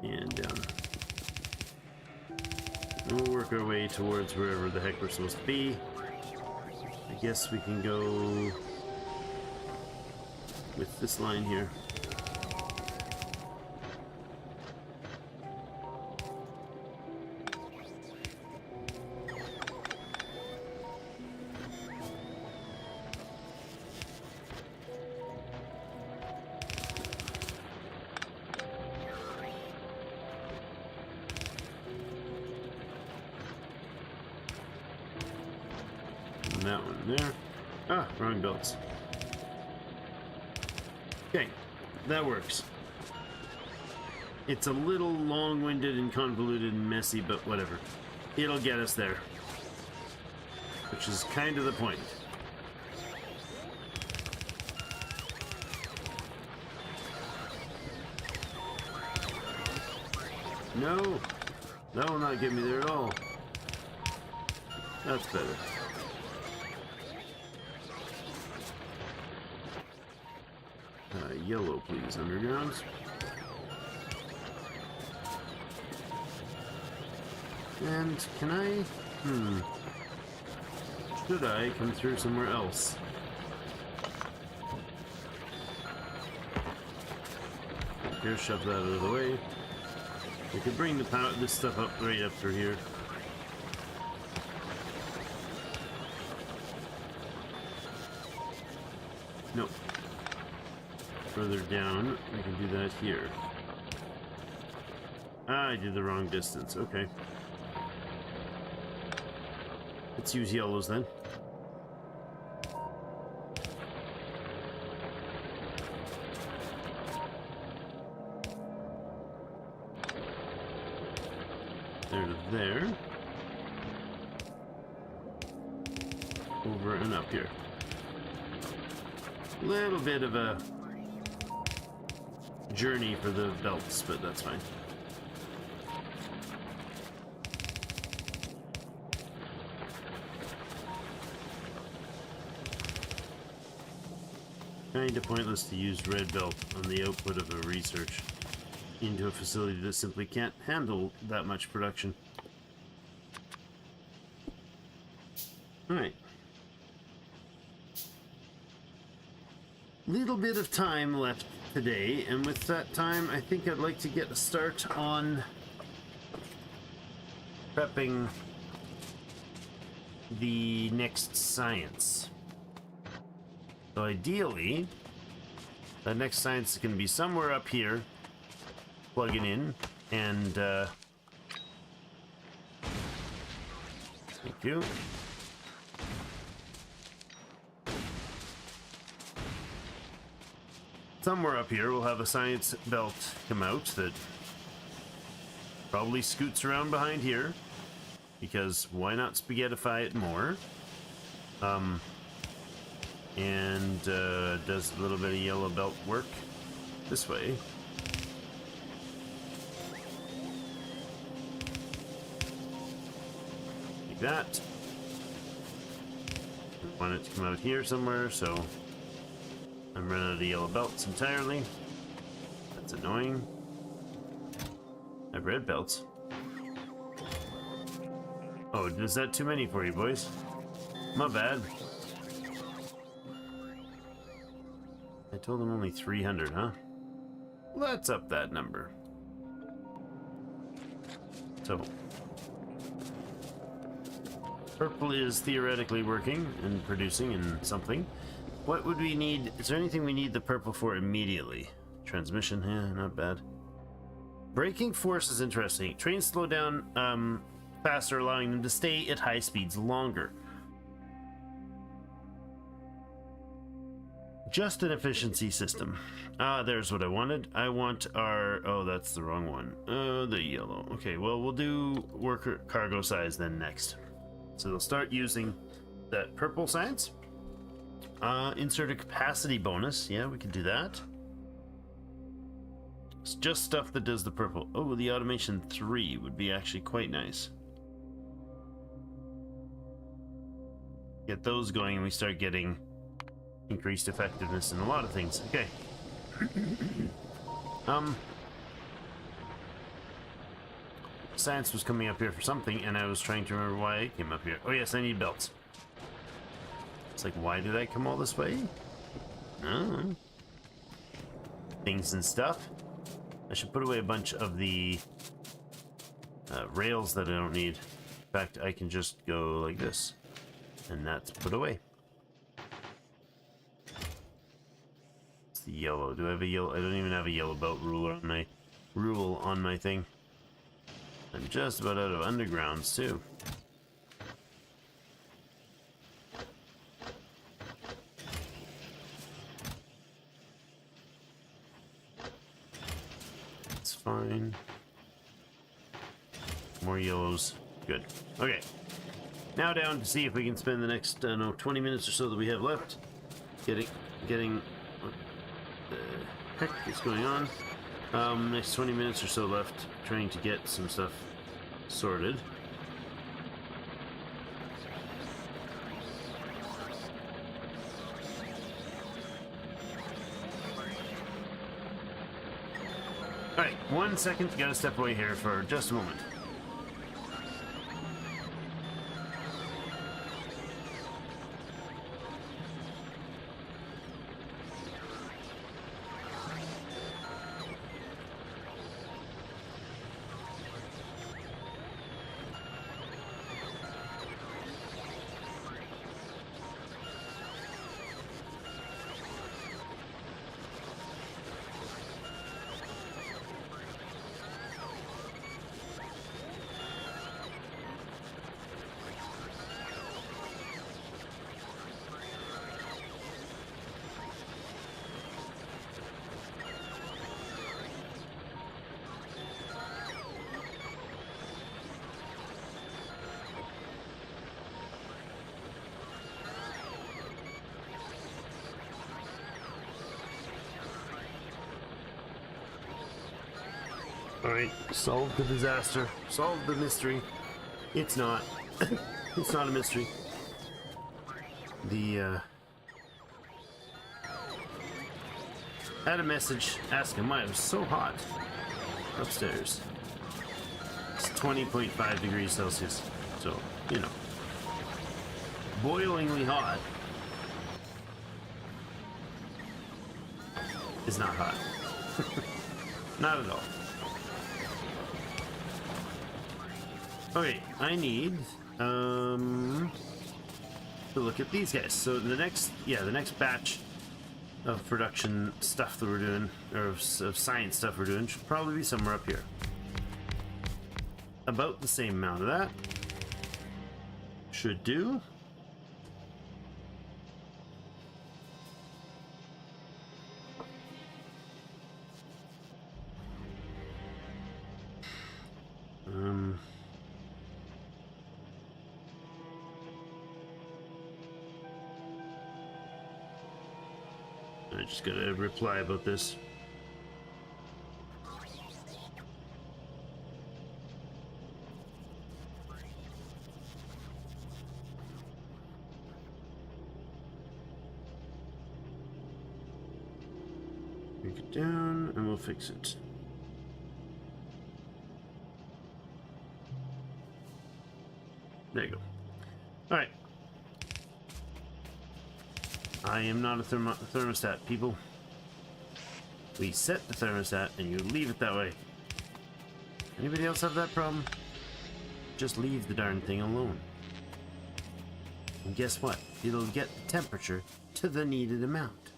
And down. And we'll work our way towards wherever the heck we're supposed to be. I guess we can go with this line here. And that one there. Ah, wrong belts. Okay, that works. It's a little long-winded and convoluted and messy, but whatever. It'll get us there. Which is kind of the point. No! That will not get me there at all. That's better. Yellow, please, undergrounds. And can I? Should I come through somewhere else? here, shove that out of the way. We could bring this stuff up right up through here. Nope. Further down, we can do that here. Ah, I did the wrong distance. Okay. Let's use yellows then. There to there. Over and up here. Little bit of a journey for the belts, but that's fine. Kinda pointless to use red belt on the output of a research into a facility that simply can't handle that much production. Alright. Little bit of time left today, and with that time, I think I'd like to get a start on prepping the next science. So ideally, that next science is going to be somewhere up here, plugging in, and thank you. Somewhere up here, we'll have a science belt come out that probably scoots around behind here, because why not spaghettify it more? And does a little bit of yellow belt work this way. Like that. I want it to come out here somewhere, so I'm running out of yellow belts entirely. That's annoying. I have red belts. Oh, is that too many for you, boys? My bad. I told them only 300, huh? Let's up that number. So, purple is theoretically working and producing and something. What would we need? Is there anything we need the purple for immediately? Transmission, yeah, not bad. Braking force is interesting. Trains slow down faster, allowing them to stay at high speeds longer. Just an efficiency system. Ah, there's what I wanted. I want our... Oh, that's the wrong one. The yellow. Okay, well, we'll do worker cargo size then next. So they'll start using that purple science. Insert a capacity bonus. Yeah, we can do that. It's just stuff that does the purple. Oh, the automation 3 would be actually quite nice. Get those going and we start getting increased effectiveness in a lot of things. Okay. Science was coming up here for something and I was trying to remember why it came up here. Oh yes, I need belts. It's like, why did I come all this way? Oh. Things and stuff. I should put away a bunch of the rails that I don't need. In fact, I can just go like this. And that's put away. It's the yellow. Do I have a yellow? I don't even have a yellow belt ruler on my thing. I'm just about out of undergrounds too. It's fine. More yellows. Good. Okay. Now down to see if we can spend the next, 20 minutes or so that we have left getting what the heck is going on. Next 20 minutes or so left trying to get some stuff sorted. Alright, 1 second, gotta step away here for just a moment. Alright, solve the disaster. Solve the mystery. It's not. It's not a mystery. I had a message asking why it was so hot upstairs. It's 20.5 degrees Celsius. So, you know, boilingly hot is not hot. Not at all. Okay, I need to look at these guys. So the next batch of production stuff that we're doing, or of science stuff we're doing, should probably be somewhere up here. About the same amount of that. Should do. I just gotta reply about this. Break it down and we'll fix it. There you go. All right. I am not a thermostat, people. We set the thermostat and you leave it that way. Anybody else have that problem? Just leave the darn thing alone. And guess what? It'll get the temperature to the needed amount.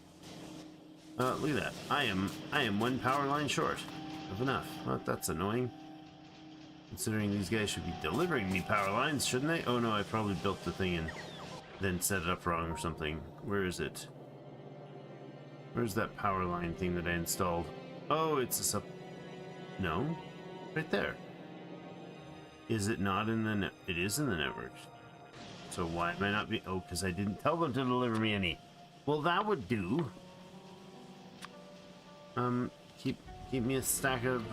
Look at that. I am one power line short of enough. Well, that's annoying. Considering these guys should be delivering me power lines, shouldn't they? Oh no, I probably built the thing and then set it up wrong or something. Where is it? Where's that power line thing that I installed? Oh, it's a no, right there. Is it not in the it is in the network. So why am I not be? Oh, because I didn't tell them to deliver me any. Well, that would do. Keep me a stack of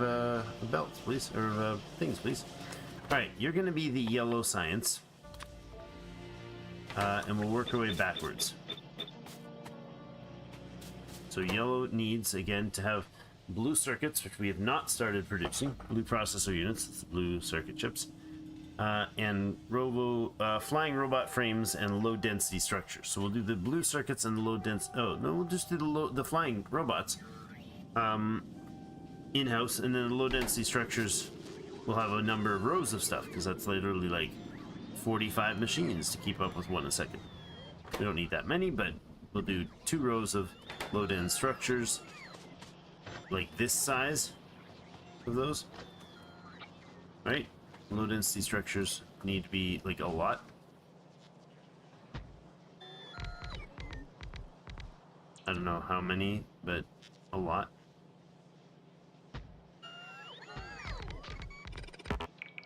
belts, please, or things, please. All right, you're gonna be the yellow science. And we'll work our way backwards. So yellow needs, again, to have blue circuits, which we have not started producing. Blue processor units, that's the blue circuit chips. And flying robot frames and low-density structures. So we'll do the blue circuits and the low-density... Oh, no, we'll just do the flying robots in-house, and then the low-density structures will have a number of rows of stuff, because that's literally like 45 machines to keep up with one a second. We don't need that many, but we'll do 2 rows of low-density structures, like this size of those. Right? Low-density structures need to be like a lot. I don't know how many, but a lot.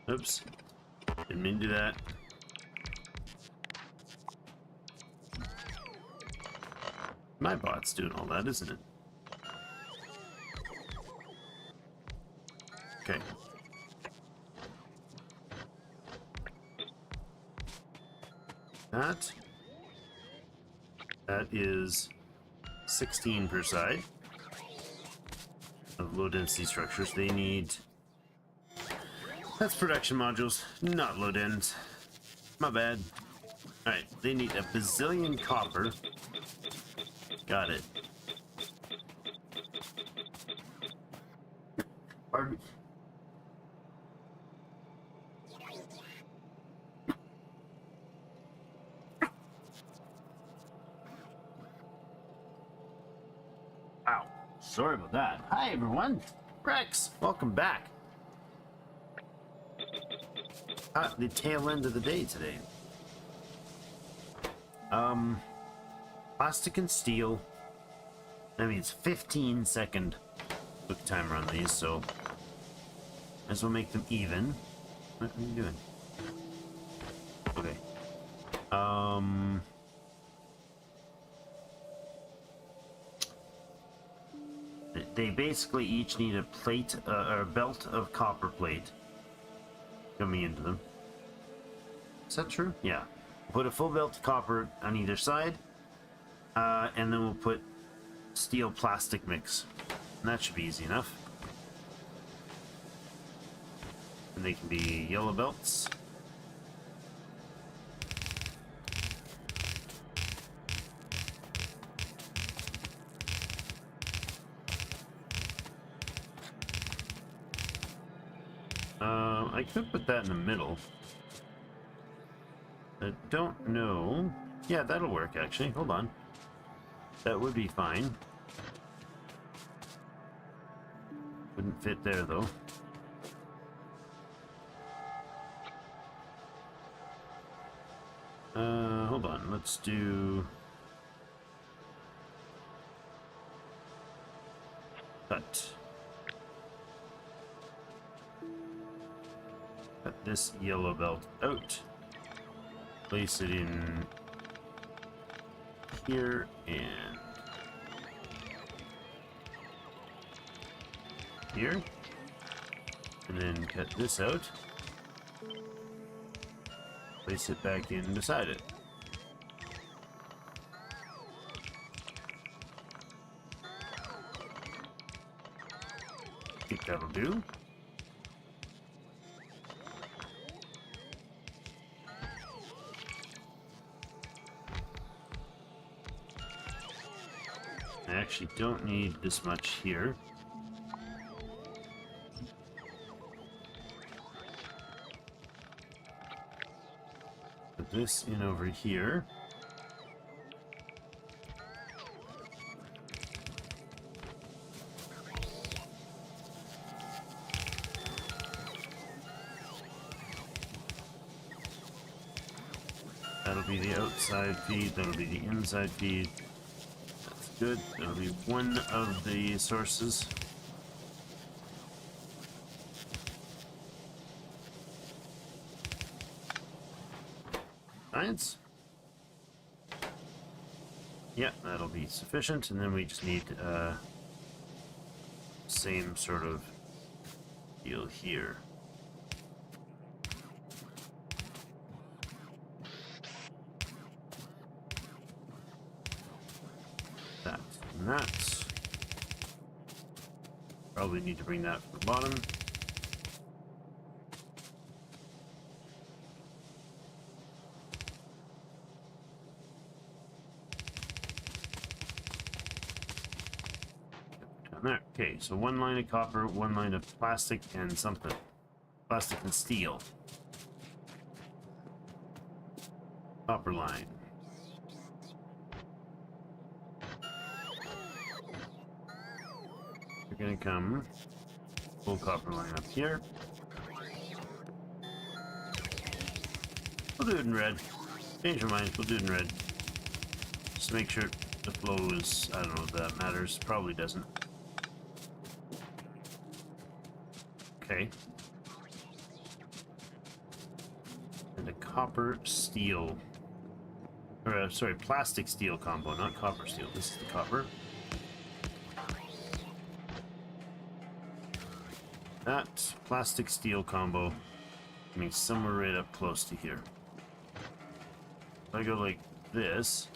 Oops. Didn't mean to do that. My bot's doing all that, isn't it? Okay. That is 16 per side of low density structures. They need... That's production modules, not low dens. My bad. Alright, they need a bazillion copper. Got it. Pardon me. Ow. Sorry about that. Hi, everyone. Rex, welcome back. The tail end of the day today. Plastic and steel. That means 15-second quick timer on these, so might as well make them even. What are you doing? Okay. they basically each need a plate or a belt of copper plate coming into them. Is that true? Yeah. Put a full belt of copper on either side, and then we'll put steel plastic mix. And that should be easy enough. And they can be yellow belts. I could put that in the middle. I don't know. Yeah, that'll work actually. Hold on. That would be fine. Wouldn't fit there though. Hold on. Let's do... Cut. Cut this yellow belt out. Place it in here and here. And then cut this out. Place it back in beside it. I think that'll do. I actually don't need this much here. Put this in over here. That'll be the outside feed, that'll be the inside feed. That's good. That'll be one of the sources. Science. Yeah, that'll be sufficient, and then we just need same sort of deal here. That and that. Probably need to bring that to the bottom. There. Okay, so one line of copper, one line of plastic and something. Plastic and steel. Copper line. We're gonna come full copper line up here. We'll do it in red. Change your minds, we'll do it in red. Just make sure the flow is, I don't know if that matters, probably doesn't. Okay. And a copper steel, or sorry, plastic steel combo, not copper steel. This is the copper. That plastic steel combo coming somewhere right up close to here. If I go like this,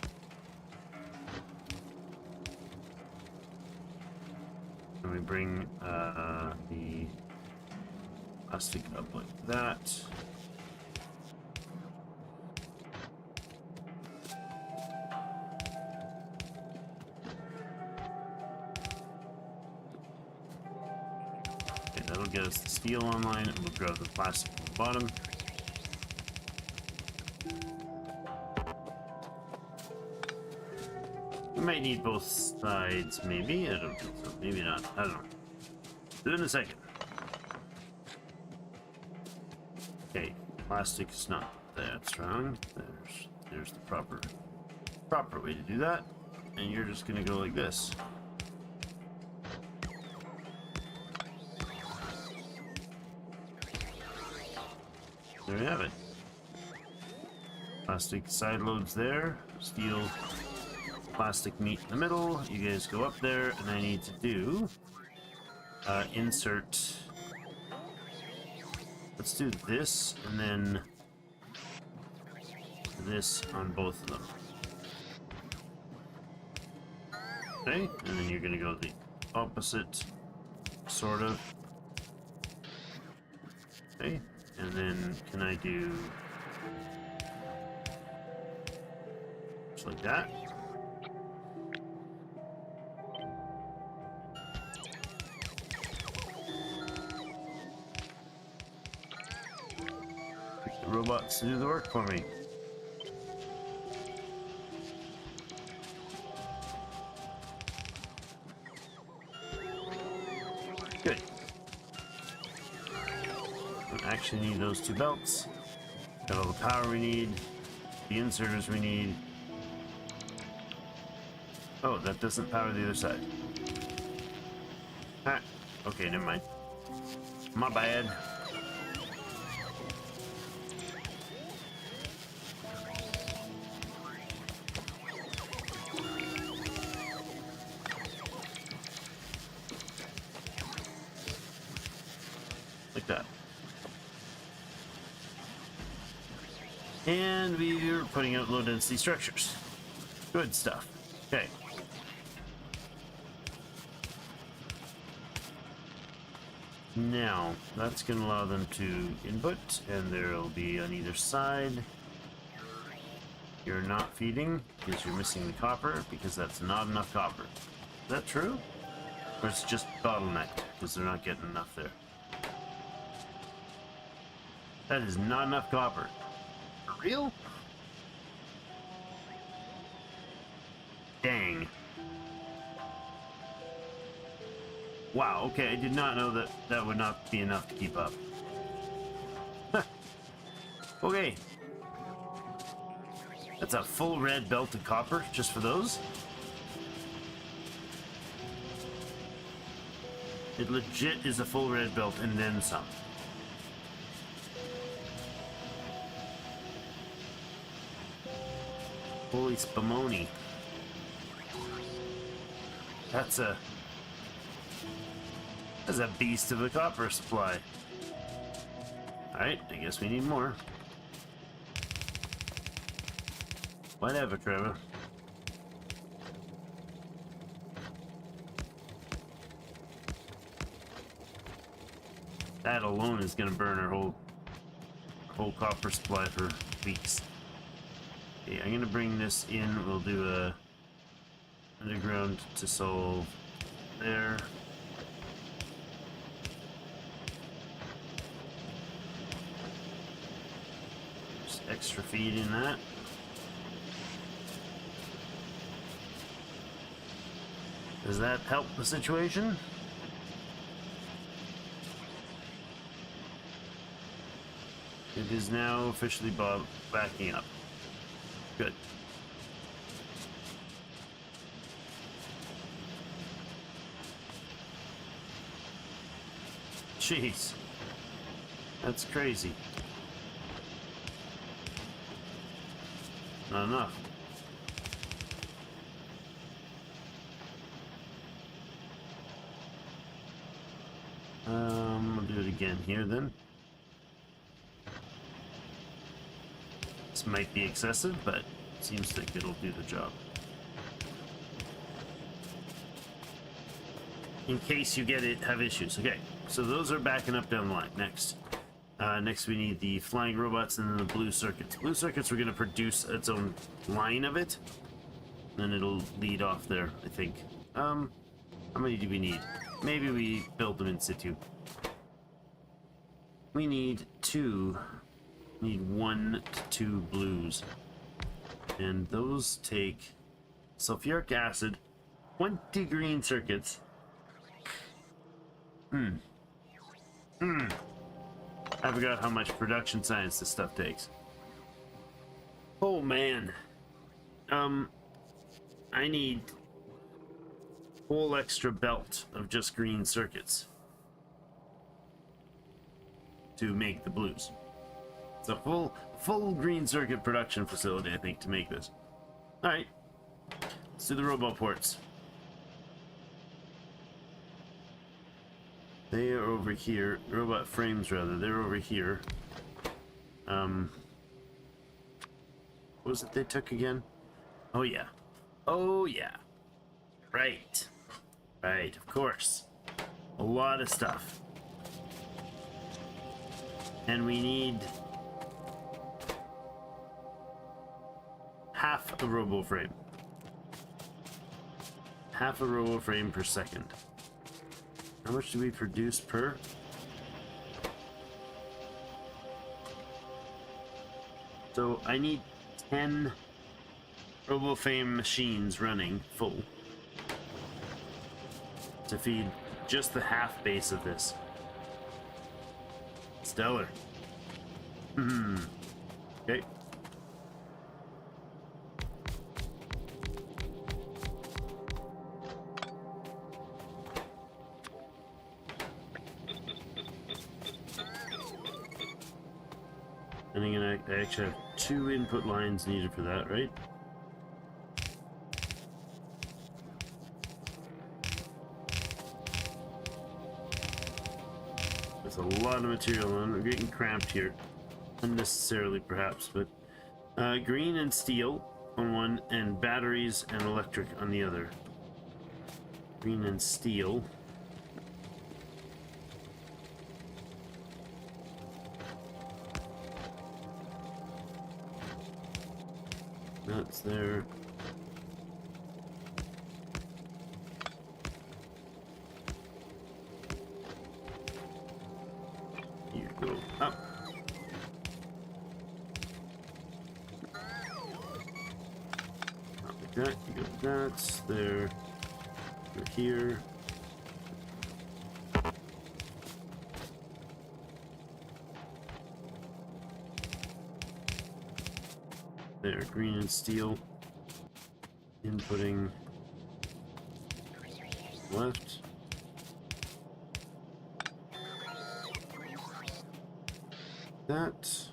and we bring the plastic up like that. Okay, that'll get us the steel online, and we'll grab the plastic from the bottom. We might need both sides, maybe. I don't think so. Maybe not. I don't know. Do it in a second. Okay, plastic's not that strong. There's the proper way to do that. And you're just gonna go like this. There you have it. Plastic side loads there. Steel plastic meat in the middle. You guys go up there, and I need to do insert. Let's do this, and then this on both of them. Okay, and then you're gonna go the opposite, sort of. Okay, and then can I do just like that? Get the robots to do the work for me. Good. Don't actually need those two belts. Got all the power we need, the inserters we need. Oh, that doesn't power the other side. Ah, okay, never mind. My bad. Like that. And we're putting out low density structures. Good stuff. Okay. Now, that's going to allow them to input, and there will be on either side. You're not feeding because you're missing the copper, because that's not enough copper. Is that true? Or it's just bottlenecked because they're not getting enough there? That is not enough copper. For real? Dang. Wow, okay, I did not know that that would not be enough to keep up. Huh. Okay. That's a full red belt of copper just for those? It legit is a full red belt and then some. Holy spumoni. That's a beast of a copper supply. Alright, I guess we need more. Whatever, Trevor. That alone is gonna burn our whole copper supply for weeks. Okay, I'm gonna bring this in. We'll do a underground to solve there. Just extra feed in that. Does that help the situation? It is now officially backing up. Good. Jeez. That's crazy. Not enough. We'll do it again here then. This might be excessive, but it seems like it'll do the job. In case you have issues. Okay, so those are backing up down the line. Next. Next we need the flying robots and then the blue circuits. Blue circuits, we're going to produce its own line of it. Then it'll lead off there, I think. How many do we need? Maybe we build them in situ. We need two. We need 1 to 2 blues. And those take sulfuric acid, 20 green circuits. I forgot how much production science this stuff takes. Oh man. I need whole extra belt of just green circuits to make the blues. It's a full green circuit production facility, I think, to make this. All right, Let's do the robot ports. They are over here. Robot frames, rather. They're over here. What was it they took again? Oh, yeah. Oh, yeah. Right. Right, of course. A lot of stuff. And we need half a robo frame. Half a robo frame per second. How much do we produce per? So I need 10 RoboFrame machines running full to feed just the half base of this. Stellar. Okay. And I actually have 2 input lines needed for that, right? There's a lot of material on. We're getting cramped here. Unnecessarily, perhaps, but green and steel on one, and batteries and electric on the other. Green and steel. That's there. You go up. Not like that. You go that. There. Go here. There, green and steel. Inputting left. That.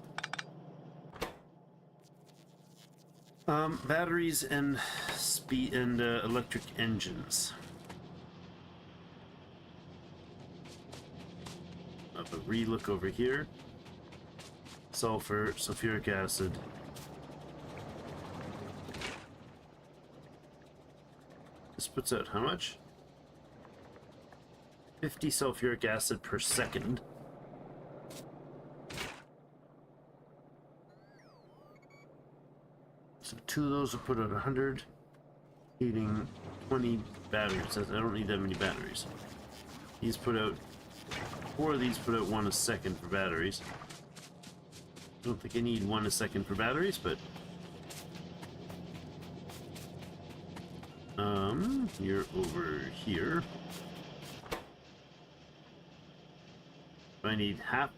Batteries and speed and electric engines. Have a relook over here. Sulfur, sulfuric acid. This puts out how much? 50 sulfuric acid per second. So 2 of those will put out 100, heating 20 batteries. I don't need that many batteries. These put out 4 of these put out 1 a second for batteries. I don't think I need 1 a second for batteries, but you're over here. I need half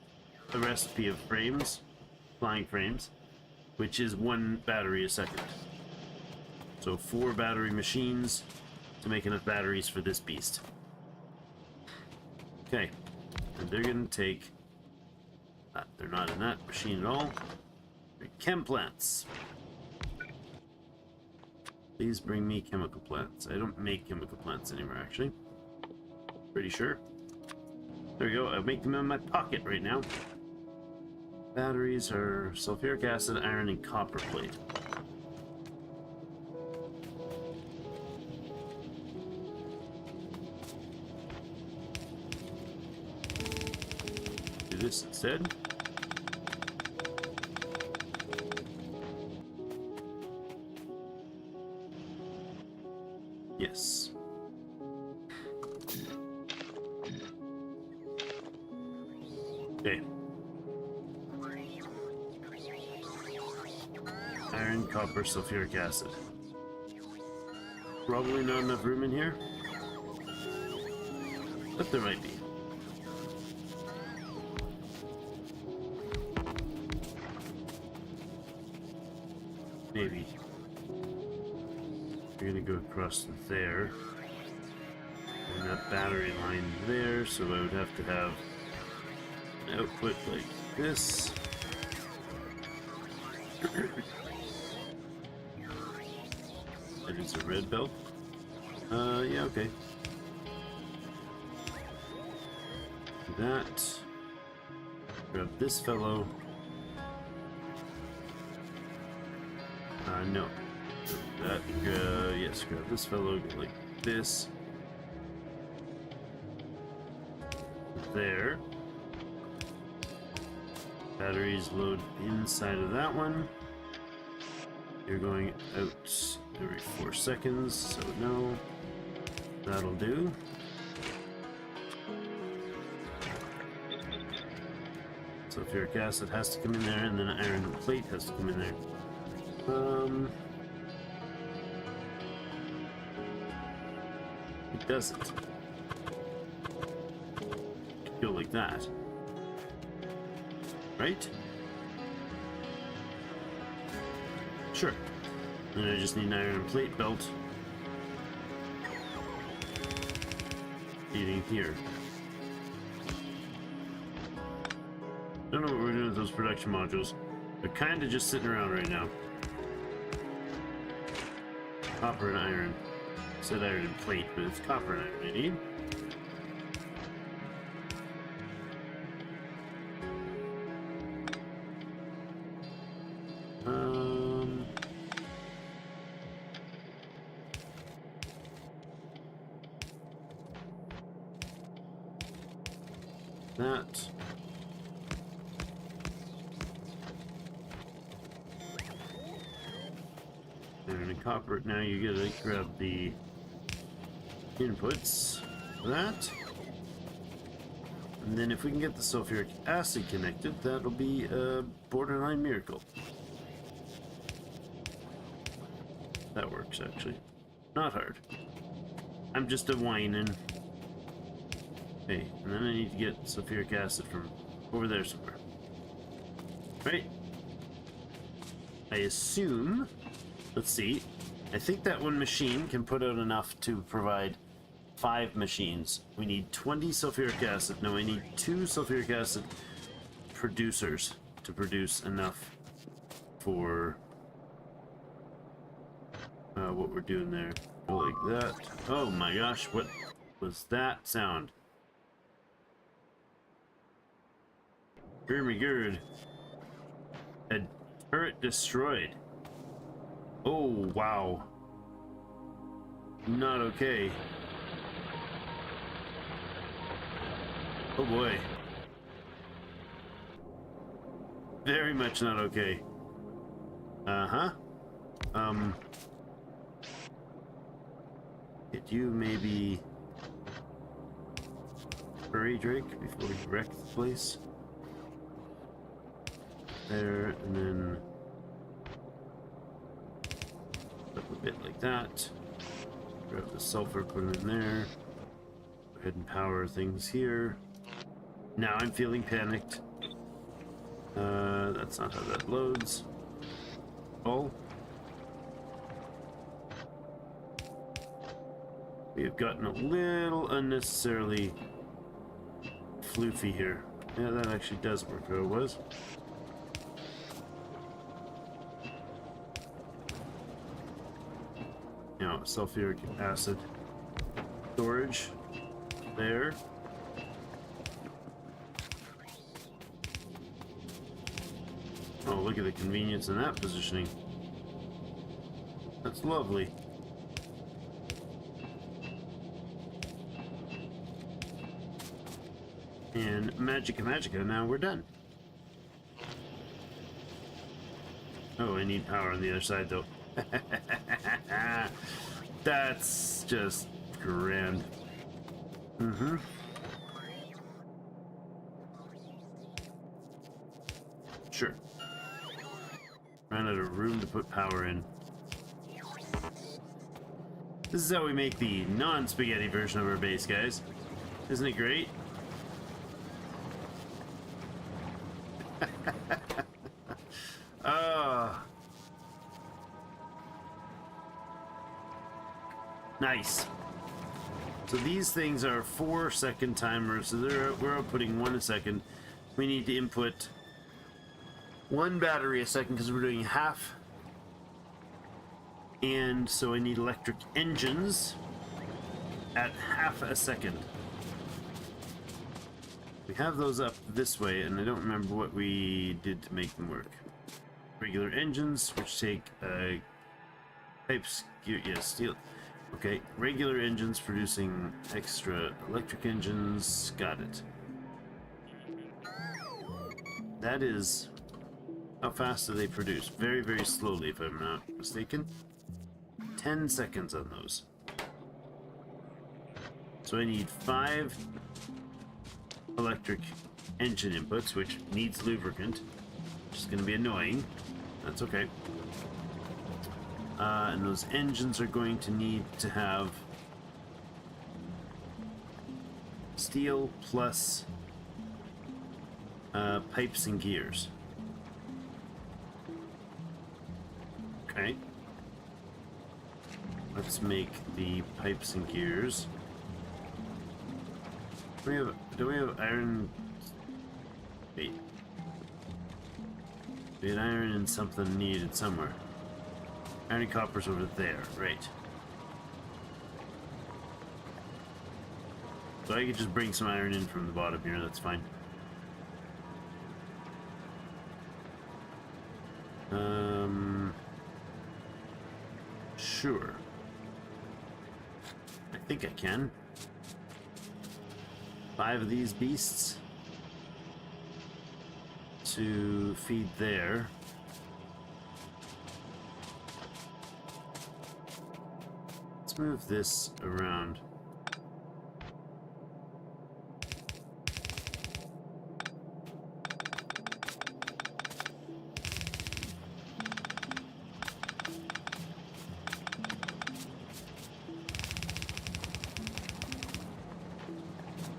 the recipe of frames, flying frames, which is 1 battery a second. So 4 battery machines to make enough batteries for this beast. Okay, and they're gonna take. They're not in that machine at all. They're chem plants. Please bring me chemical plants. I don't make chemical plants anymore, actually. Pretty sure. There we go. I make them in my pocket right now. Batteries are sulfuric acid, iron, and copper plate. Do this instead. Yes. Okay. Iron, copper, sulfuric acid. Probably not enough room in here, but there might be. Maybe. We're gonna go across there. And that battery line there, so I would have to have an output like this. It is a red belt. Yeah, okay. That. Grab this fellow. No. That. Yes, grab this fellow. Go like this. There. Batteries load inside of that one. You're going out every 4 seconds, so no. That'll do. Sulfuric acid has to come in there, and then iron plate has to come in there. It doesn't. Go like that. Right? Sure. And I just need an iron plate belt feeding here. Don't know what we're doing with those production modules. They're kind of just sitting around right now. Copper and iron. I said iron and plate, but it's copper and iron I need. That. And copper. Now you gotta grab the inputs for that. And then if we can get the sulfuric acid connected, that'll be a borderline miracle. That works actually. Not hard. I'm just a whining. Okay, and then I need to get sulfuric acid from over there somewhere. Right? I assume... Let's see. I think that one machine can put out enough to provide 5 machines. We need 20 sulfuric acid. No, I need 2 sulfuric acid producers to produce enough for what we're doing there. Go like that. Oh my gosh, what was that sound? Good. A turret destroyed. Oh, wow. Not okay. Oh boy. Very much not okay. Uh-huh. Could you maybe hurry, Drake, before we wreck the place? There, and then up a bit like that. Grab the sulfur, put it in there. Go ahead and power things here. Now I'm feeling panicked. That's not how that loads. Oh. We have gotten a little unnecessarily floofy here. Yeah, that actually does work how it was. Now, sulfuric acid storage there. Oh, look at the convenience in that positioning. That's lovely. And magica, now we're done. Oh, I need power on the other side though. That's just grand. Mm-hmm. Sure. Ran out of room to put power in. This is how we make the non-spaghetti version of our base, guys. Isn't it great? Nice. So these things are 4-second timers, so we're outputting 1 a second. We need to input 1 battery a second because we're doing half And so I need electric engines at half a second. We have those up this way, and I don't remember what we did to make them work. Regular engines, which take pipes, gear, yeah, steel. Okay, regular engines producing extra electric engines. Got it. That is... How fast do they produce? Very, very slowly, if I'm not mistaken. 10 seconds on those. So I need 5 electric engine inputs, which needs lubricant, which is going to be annoying. That's okay. And those engines are going to need to have steel plus pipes and gears. Okay. Let's make the pipes and gears. Do we have iron? Wait. We had iron and something needed somewhere. Iron and copper's over there, right. So I could just bring some iron in from the bottom here, that's fine. Sure. I think I can. 5 of these beasts to feed there. Let's move this around.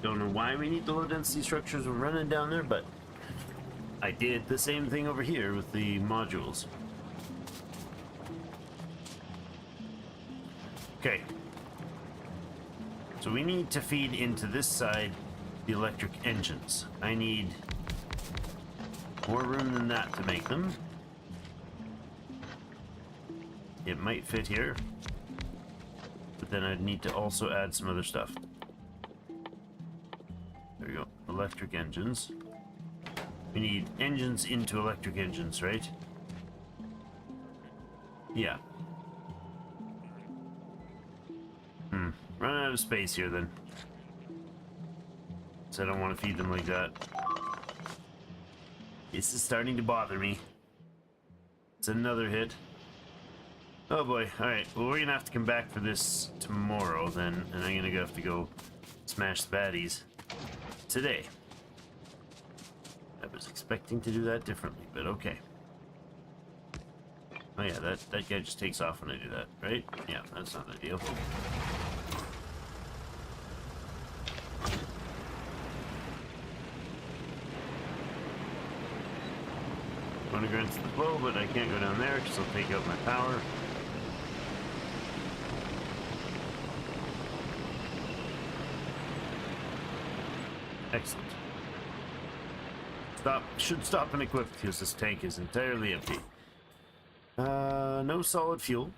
Don't know why we need the low density structures when running down there, but I did the same thing over here with the modules. Okay. So we need to feed into this side the electric engines. I need more room than that to make them. It might fit here, but then I'd need to also add some other stuff. There we go. Electric engines. We need engines into electric engines, right? Yeah. Running out of space here then. So I don't want to feed them like that. This is starting to bother me. It's another hit. Oh boy. Alright, well we're gonna have to come back for this tomorrow then, and I'm gonna have to go smash the baddies today. I was expecting to do that differently, but okay. Oh yeah, that guy just takes off when I do that, right? Yeah, that's not ideal. I want to go into the flow, but I can't go down there because I'll take out my power. Excellent. Should stop and equip because this tank is entirely empty. No solid fuel.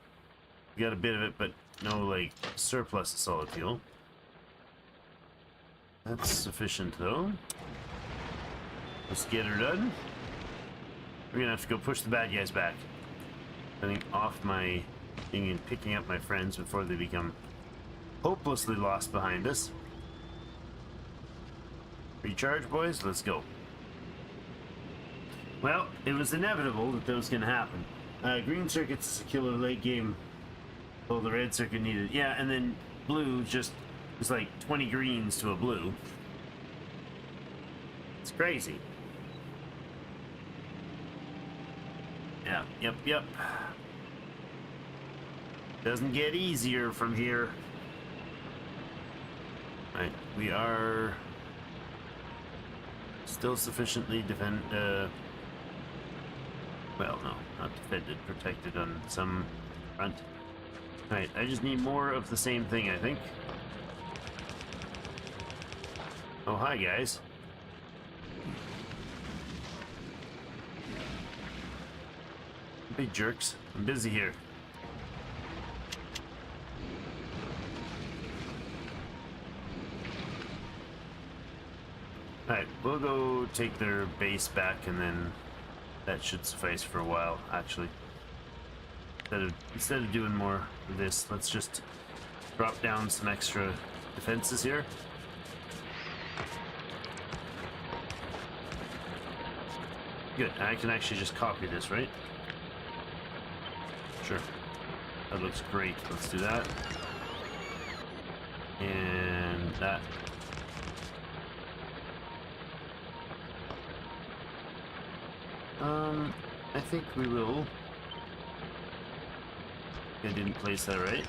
We got a bit of it, but no like surplus of solid fuel. That's sufficient though. Let's get her done. We're gonna have to go push the bad guys back. Getting off my thing and picking up my friends before they become hopelessly lost behind us. Recharge, boys, let's go. Well, it was inevitable that was going to happen. Green circuit's a killer late game. Oh, the red circuit needed. Yeah, and then blue just was like 20 greens to a blue. It's crazy. Yeah, yep. Doesn't get easier from here. Right, we are still sufficiently well, no, not defended, protected on some front. Alright, I just need more of the same thing, I think. Oh, hi, guys. Big jerks. I'm busy here. Alright, we'll go take their base back, and then that should suffice for a while, actually. Instead of doing more of this, let's just drop down some extra defenses here. Good, I can actually just copy this, right? Sure. That looks great. Let's do that. And that. I think we will. I didn't place that right.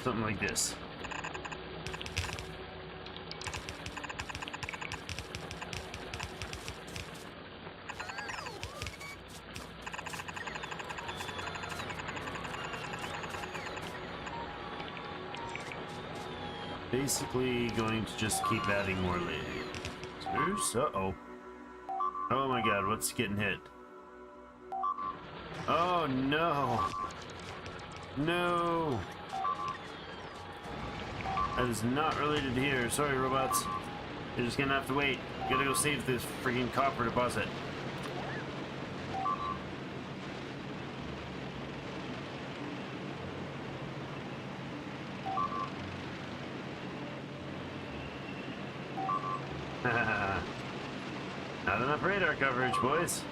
Something like this. Basically going to just keep adding more lasers. Uh-oh. Oh my god, what's getting hit? Oh no! No! That is not related to here. Sorry, robots. You're just gonna have to wait. Gotta go save this freaking copper deposit. Not enough radar coverage, boys.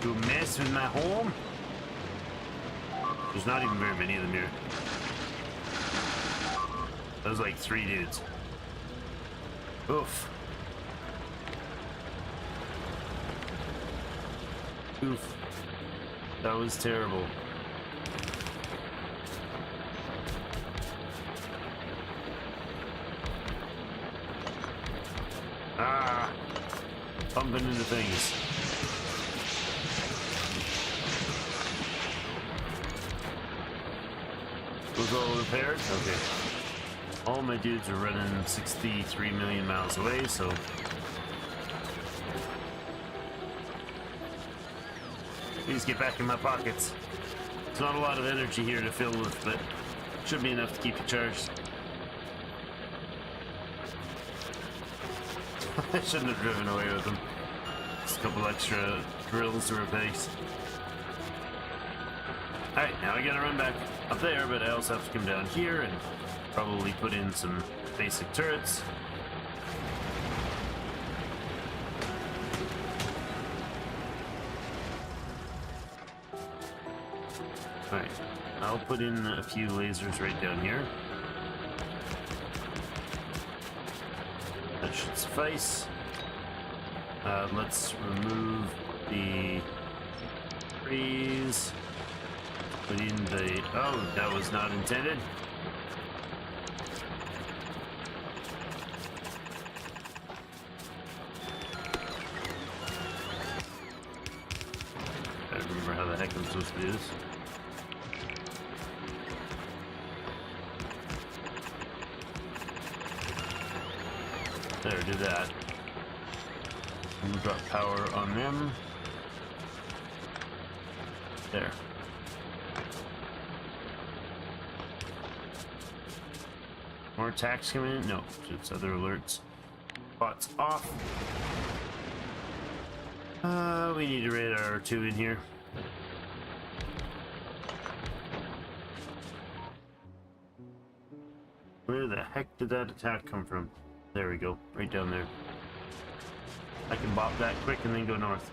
You mess with my home? There's not even very many of them here. There's like 3 dudes. Oof. Oof. That was terrible. Ah! Bumping into things. Was all repaired? Okay. All my dudes are running 63 million miles away, so... Please get back in my pockets. There's not a lot of energy here to fill with, but should be enough to keep you charged. I shouldn't have driven away with them. Just a couple extra drills to replace. Alright, now I gotta run back up there, but I also have to come down here and probably put in some basic turrets. Alright, I'll put in a few lasers right down here. That should suffice. Let's remove the trees. Put in the... Oh, that was not intended. I don't remember how the heck I'm supposed to do this. There, do that. And drop power on them. There. More attacks coming in? No, it's other alerts. Bots off. We need a radar or 2 in here. Where the heck did that attack come from? There we go, right down there. I can bop that quick and then go north.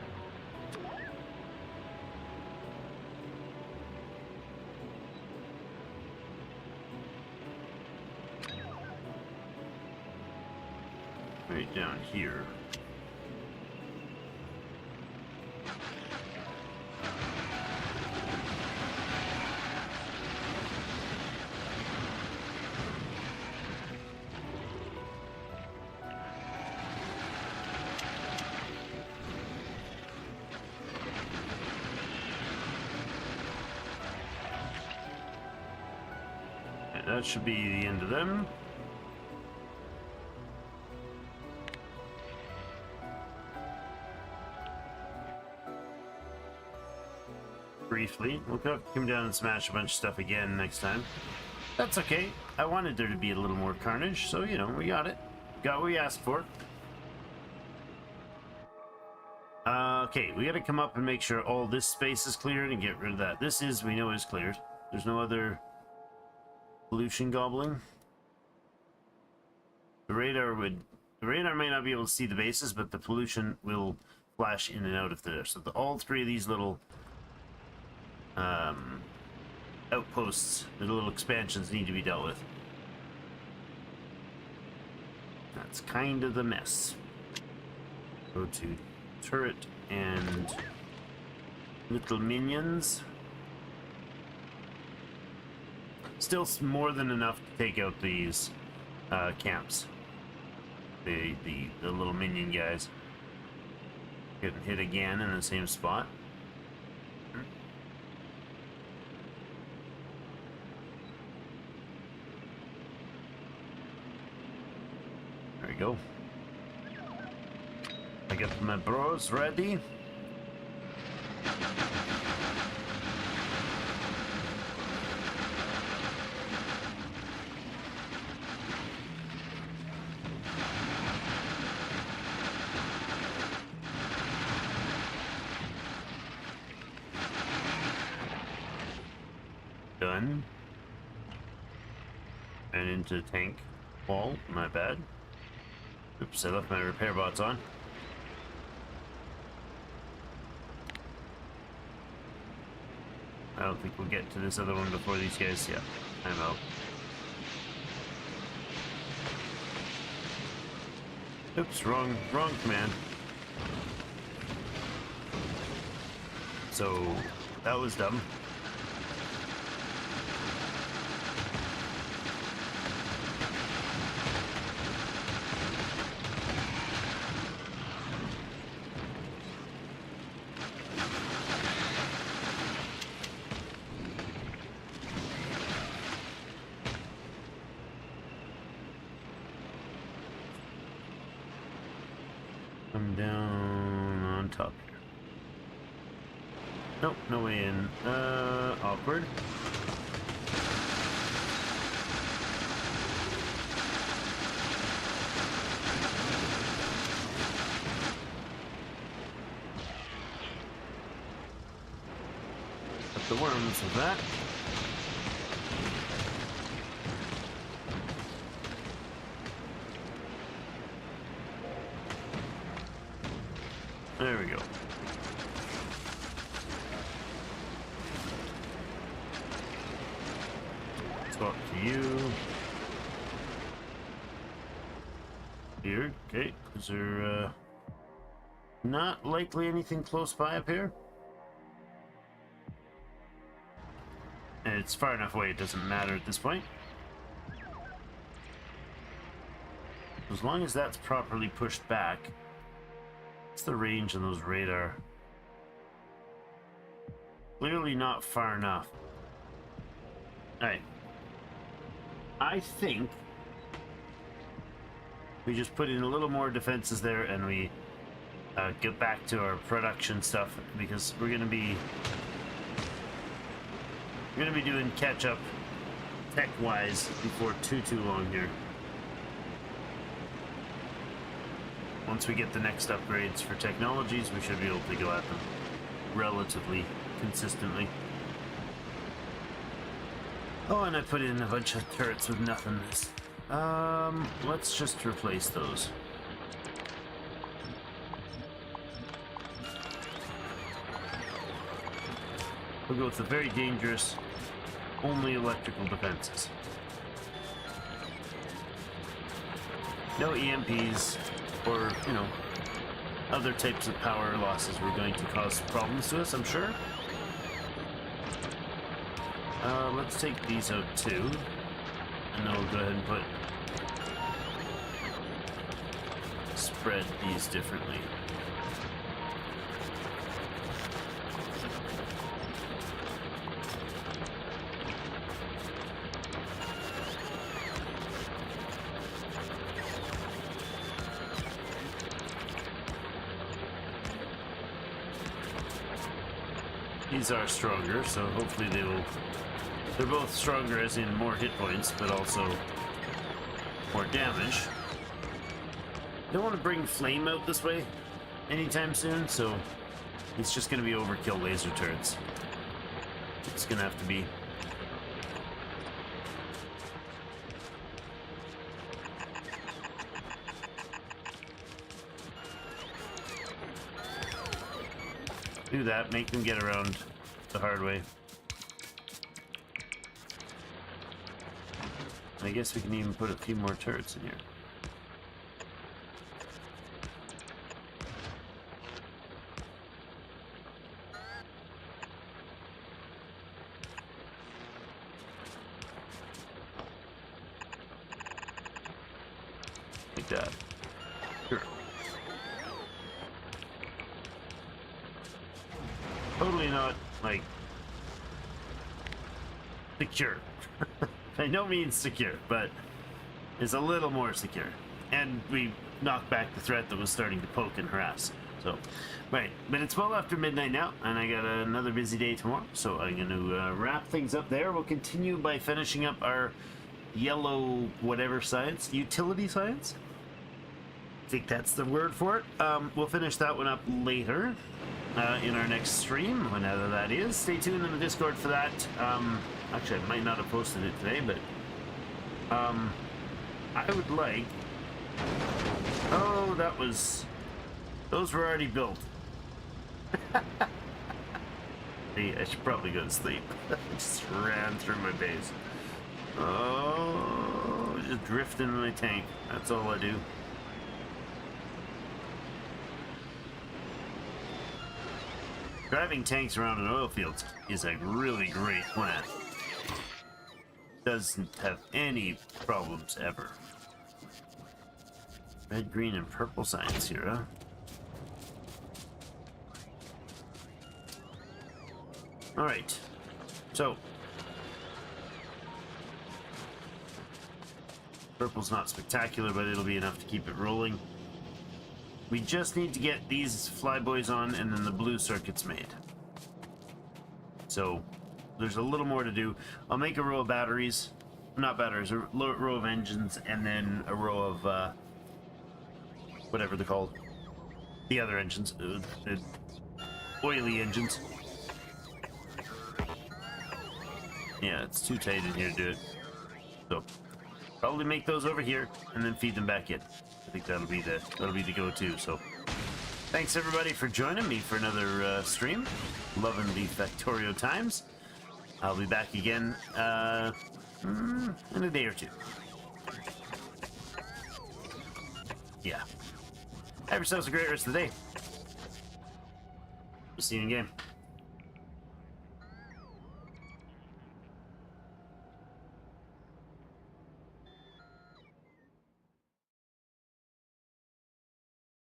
Right down here. Right, that should be the end of them. Briefly, we'll come down and smash a bunch of stuff again next time. That's okay. I wanted there to be a little more carnage, so you know, we got it. Got what we asked for. Okay, we gotta come up and make sure all this space is cleared and get rid of that. This is, we know, is cleared. There's no other pollution gobbling. The radar may not be able to see the bases, but the pollution will flash in and out of there. So all three of these little outposts, the little expansions, need to be dealt with. That's kind of the mess. Go to turret and little minions. Still more than enough to take out these camps. The little minion guys. Getting hit again in the same spot. There we go. I got my bros ready. Done. And into tank wall, my bad. Oops, I left my repair bots on. I don't think we'll get to this other one before these guys. Yeah, I'm out. Oops, wrong command. So, that was dumb. Come down on top here. Nope, no way in. Awkward. Got the worms with that. There we go. Talk to you. Here, okay. Is there not likely anything close by up here? And it's far enough away, it doesn't matter at this point. As long as that's properly pushed back. What's the range on those radar? Clearly not far enough. Alright. I think we just put in a little more defenses there and we get back to our production stuff, because we're gonna be doing catch up tech wise before too long here. Once we get the next upgrades for technologies, we should be able to go at them relatively consistently. Oh, and I put in a bunch of turrets with nothingness. Let's just replace those. We'll go with the very dangerous, only electrical defenses. No EMPs, or, you know, other types of power losses were going to cause problems to us, I'm sure. Let's take these out too, and then we'll go ahead and spread these differently. These are stronger, so hopefully they will... They're both stronger as in more hit points, but also more damage. Don't want to bring Flame out this way anytime soon, so it's just going to be overkill laser turrets. It's going to have to be. Do that, make them get around the hard way. I guess we can even put a few more turrets in here. Like that. Sure. Totally not, like, secure. By no means secure, but is a little more secure. And we knocked back the threat that was starting to poke and harass. So, right. But it's well after midnight now, and I got another busy day tomorrow. So I'm going to wrap things up there. We'll continue by finishing up our yellow whatever science, utility science. I think that's the word for it. We'll finish that one up later in our next stream, whenever that is. Stay tuned in the Discord for that. Actually, I might not have posted it today, but I would like... Oh, that was... Those were already built. Hey, I should probably go to sleep. Just ran through my base. Oh, just drift into my tank. That's all I do. Driving tanks around in oil fields is a really great plan. Doesn't have any problems ever. Red, green, and purple science here, huh? Alright. So. Purple's not spectacular, but it'll be enough to keep it rolling. We just need to get these flyboys on and then the blue circuits made. So, there's a little more to do. I'll make a row of batteries. Not batteries, a row of engines, and then a row of, whatever they're called. The other engines. The oily engines. Yeah, it's too tight in here to do it. So, probably make those over here, and then feed them back in. I think that'll be the go-to. So, thanks everybody for joining me for another stream. Loving the Factorio times. I'll be back again in a day or two. Yeah. Have yourselves a great rest of the day. We'll see you in game.